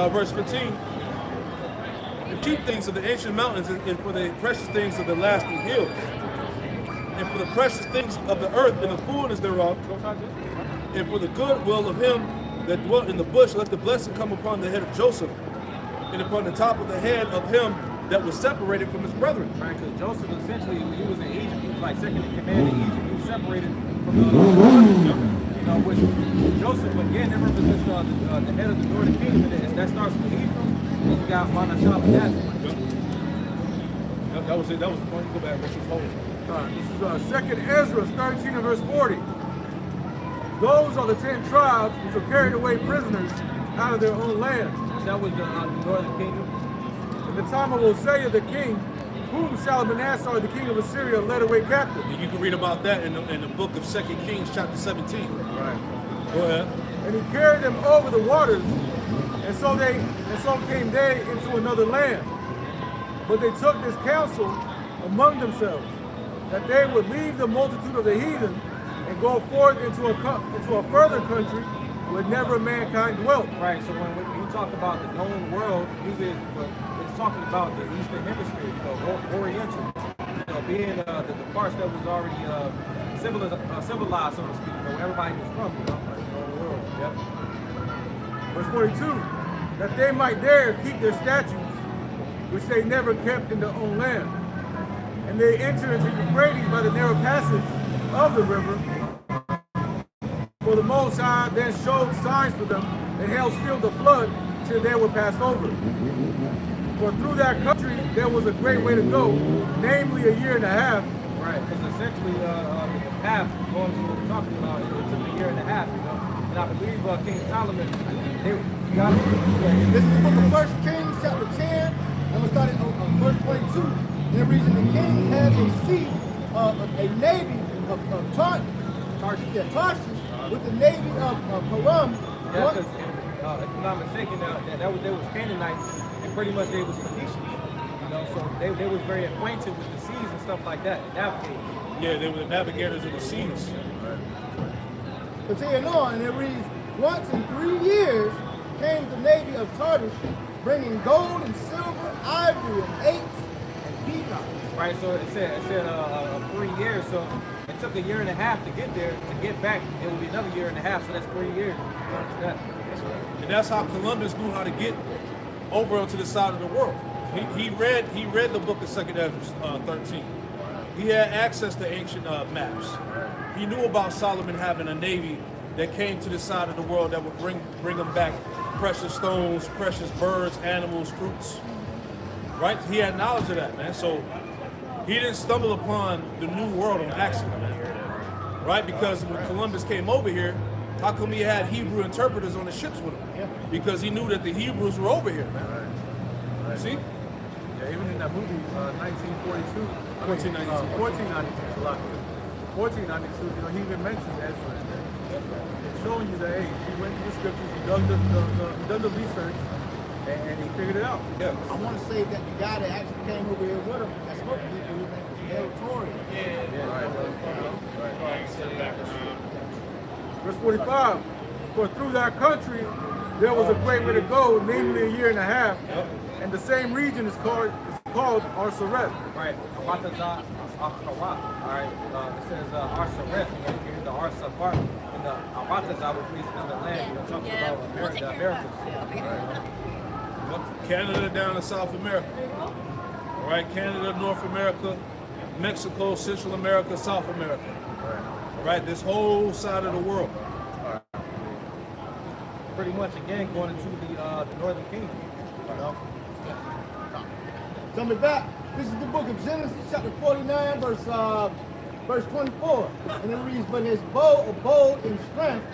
Verse 15. The chief things of the ancient mountains, and for the precious things of the lasting hills, and for the precious things of the earth and the fullness thereof, and for the good will of him that dwelt in the bush, let the blessing come upon the head of Joseph, and upon the top of the head of him that was separated from his brethren. Right, because Joseph essentially, when he was in Egypt, he was like second in command in Egypt. He was separated from the you know, which Joseph again, it represents the head of the northern kingdom, and that starts with Ephraim, and you got Manashah and Nazareth. That was it. That was the point. Go back. This This is second Ezra 13 and verse 40. Those are the 10 tribes which were carried away prisoners out of their own land. That was the northern kingdom. In the time of Hosea the king, whom Shalmaneser the king of Assyria led away captive. And you can read about that in the book of 2 Kings, chapter 17. Right. Go ahead. And he carried them over the waters, and so came they into another land. But they took this counsel among themselves, that they would leave the multitude of the heathen and go forth into a further country where never mankind dwelt. Right. So when you talk about the known world, usually it's talking about the Eastern Hemisphere, you know, Oriental, you know, being the parts that was already civilized, so to speak, you know, where everybody was from, you know, like the known world. Yep. Verse 42, that they might there keep their statutes, which they never kept in their own land. And they entered into Euphrates by the narrow passage of the river. For the Most High then showed signs for them, and held still the flood till they were passed over. For through that country there was a great way to go, namely a year and a half. Right, because essentially the path going to what we're talking about, it took a year and a half, you know. And I believe King Solomon, This is the book of 1 Kings, chapter 10. I'm going to start at verse 22. And the reason the king had a seat, a navy of Tarshish, with the navy of Param. Yeah, because if I'm not mistaken, they was Canaanites, and pretty much they was Phoenicians. You know, so they was very acquainted with the seas and stuff like that, navigating. Yeah, they were the navigators of the seas. Continuing on, and it reads, once in 3 years came the navy of Tarshish, bringing gold and silver, ivory and apes and peacocks. Right, so it said 3 years, so it took a year and a half to get there. To get back, it would be another year and a half, so that's 3 years. And that's how Columbus knew how to get over onto the side of the world. He read the book of 2 Ezra 13. He had access to ancient maps. He knew about Solomon having a navy that came to the side of the world that would bring them back precious stones, precious birds, animals, fruits. Right? He had knowledge of that, man. So he didn't stumble upon the new world on accident, man. Right? Because when Columbus came over here, how come he had Hebrew interpreters on the ships with him? Yeah. Because he knew that the Hebrews were over here, man. See? Yeah, even in that movie, 1942, 1492. 1492, you know, he even mentions Ezra in there. It's showing you that, hey, he went to the scriptures, he done the research, and he figured it out. Yeah. I want to say that the guy that actually came over here with him, that spoke Hebrew, his name was Territorial. Verse 45, for through that country there was a great way to go, namely a year and a half, and the same region is called Arsaret. Right. Aratazah Achawa. All right. It says Arsaret. You hear the Arsa part, and the Aratazah, which means another land. You know, talking about America, the Americans. Canada down in South America. All right, Canada, North America, Mexico, Central America, South America. All right, this whole side of the world. Pretty much again going into the Northern Kingdom. You know? Coming back, this is the book of Genesis, chapter 49, verse 24. And it reads, but his bow abode in strength,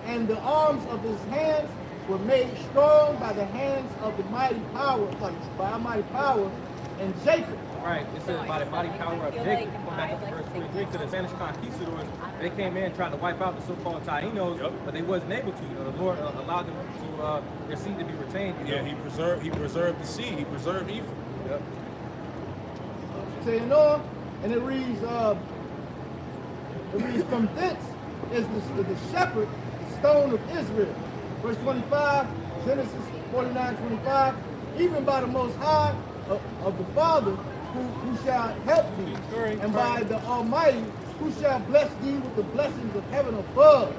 and the arms of his hands were made strong by the hands of the mighty power, by mighty power, and Jacob. Right. It says by the mighty power of Jacob. Going back to verse 23 to the Spanish conquistadors, they came in trying to wipe out the so-called Taínos, but they wasn't able to. You know, the Lord allowed them to their seed to be retained. You know? He preserved the seed. He preserved Ephraim. Yep. Saying on, and it reads from thence is the shepherd, the stone of Israel. Verse 25, Genesis 49:25, even by the Most High of the Father, who shall help thee, and by the Almighty, who shall bless thee with the blessings of heaven above,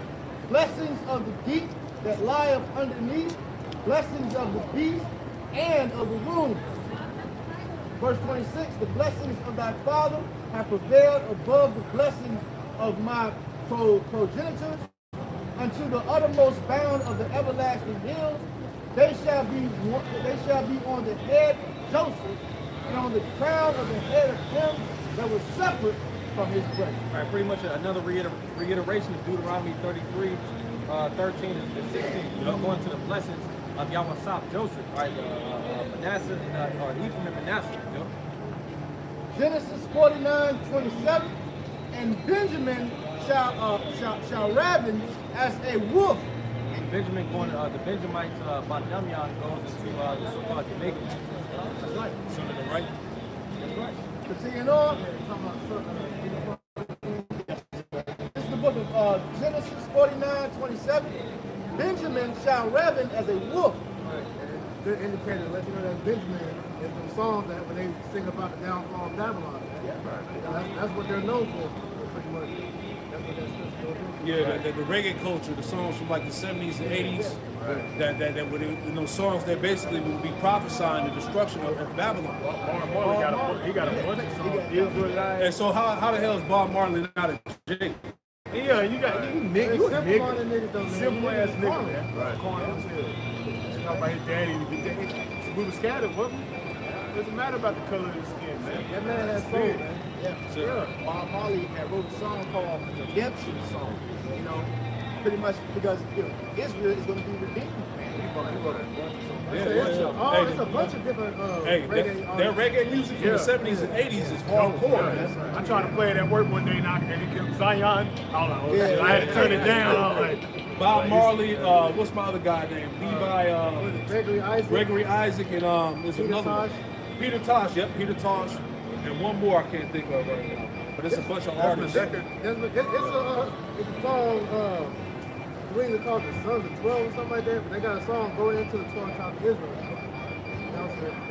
blessings of the deep that lieth underneath, blessings of the beast and of the womb. Verse 26, the blessings of thy father have prevailed above the blessings of my progenitors unto the uttermost bound of the everlasting hills. They shall be on the head of Joseph, and on the crown of the head of him that was separate from his brother. All right, pretty much another reiteration of Deuteronomy 33, 13 and 16. You know, going to the blessings of Yahweh Joseph, right? Manasseh and Ephraim and Manasseh. You know? Genesis 49:27, and Benjamin shall raven as a wolf. And Benjamin going to the Benjamites, Badamyan goes into the so-called Jamaican. That's right. Son of the right. That's right. Continuing on. This is the book of Genesis 49:27. Benjamin shall raven as a wolf. Good indicator, let you know that Benjamin is the song that when they sing about the downfall of Babylon. That's what they're known for, pretty much. That's what that scripture goes into. Yeah, the reggae culture, the songs from like the 70s and 80s, that would, in those songs that basically would be prophesying the destruction of Babylon. He got a bunch of songs. Israelite. And so how the hell is Bob Marley not a Jake? Yeah, you nigga. Simple ass nigga, man. Right. Talk about his daddy. We were scattered, wasn't we? Doesn't matter about the color of his skin, man. That man has soul, man. Yeah. Bob Marley had wrote a song called Redemption Song. You know, pretty much because Israel is going to be redeemed, man. It's a bunch of different reggae. Their reggae music from the 70s and 80s is hardcore. I tried to play it at work one day and he kept Zion. I had to turn it down. I was like, Bob Marley, what's my other guy name? Levi, Gregory Isaac, and there's another one. Peter Tosh, yep, Peter Tosh. And one more I can't think of right now. But it's a bunch of artists. It's a song, I believe it's called the Sons of 12 or something like that, but they got a song going into the 12 tribes of Israel.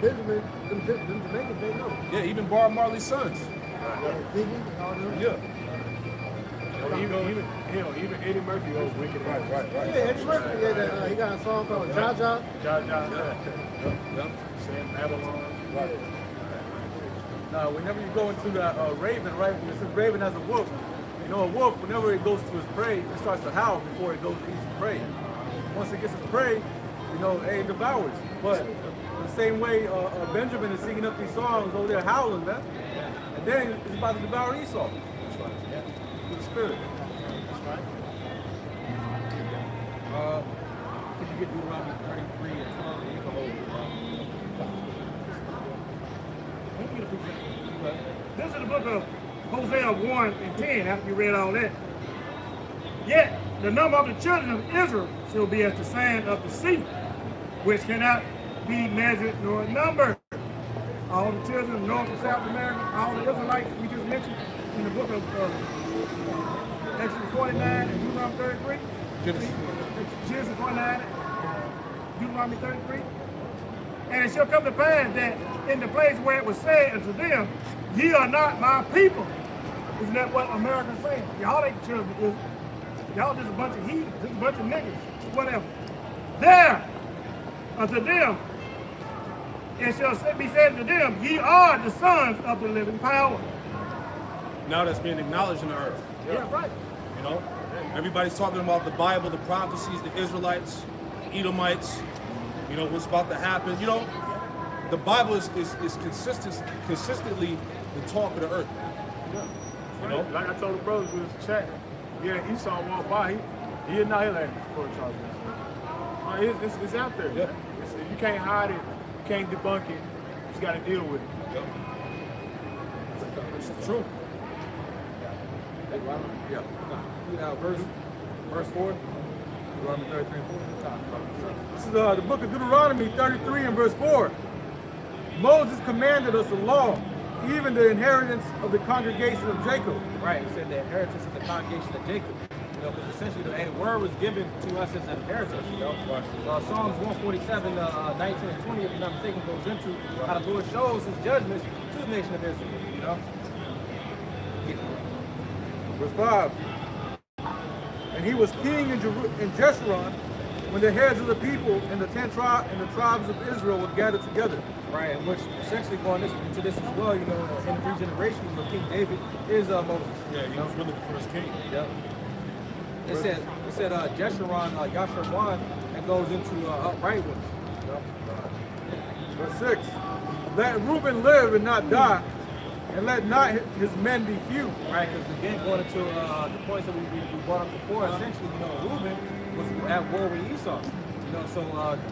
Benjamin, them Jamaicans, they know. Yeah, even Bob Marley's sons. Ziggy and all them. Yeah. even Eddie Murphy was wicked. Right. Yeah, Eddie Murphy, he got a song called Jaja. Yep. Sam Babylon. Right. Now, whenever you go into that raven, right, when it says raven as a wolf, you know, a wolf, whenever it goes to its prey, it starts to howl before it goes to eat its prey. Once it gets its prey, you know, it devours. But the same way Benjamin is singing up these songs over there howling, man. And then it's about to devour Esau. That's right. Yeah. With the spirit. That's right. Could you get Deuteronomy 33 and 12 and you come over? This is the book of Hosea 1 and 10, after you read all that. Yet the number of the children of Israel shall be as the sand of the sea, which cannot be measured nor numbered. All the children of North and South America, all the Israelites we just mentioned in the book of Exodus 49 and Deuteronomy 33. Genesis 49 and Deuteronomy 33. And it shall come to pass that in the place where it was said unto them, ye are not my people. Isn't that what America's saying? Y'all ain't children of Israel. Y'all just a bunch of heathens, just a bunch of niggas, whatever. There, unto them, it shall be said to them, ye are the sons of the living power. Now that's being acknowledged in the earth. Yeah, right. You know, everybody's talking about the Bible, the prophecies, the Israelites, the Edomites. You know what's about to happen. You know, the Bible is consistently the talk of the earth. Yeah. You know, like I told the brothers we was chatting. Yeah, Esau walked by. He is not here like for charges. It's out there. Yeah. Man. You can't hide it. You can't debunk it. You just got to deal with it. yeah. It's the truth. Yeah. Read out verse 4. Deuteronomy 33 and 4. This is the book of Deuteronomy 33 and verse 4. Moses commanded us a law, even the inheritance of the congregation of Jacob. Right, it said the inheritance of the congregation of Jacob. You know, because essentially the word was given to us as an inheritance, you know. Psalms 147, 19 and 20, if you're not mistaken, goes into how the Lord shows his judgments to the nation of Israel, you know. Verse 5. And he was king in Jeshurun when the heads of the people and the 10 tribes and the tribes of Israel were gathered together. Right, and which essentially going into this as well, you know, in the regeneration of King David is Moses. Yeah, he was really the first king. Yep. It said Jeshurun, Yasharwan, and goes into upright ones. Yep. Verse 6. Let Reuben live and not die, and let not his men be few. Right, because again, going into the points that we brought up before, essentially, you know, Reuben was at war with Esau. You know, so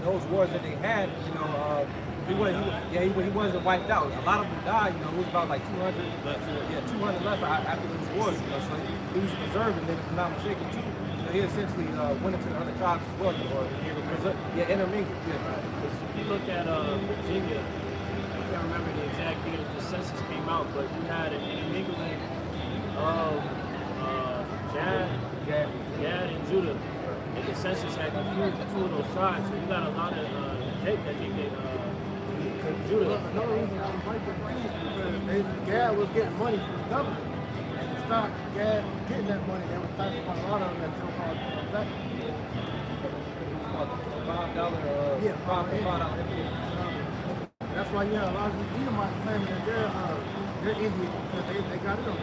those wars that they had, you know, he wasn't wiped out. A lot of them died. You know, it was about like 200 left. Yeah, 200 left after those wars. You know, so he was preserved, and then if I'm not mistaken too, you know, he essentially went into the other tribes as well. Or intermingled. Yeah, right. Because if you look at Virginia, I can't remember the exact year that the census came out, but you had an intermingling of Gad and Judah. And the census had confused the two of those tribes, so you got a lot of that they did. Judah. Another reason I don't like it because Gad was getting money from the government. And to stop Gad getting that money, they were trying to find a lot of them that so-called black people. $5 That's why you have a lot of these Edomites claiming that they're Indian because they got it on.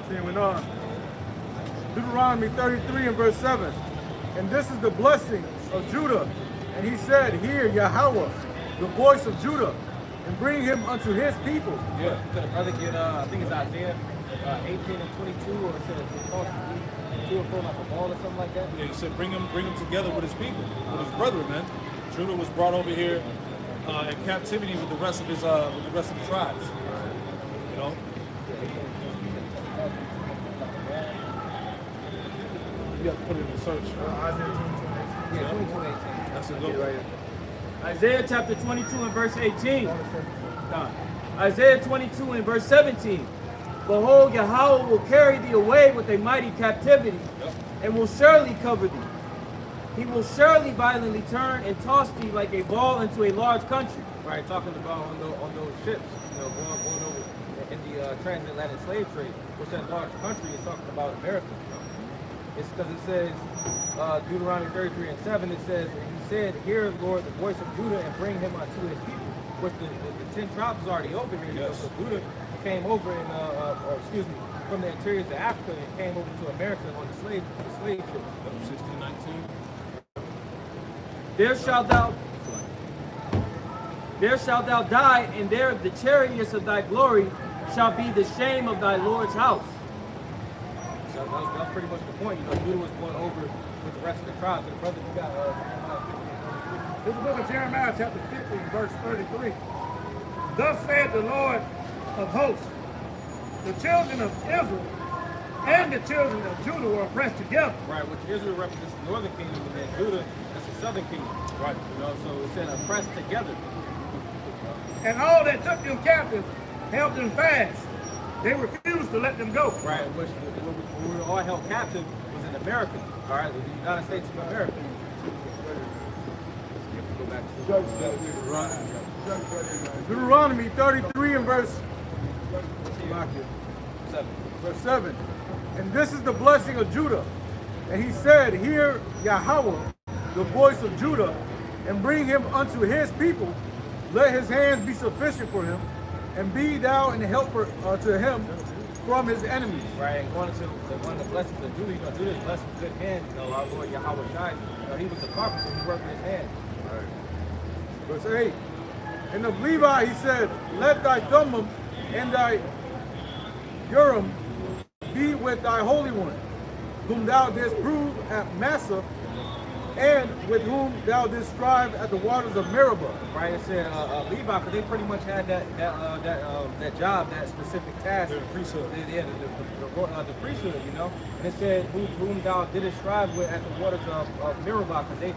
Continuing on. Deuteronomy 33 and verse 7. And this is the blessing of Judah. And he said, hear Yahweh, the voice of Judah, and bring him unto his people. Yeah. Could a brother get, I think it's Isaiah 18 and 22, or it says it costs to and fro like a ball or something like that? Yeah, he said bring him together with his people, with his brethren, man. Judah was brought over here in captivity with the rest of his the tribes. You know. You have to put it in the search. Yeah, 22:18. That's a good one. Isaiah chapter 22 and verse 18. Isaiah 22 and verse 17. Behold, Yahweh will carry thee away with a mighty captivity, and will surely cover thee. He will surely violently turn and toss thee like a ball into a large country. Right, talking about on those ships, you know, going over in the transatlantic slave trade, which that large country is talking about America. It's because it says, Deuteronomy 33 and 7, it says, and he said, hear, Lord, the voice of Judah, and bring him unto his people. Which the 10 tribes is already over here. You know, so Judah came over from the interior to Africa and came over to America on the slave ship. 1619. There shalt thou die, and there the chariots of thy glory shall be the shame of thy Lord's house. So that's pretty much the point. You know, Judah was going over with the rest of the tribes. And brother, you got This is the book of Jeremiah, chapter 50, verse 33. Thus said the Lord of hosts, the children of Israel and the children of Judah were oppressed together. Right, which Israel represents the northern kingdom, and then Judah, that's the southern kingdom. Right. You know, so it said oppressed together. And all that took them captive held them fast. They refused to let them go. Right, which when we were all held captive was in America. All right, the United States of America. You have to go back to Deuteronomy 33 and verse 7. And this is the blessing of Judah. And he said, hear Yahweh, the voice of Judah, and bring him unto his people. Let his hands be sufficient for him, and be thou an helper to him from his enemies. Right, and going into one of the blessings of Judah, you know, Judah's blessed with good hands. You know, our Lord Yahweh Shai, you know, he was a carpenter, he worked with his hands. Verse 8. And of Levi he said, let thy Thummim and thy Urim be with thy Holy One, whom thou didst prove at Massa, and with whom thou didst strive at the waters of Meribah. Right, it said Levi, because they pretty much had that job, that specific task. The priesthood. The priesthood, you know. And it said whom thou didst strive with at the waters of Meribah, because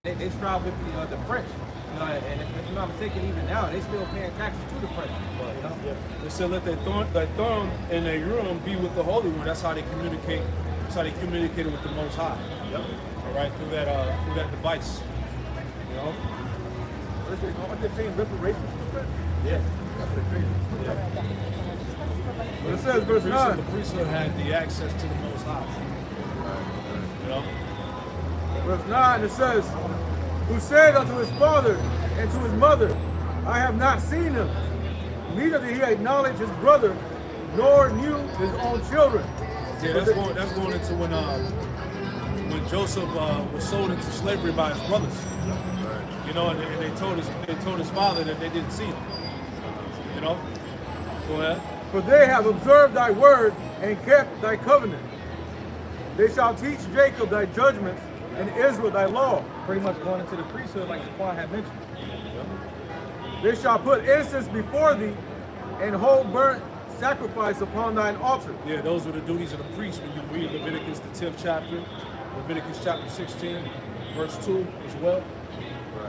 they strive with the French. You know, and if I'm not mistaken, even now they still paying taxes to the French. But, you know? They said let their thumb and their urim be with the Holy One. That's how they communicate. That's how they communicated with the Most High. Yep. All right, through that device. You know. Aren't they paying reparations for that? Yeah. But it says, verse 9. The priesthood had the access to the Most High. You know. Verse 9, it says, who said unto his father and to his mother, I have not seen him. Neither did he acknowledge his brother, nor knew his own children. Yeah, that's going into when Joseph was sold into slavery by his brothers. You know, and they told his father that they didn't see him. You know. Go ahead. For they have observed thy word and kept thy covenant. They shall teach Jacob thy judgments and Israel thy law. Pretty much going into the priesthood, like Quan had mentioned. They shall put incense before thee and hold burnt sacrifice upon thine altar. Yeah, those were the duties of the priest when you read Leviticus, the 10th chapter, Leviticus chapter 16, verse 2 as well.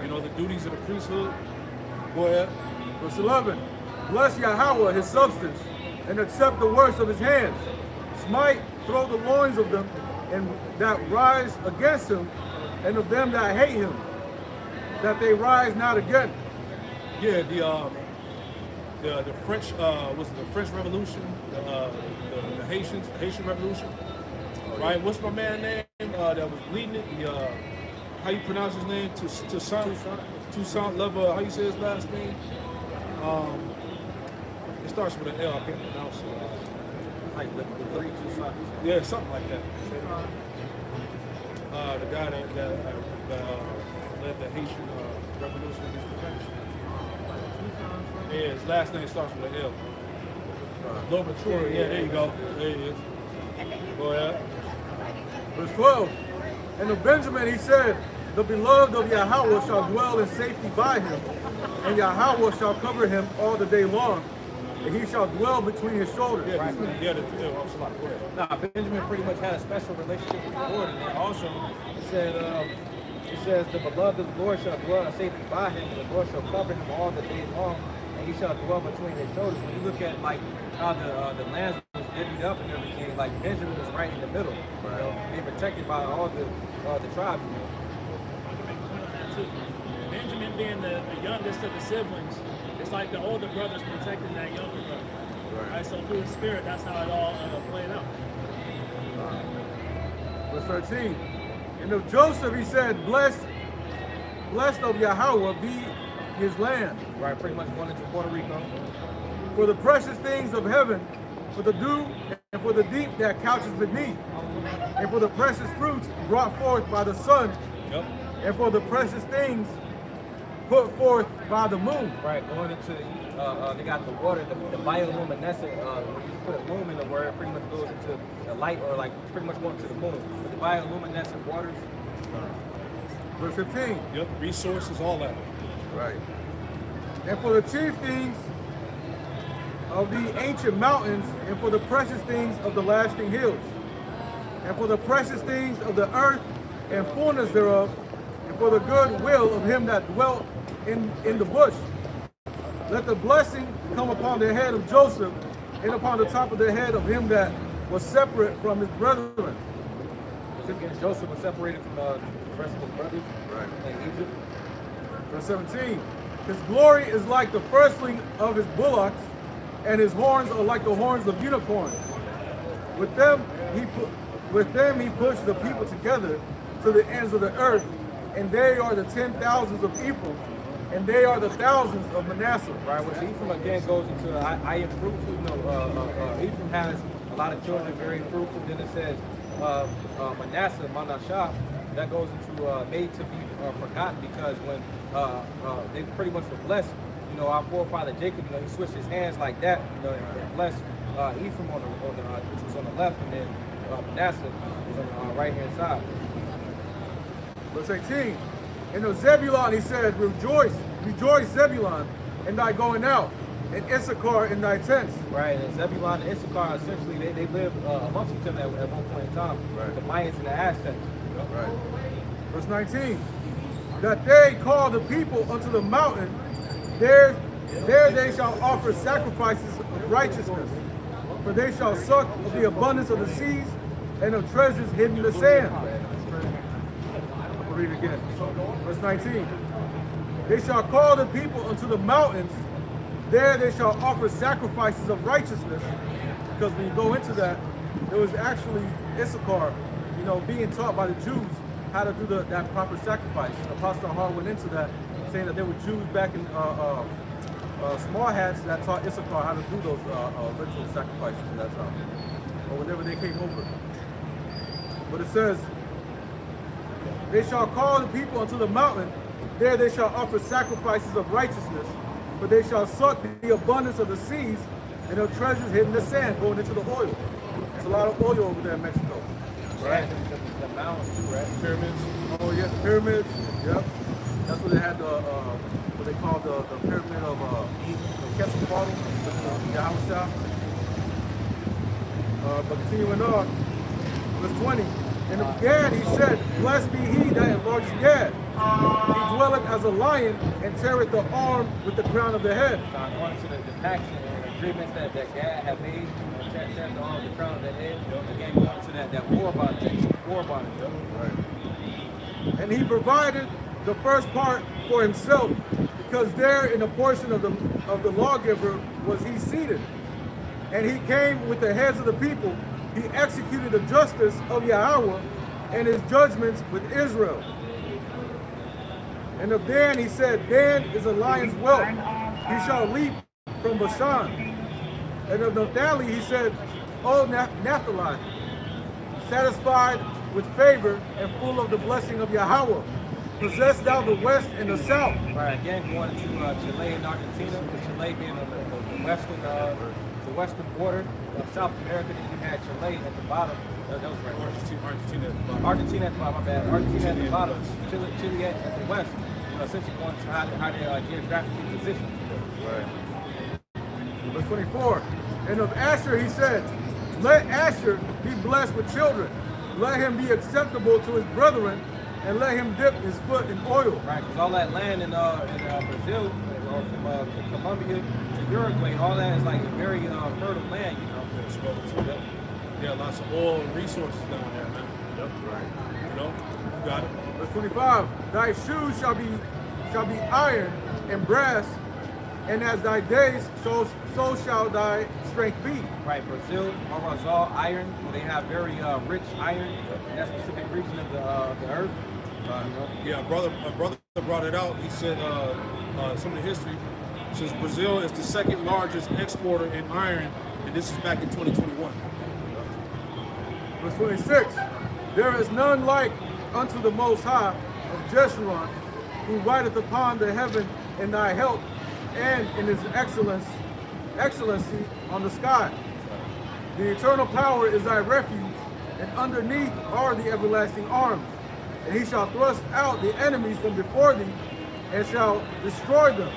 You know, the duties of the priesthood. Go ahead. Verse 11. Bless Yahweh his substance, and accept the works of his hands. Smite, throw the loins of them, and that rise against him, and of them that hate him, that they rise not again. Yeah, the French was it the French Revolution, the Haitian Revolution, right? What's my man's name that was leading it? How you pronounce his name? Toussaint Lover. How you say his last name? It starts with an L. I can't pronounce it. Like the three Toussaint. Yeah, something like that. The guy that led the Haitian Revolution against the French. Yeah, his last name starts with an L. Louverture. Yeah, there you go. There he is. Go ahead. Verse 12. And of Benjamin he said, the beloved of Yahweh shall dwell in safety by him, and Yahweh shall cover him all the day long, and he shall dwell between his shoulders. Yeah, Right. go ahead. Nah, Benjamin pretty much had a special relationship with the Lord, and then also it says the beloved of the Lord shall dwell in safety by him, and the Lord shall cover him all the day long, and he shall dwell between his shoulders. When you look at like how the lands was divvied up and everything, like Benjamin was right in the middle, you know, being protected by all the tribes. You know. Benjamin being the youngest of the siblings, it's like the older brother's protecting that younger brother. Right? So through the spirit, that's how it all played out. Verse 13. And of Joseph he said, blessed of Yahweh be his land. Right, pretty much going into Puerto Rico. For the precious things of heaven, for the dew, and for the deep that couches beneath, and for the precious fruits brought forth by the sun, Yep. and for the precious things put forth by the moon. Right, going into they got the water, the bioluminescent. When you put a lum in the word, it pretty much goes into the light, or like pretty much going to the moon. But the bioluminescent waters. Verse 15. Yep. Resources, all that. Right. And for the chief things of the ancient mountains, and for the precious things of the lasting hills, and for the precious things of the earth and fullness thereof, and for the good will of him that dwelt in the bush. Let the blessing come upon the head of Joseph, and upon the top of the head of him that was separate from his brethren. So again, Joseph was separated from the rest of his brothers. Right. In Egypt. Verse 17. His glory is like the firstling of his bullocks, and his horns are like the horns of unicorns. With them he pushed the people together to the ends of the earth, and they are the 10,000s of Ephraim, and they are the thousands of Manasseh. Right, which Ephraim again goes into I am fruitful. You know, Ephraim has a lot of children, very fruitful. Then it says Manasseh, Manasseh, that goes into made to be forgotten, because when they pretty much were blessed, you know, our forefather Jacob, you know, he switched his hands like that, you know, and blessed Ephraim on the which was on the left, and then Manasseh was on the right hand side. Verse 18. And of Zebulun he said, rejoice, rejoice Zebulun, in thy going out, and Issachar in thy tents. Right, and Zebulun and Issachar, essentially, they lived amongst each other at one point in time. Right. The Mayans and the Aztecs. Right. Verse 19. That they call the people unto the mountain, there they shall offer sacrifices of righteousness, for they shall suck of the abundance of the seas, and of treasures hidden in the sand. I'll read it again. Verse 19. They shall call the people unto the mountains, there they shall offer sacrifices of righteousness. Because when you go into that, there was actually Issachar, you know, being taught by the Jews how to do that proper sacrifice. Apostle Hart went into that, saying that there were Jews back in small hats that taught Issachar how to do those ritual sacrifices at that time, or whenever they came over. But it says, they shall call the people unto the mountain, there they shall offer sacrifices of righteousness, for they shall suck the abundance of the seas, and their treasures hidden in the sand, going into the oil. There's a lot of oil over there in Mexico. Right. The mountains too, right? Pyramids. Oh yeah, the pyramids. Yep. That's what they had what they called the pyramid of Quetzalcoatl, Yahusha. But continuing on, verse 20. And of Gad he said, blessed be he that enlarged Gad. He dwelleth as a lion, and teareth the arm with the crown of the head. According to the pacts and agreements that Gad had made, tear the arm, the crown of the head. Again, going to that war bond. Right. And he provided the first part for himself, because there in a portion of the lawgiver was he seated. And he came with the heads of the people. He executed the justice of Yahweh and his judgments with Israel. And of Dan he said, Dan is a lion's whelp. He shall leap from Bashan. And of Naphtali he said, O Naphtali, satisfied with favor and full of the blessing of Yahweh, possess thou the west and the south. Right, again, going to Chile and Argentina, with Chile being on the western border of South America. Then you had Chile at the bottom. That was right. Argentina at the bottom. Argentina at the bottom, my bad. Argentina at the bottom. Chile at the west. Essentially going to how they're geographically positioned. Right. Verse 24. And of Asher he said, let Asher be blessed with children. Let him be acceptable to his brethren, and let him dip his foot in oil. Right, because all that land in Brazil, or from Colombia to Uruguay, all that is like a very fertile land, you know. Yeah, lots of oil and resources down there, man. Yep. Right. You know, you got it. Verse 25. Thy shoes shall be iron and brass, and as thy days, so shall thy strength be. Right, Brazil, Marazal, iron, they have very rich iron in that specific region of the earth. You know? Yeah, a brother brought it out. He said some of the history says Brazil is the second largest exporter in iron, and this is back in 2021. Verse 26. There is none like unto the Most High of Jeshurun, who rideth upon the heaven in thy help, and in his excellency on the sky. The eternal power is thy refuge, and underneath are the everlasting arms. And he shall thrust out the enemies from before thee, and shall destroy them.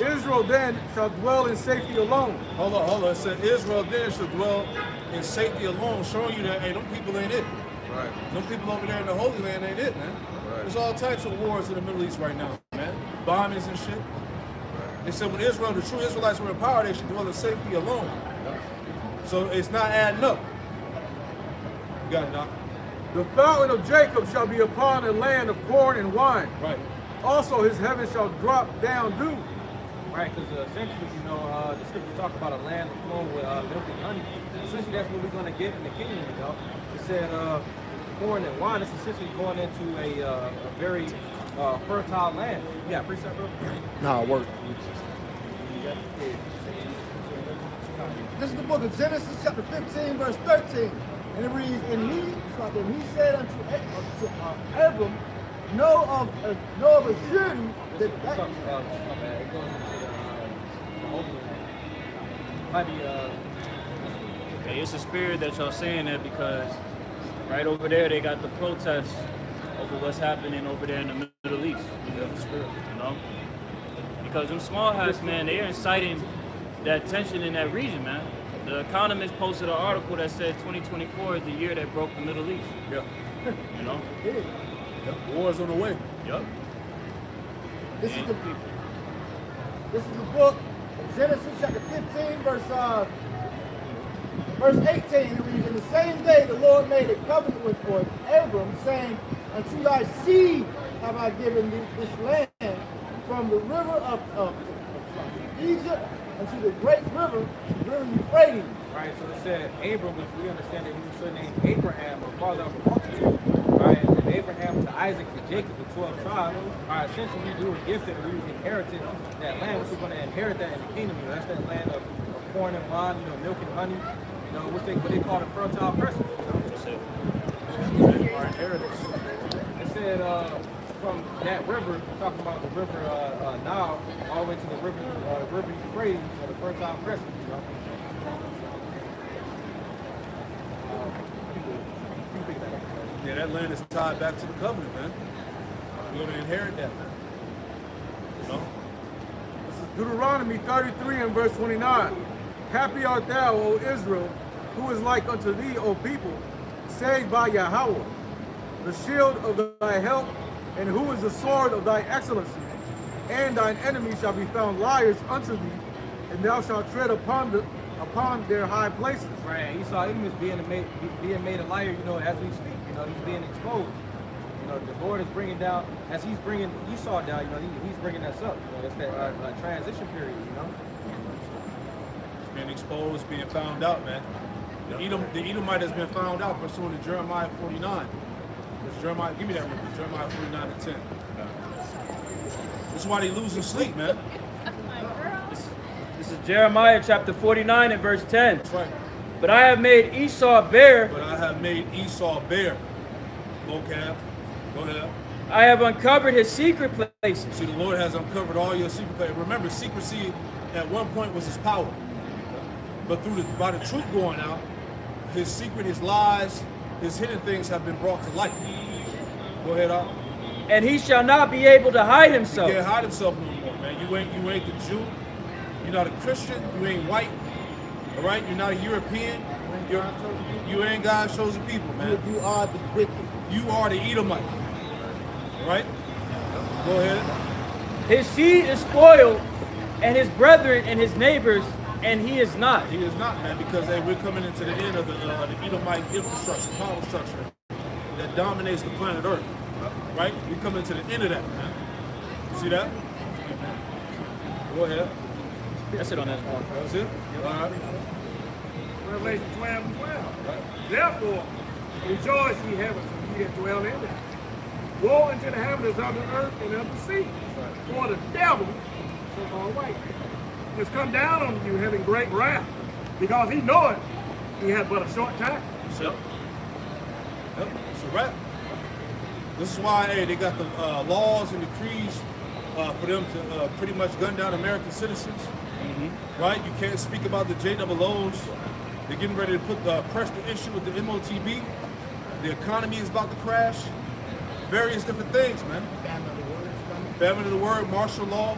Israel then shall dwell in safety alone. Hold on. It said Israel then should dwell in safety alone, showing you that, hey, them people ain't it. Right. Them people over there in the Holy Land ain't it, man. Right. There's all types of wars in the Middle East right now, man. Bombings and shit. They said when Israel, the true Israelites were in power, they should dwell in safety alone. So it's not adding up. You got it, Doc? The fountain of Jacob shall be upon a land of corn and wine. Right. Also his heaven shall drop down dew. Right, because essentially, the scripture talk about a land flowing with milk and honey. Essentially, that's what we're going to get in the kingdom, It said corn and wine. It's essentially going into a very fertile land. Yeah, precept, bro? Nah, work. This is the book of Genesis, chapter 15, verse 13. And it reads, and he said unto Abram, know of a surety that It goes into the Holy Land. Might be, Hey, it's a spirit that y'all saying that because right over there they got the protests over what's happening over there in the Middle East. You know? Because them small hats, man, they're inciting that tension in that region, man. The Economist posted an article that said 2024 is the year that broke the Middle East. Yeah. You know? Yep. War's on the way. Yup. this is the book of Genesis, chapter 15, verse 18. It reads, in the same day the Lord made a covenant with Abram, saying, unto thy seed have I given thee this land, from the river of Egypt unto the great river Euphrates. right, so it said Abram, which we understand that he was surnamed Abraham, or father of a multitude. Right, and from Abraham to Isaac to Jacob, the 12 tribes. Right, essentially we were gifted, we were inherited that land, which we're going to inherit that in the kingdom. That's that land of corn and wine, milk and honey. What they call the fertile crescent. That's it. Our inheritance. It said from that river, talking about the river Nile, all the way to the river Euphrates, or the fertile crescent. Yeah, that land is tied back to the covenant, man. We're going to inherit that, man. You know? This is Deuteronomy 33 and verse 29. Happy art thou, O Israel, who is like unto thee, O people, saved by Yahweh, the shield of thy help, and who is the sword of thy excellency. And thine enemies shall be found liars unto thee, and thou shalt tread upon their high places. Right, Esau even is being made a liar, as we speak. He's being exposed. The Lord is bringing down, as he's bringing Esau down, he's bringing us up. It's that transition period, It's being exposed, being found out, man. The Edomite has been found out pursuant to Jeremiah 49. Jeremiah, give me that one. Jeremiah 49 and 10. This is why they losing sleep, man. This is Jeremiah chapter 49 and verse 10. That's right. But I have made Esau bare. But I have made Esau bare. Vocab. Go ahead. I have uncovered his secret places. See, the Lord has uncovered all your secret places. Remember, secrecy at one point was his power. But by the truth going out, his secret, his lies, his hidden things have been brought to light. Go ahead, Al. And he shall not be able to hide himself. He can't hide himself no more, man. You ain't the Jew. You're not a Christian. You ain't white. All right? You're not a European. You ain't God's chosen people, man. You are the wicked. You are the Edomite. All right? Go ahead. His seed is spoiled, and his brethren and his neighbors, and he is not. He is not, man, because we're coming into the end of the Edomite infrastructure, power structure that dominates the planet Earth. Right? We're coming to the end of that, man. See that? Go ahead. That's it on that one. That's it? All right. Revelation 12 and 12. Therefore, rejoice ye heavens, and ye that dwell in them. Woe unto the inhabitants of the earth and of the sea. For the devil, so called white, has come down on you having great wrath, because he knoweth he had but a short time. Yep. It's a wrap. This is why, hey, they got the laws and decrees for them to pretty much gun down American citizens. Right? You can't speak about the JOOs. They're getting ready to press the issue with the MOTB. The economy is about to crash. Various different things, man. Famine of the word, martial law.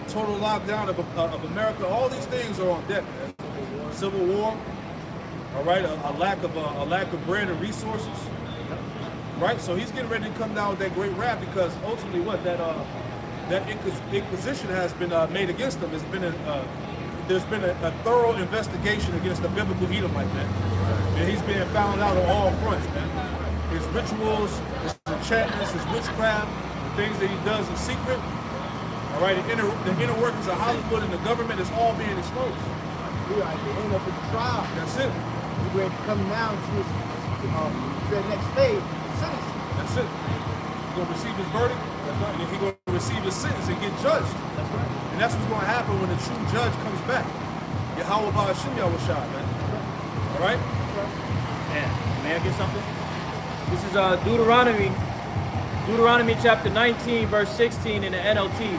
total lockdown of America. All these things are on deck, man. Civil war, all right, a lack of bread and resources, right? So he's getting ready to come down with that great wrath because ultimately, what that inquisition has been made against him. There's been a thorough investigation against the biblical Edomite, man, and he's being found out on all fronts, man. His rituals, his enchantments, his witchcraft, the things that he does in secret. All right, the inner workings of Hollywood and the government is all being exposed. We are at the end of the trial. That's it. We're ready to come down to the next stage, sentencing. That's it. He's going to receive his verdict, and then he's going to receive his sentence and get judged. That's right. And that's what's going to happen when the true judge comes back. Yahweh Ba'ashim Yahushua, man. All right? Man, may I get something? This is Deuteronomy chapter 19, verse 16 in the NLT.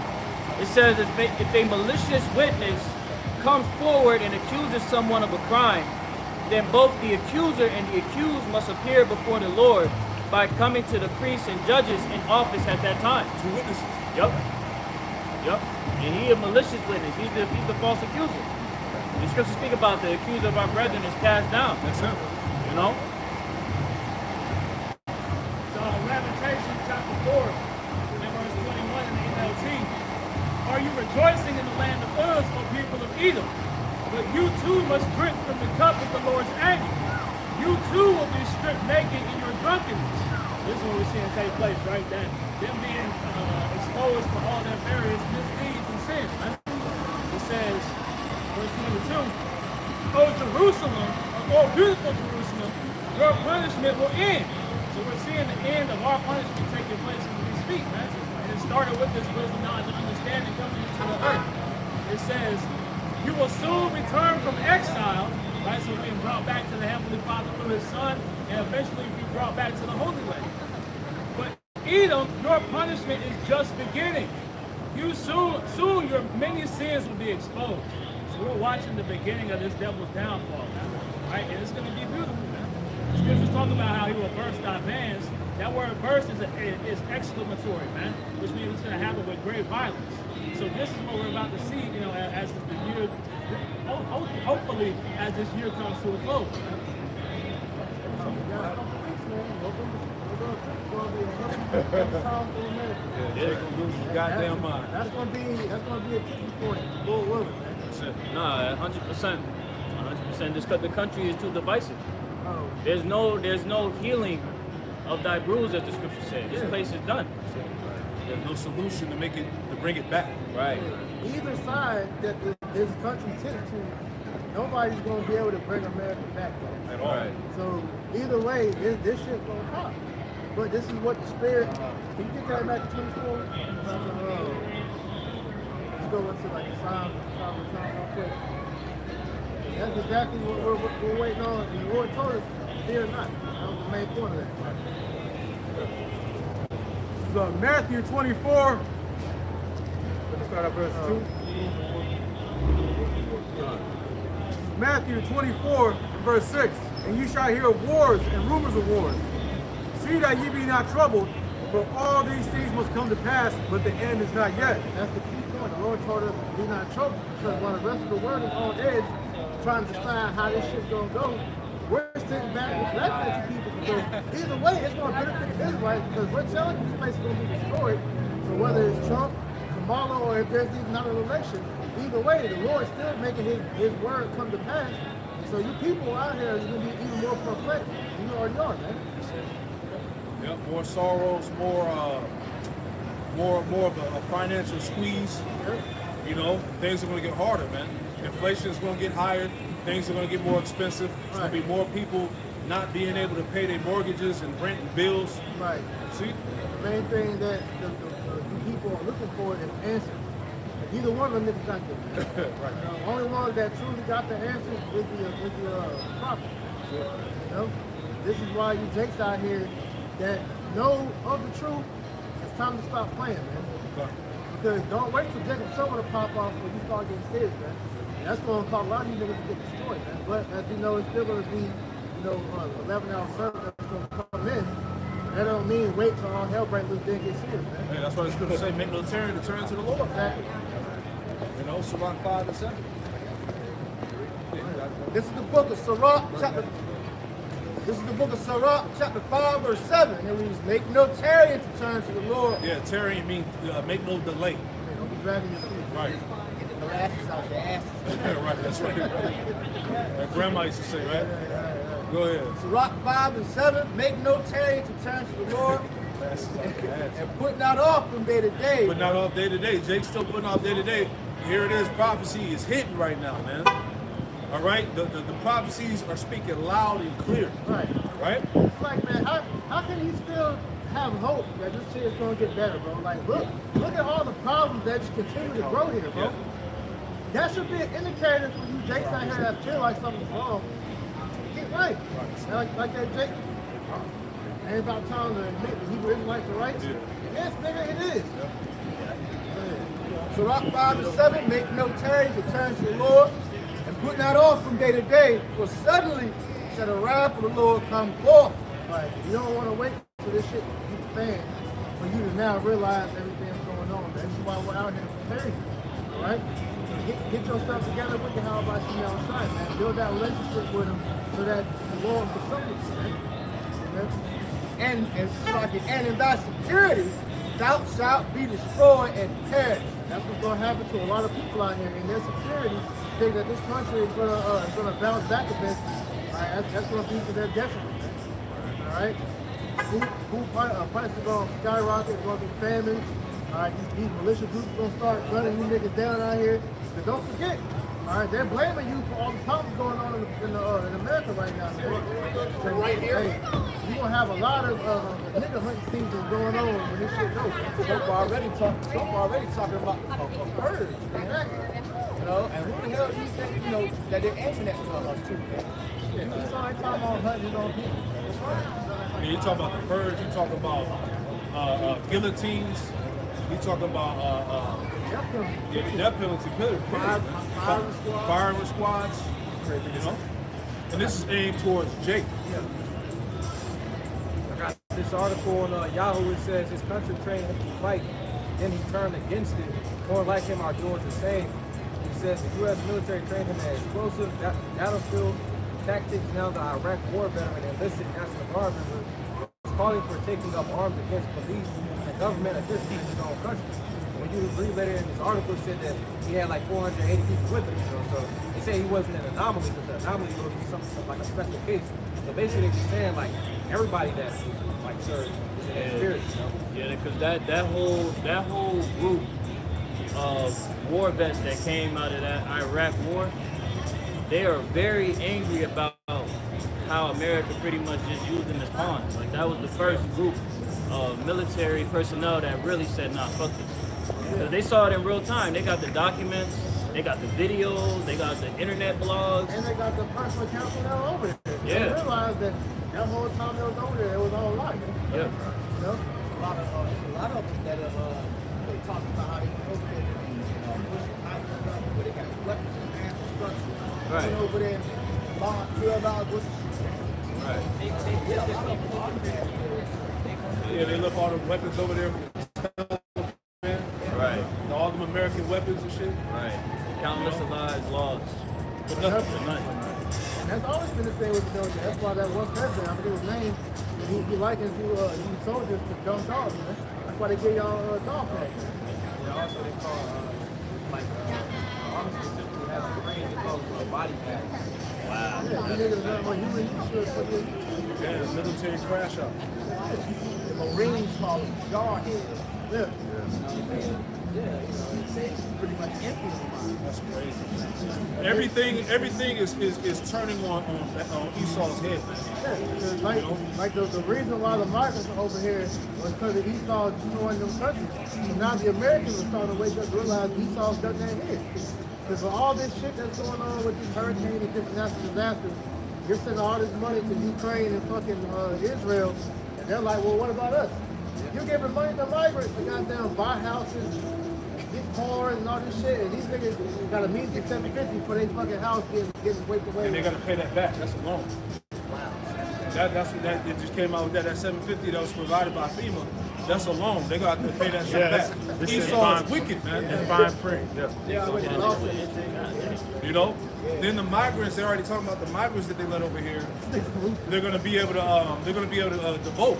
It says, if a malicious witness comes forward and accuses someone of a crime, then both the accuser and the accused must appear before the Lord by coming to the priests and judges in office at that time. Two witnesses. Yep. And he a malicious witness. He's the false accuser. The scriptures speak about the accuser of our brethren is cast down. That's it. You know? So Lamentations chapter 4, and verse 21 in the NLT. Are you rejoicing in the land of Uz, O people of Edom? But you too must drink from the cup of the Lord's anger. You too will be stripped naked in your drunkenness. This is what we're seeing take place, right? That them being exposed to all their various misdeeds and sins. Right? It says, verse 22, O Jerusalem, O beautiful Jerusalem, your punishment will end. So we're seeing the end of our punishment taking place as we speak, man. And it started with this wisdom, knowledge, and understanding coming into the earth. It says, you will soon return from exile, right? So being brought back to the Heavenly Father through His Son, and eventually be brought back to the Holy Land. But Edom, your punishment is just beginning. You soon your many sins will be exposed. So we're watching the beginning of this devil's downfall, man. Right? And it's going to be beautiful, man. The scriptures talk about how He will burst our bands. That word burst is exclamatory, man, which means it's going to happen with great violence. So this is what we're about to see, you know, as the year, hopefully, as this year comes to a close. They're going to lose his goddamn mind. That's gonna be a tipping point. Lord willing. That's it. Nah, 100%. 100%. The country is too divisive. Oh, There's no healing of thy bruise, as the scripture said. This place is done. There's no solution to bring it back. Right. either side that this country tips to, nobody's gonna be able to bring America back there. At all. Right. So either way, this shit gonna pop. But this is what the spirit. Can you get that back to 24? Let's go into like the Psalm real quick. That's exactly what we're waiting on. And the Lord told us, fear not. That was the main point of that. This is Matthew 24. Let's start at verse 2. Matthew 24 and verse 6. And you shall hear of wars and rumors of wars. See that ye be not troubled, for all these things must come to pass, but the end is not yet. That's the key point. The Lord told us be not troubled, because while the rest of the world is on edge, trying to decide how this shit's gonna go, we're sitting back with black country people. So either way, it's gonna benefit the Israelites, because we're telling you this place is gonna be destroyed. So whether it's Trump, Kamala, or if there's even not an election, either way, the Lord's still making his word come to pass. So you people out here are gonna be even more perplexed. You already are, man. Yep, more sorrows, more of a financial squeeze. You know, things are going to get harder, man. Inflation is going to get higher. Things are going to get more expensive. There's going to be more people not being able to pay their mortgages and rent and bills. Right. See? The main thing that the people are looking for is answers. And either one of them niggas got them. Right. The only one that truly got the answers is the prophet. You know? This is why you Jakes out here that know of the truth, it's time to stop playing, man. Okay. Because don't wait for Jacob Silver to pop off when you start getting serious, man. And that's going to cause a lot of you niggas to get destroyed, man. But as you know, it's still going to be, 11-hour service that's going to come in. That don't mean wait till all hell breaks loose, then get serious, man. Hey, that's why the scripture say, make no turn to turn to the Lord. Exactly. know, Sirach 5 and 7. This is the book of Sirach, chapter. This is the book of Sirach, chapter 5, verse 7. And it reads, "Make no tarrying to turn to the Lord." Yeah, tarrying means make no delay. Don't be dragging your feet. Right. Get the molasses out your ass. Right, that's right. Like grandma used to say, right? Go ahead. Sirach 5 and 7. Make no tarrying to turn to the Lord. And put not off from day to day. Putting out off day to day. Jake's still putting off day to day. Here it is. Prophecy is hitting right now, man. All right? The prophecies are speaking loud and clear. Right. Right? It's like, man, how can you still have hope that this shit is gonna get better, bro? Like, look at all the problems that just continue to grow here, bro. Yeah. That should be an indicator for you Jakes out here that feel like something's wrong. Get right. Like that Jake. Ain't about time to admit that Hebrew Israelites are right. Yeah. Yes, nigga, it is. Sirach 5 and 7. Make no tarrying to turn to the Lord. And put not off from day to day. For suddenly shall the wrath of the Lord come forth. Like, you don't want to wait for this shit to keep fan for you to now realize everything that's going on. That's why we're out here preparing you. All right? Get yourself together with the how about you outside, man. Build that relationship with him so that the Lord can something, man. Amen. And in thy security thou shalt be destroyed and perish. That's what's going to happen to a lot of people out here. In their security, think that this country is going to bounce back a bit. All right, that's going to be to their detriment. All right? Food prices are going to skyrocket. It's going to be famine. All right, these militia groups are going to start gunning you niggas down out here. But don't forget, all right, they're blaming you for all the problems going on in America right now. So, Right here? hey, you're going to have a lot of nigga hunting season going on when this shit goes. Some already talking about a purge. Exactly. You know, and who the hell do you think, you know, that they're aiming at to? Yeah, you saw that time on hunting on people. That's right. I mean, you talk about the purge, you talk about guillotines, you talk about the death penalty, firing squads, you know? And this is aimed towards Jake. I got this article on Yahoo. It says his country trained him to fight, then he turned against it. More like him are doing the same. He says the U.S. military trained him in explosive battlefield tactics. Now the Iraq war veteran enlisted National Guard member is calling for taking up arms against police and government officials in his own country. When you read later in this article, it said that he had like 480 people with him. So they say he wasn't an anomaly, but the anomaly would be something like a special case. So basically, they're just saying like everybody that like served is in that spirit. You know? Yeah, because that whole group of war vets that came out of that Iraq war, they are very angry about how America pretty much just used them as pawns. Like that was the first group of military personnel that really said, nah, fuck this. Because they saw it in real time. They got the documents, they got the videos, they got the internet blogs. And they got the personal counsel that were over there. Yeah. They realized that whole time they was over there, it was all a lie. Yeah. You know? A lot of them that have they talk about how they went over there to where they got weapons and mass destruction. Right. Went over there and bombed 12 hours worth of shit. Right. Yeah, a lot of them are there. Yeah, they left all the weapons over there. Right. All them American weapons and shit. Right. Countless of lives lost. But nothing. For nothing. And that's always been the thing with the military. That's why that one president, I forget his name, he likens you soldiers to dumb dogs, man. That's why they give y'all dog tags. Yeah, also they call army specifically has a range of body bags. Wow. Yeah, you niggas know what you should put in. Yeah, the military crash out. The Marines call them jarheads. Yeah. It's pretty much empty. That's crazy. Everything is turning on Esau's head, man. Yeah, like the reason why the migrants are over here was because of Esau destroying them countries. So now the Americans are starting to wake up and realize Esau's done that here. Because for all this shit that's going on with these hurricanes and different natural disasters, you're sending all this money to Ukraine and fucking Israel, and they're like, well, what about us? You're giving money to migrants to goddamn buy houses, get cars and all this shit, and these niggas got a measly $750 for their fucking house getting wiped away. And they gotta pay that back. That's a loan. Wow. That's what it just came out with that $750 that was provided by FEMA. That's a loan. They got to pay that shit Yeah, back. this is Esau fine. is wicked, man. It's fine print. Yeah. You know. Then the migrants, they're already talking about the migrants that they let over here. They're gonna be able to to vote,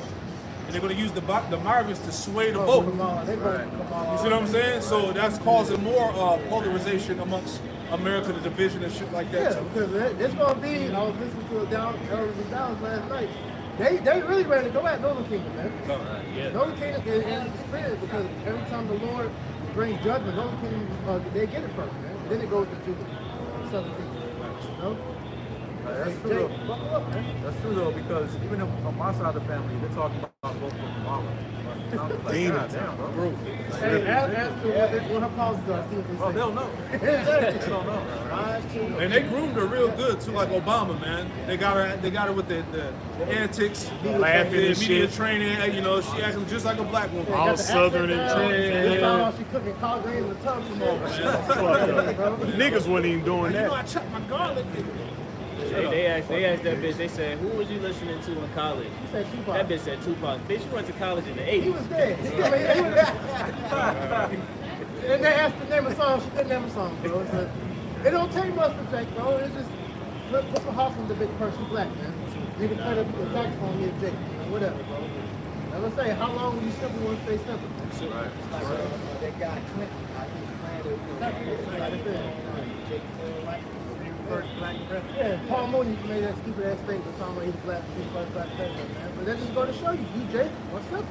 and they're gonna use the migrants to sway the vote. You see what I'm saying? So that's causing more polarization amongst America, the division and shit like that. Yeah, too. because it's gonna be. I was listening to Elders and Downs last night. They really ready to go at Northern Kingdom, man. Northern Kingdom is the spirit because every time the Lord brings judgment, Northern Kingdom they get it first, man. Then it goes to Judah, Southern Kingdom. You know? That's true. Jake, Though. buckle up, man. That's true though, because even on my side of the family, they're talking about both from Mama. I'm just like, God damn, bro. Hey, ask her what her policies are. See what they Oh, say. they'll know. They They don't know. And they groomed her real good too, like Obama, man. They got her with the antics, Laughing the and media shit. training. You know, she acting just like a black woman. All southern and This time while she cooking collard greens in the tub. Come on, man. Niggas wasn't even doing You know, I that. chopped my garlic. They asked that bitch, they said, who was you listening to in college? He said Tupac. That bitch said Tupac. Bitch, you went to college in the 80s. He was dead. And they asked her to name a song. She couldn't name a song, bro. It don't take much for Jake, bro. It's just put some heart from the big person black, man. Nigga play the saxophone here, Jake. Whatever, bro. Now let's say, how long will you simply want to stay simple? Right. That guy Clinton, I think first black president. Yeah, Paul Mooney made that stupid ass statement talking about he's black, he's first black president, man. But that's just going to show you, Jake, what's simple.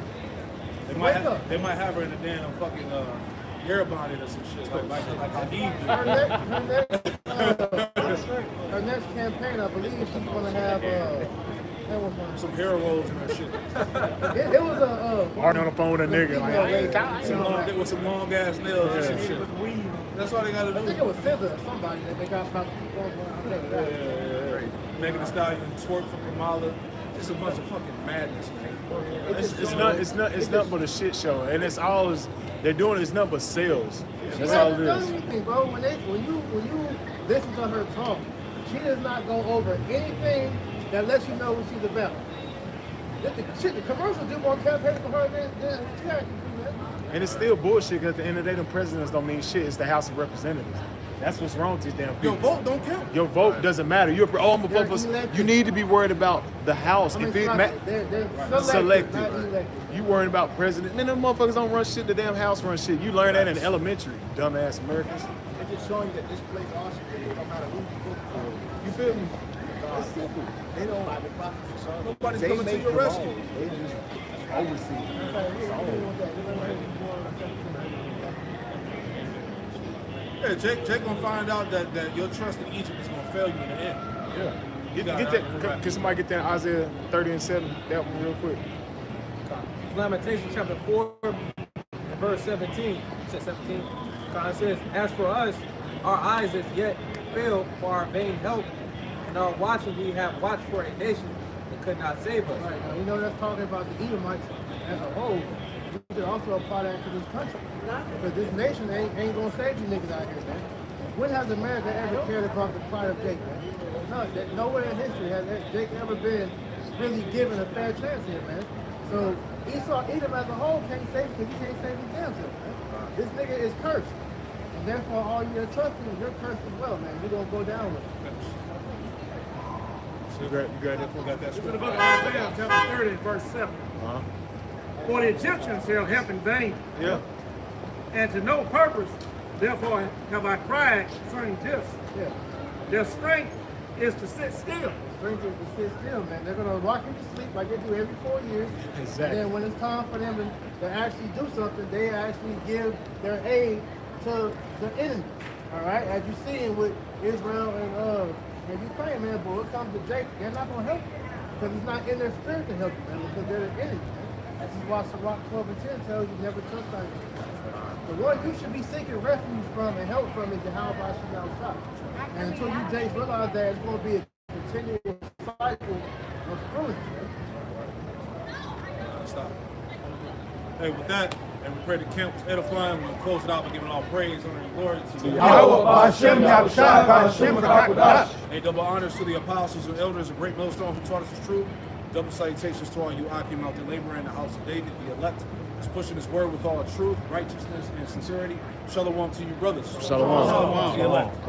They might have her in a damn fucking hair bonnet or some shit, like Hadid Her next campaign, I believe she's going to have, that was one. some hair rolls and that shit. It was a Hard on the phone with a nigga, like, With some long ass nails and some shit. That's all they gotta do. I think it was SZA or somebody that they got about to perform on. Megan Thee Stallion twerk for Kamala. It's a bunch of fucking madness, man. It's nothing but a shit show, and they're doing it's nothing but sales. That's all it is. Anything, bro. When you listen to her talk, she does not go over anything that lets you know what she's about. The commercials do more campaign for her than she actually do, man. And it's still bullshit, because at the end of the day, them presidents don't mean shit. It's the House of Representatives. That's what's wrong with these damn people. Your vote don't count. Your vote doesn't matter. I'm a vote for. You need to be worried about the House. I mean, If it they're selected, not elected. you worrying about president. Man, them motherfuckers don't run shit. The damn House run shit. You learn that in elementary, dumbass Americans. It's just showing you that this place also, no matter who you vote for, You feel me? it's simple. They don't have a prophet. Nobody's They coming to make your the rescue. law. They just oversee. Yeah, Jake gonna find out that your trust in Egypt is gonna fail you in the end. Yeah. You Get got that. that. Can somebody get that Isaiah 30:7? That one real quick. Lamentations chapter 4, and verse 17. It says 17. God says, as for us, our eyes as yet failed for our vain help, and our watching we have watched for a nation that could not save us. Right, now we know that's talking about the Edomites as a whole. You could also apply that to this country. Because this nation ain't gonna save you niggas out here, man. When has America ever cared about the plight of Jake, man? Nowhere in history has Jake ever been really given a fair chance here, man. So Edom as a whole can't save because he can't save his damn self, man. This nigga is cursed. And therefore all you're trusting, you're cursed as well, man. You're gonna go down with it. You got that? Got that To the script. book of Isaiah, chapter 30, verse 7. Uh-huh. For the Egyptians shall help in vain, Yeah. and to no purpose, therefore have I cried concerning this. Yeah. Their strength is to sit still. Strength is to sit still, man. They're gonna rock you to sleep like they do every 4 years. Exactly. And then when it's time for them to actually do something, they actually give their aid to the enemy. All right, as you see with Israel and Ukraine, man. But when it comes to Jake, they're not gonna help you because it's not in their spirit to help you, man. Because they're the enemy, man. This is why Sirach 12 and 10 tells you never trust on you. The one you should be seeking refuge from and help from is Yahweh Shemel Shah. And until you, Jake, realize that it's going to be a continuous cycle of fruit. Stop. Hey, with that, and we pray the camp was edifying. We close it out by giving all praise, honor, and glory to the Hey, double honors to the apostles and elders and great millstones who taught us the truth. Double salutations to all you Akim out there laboring in the house of David, the elect, is pushing his word with all truth, righteousness, and sincerity. Shalom to you, brothers. Shalom. To the elect.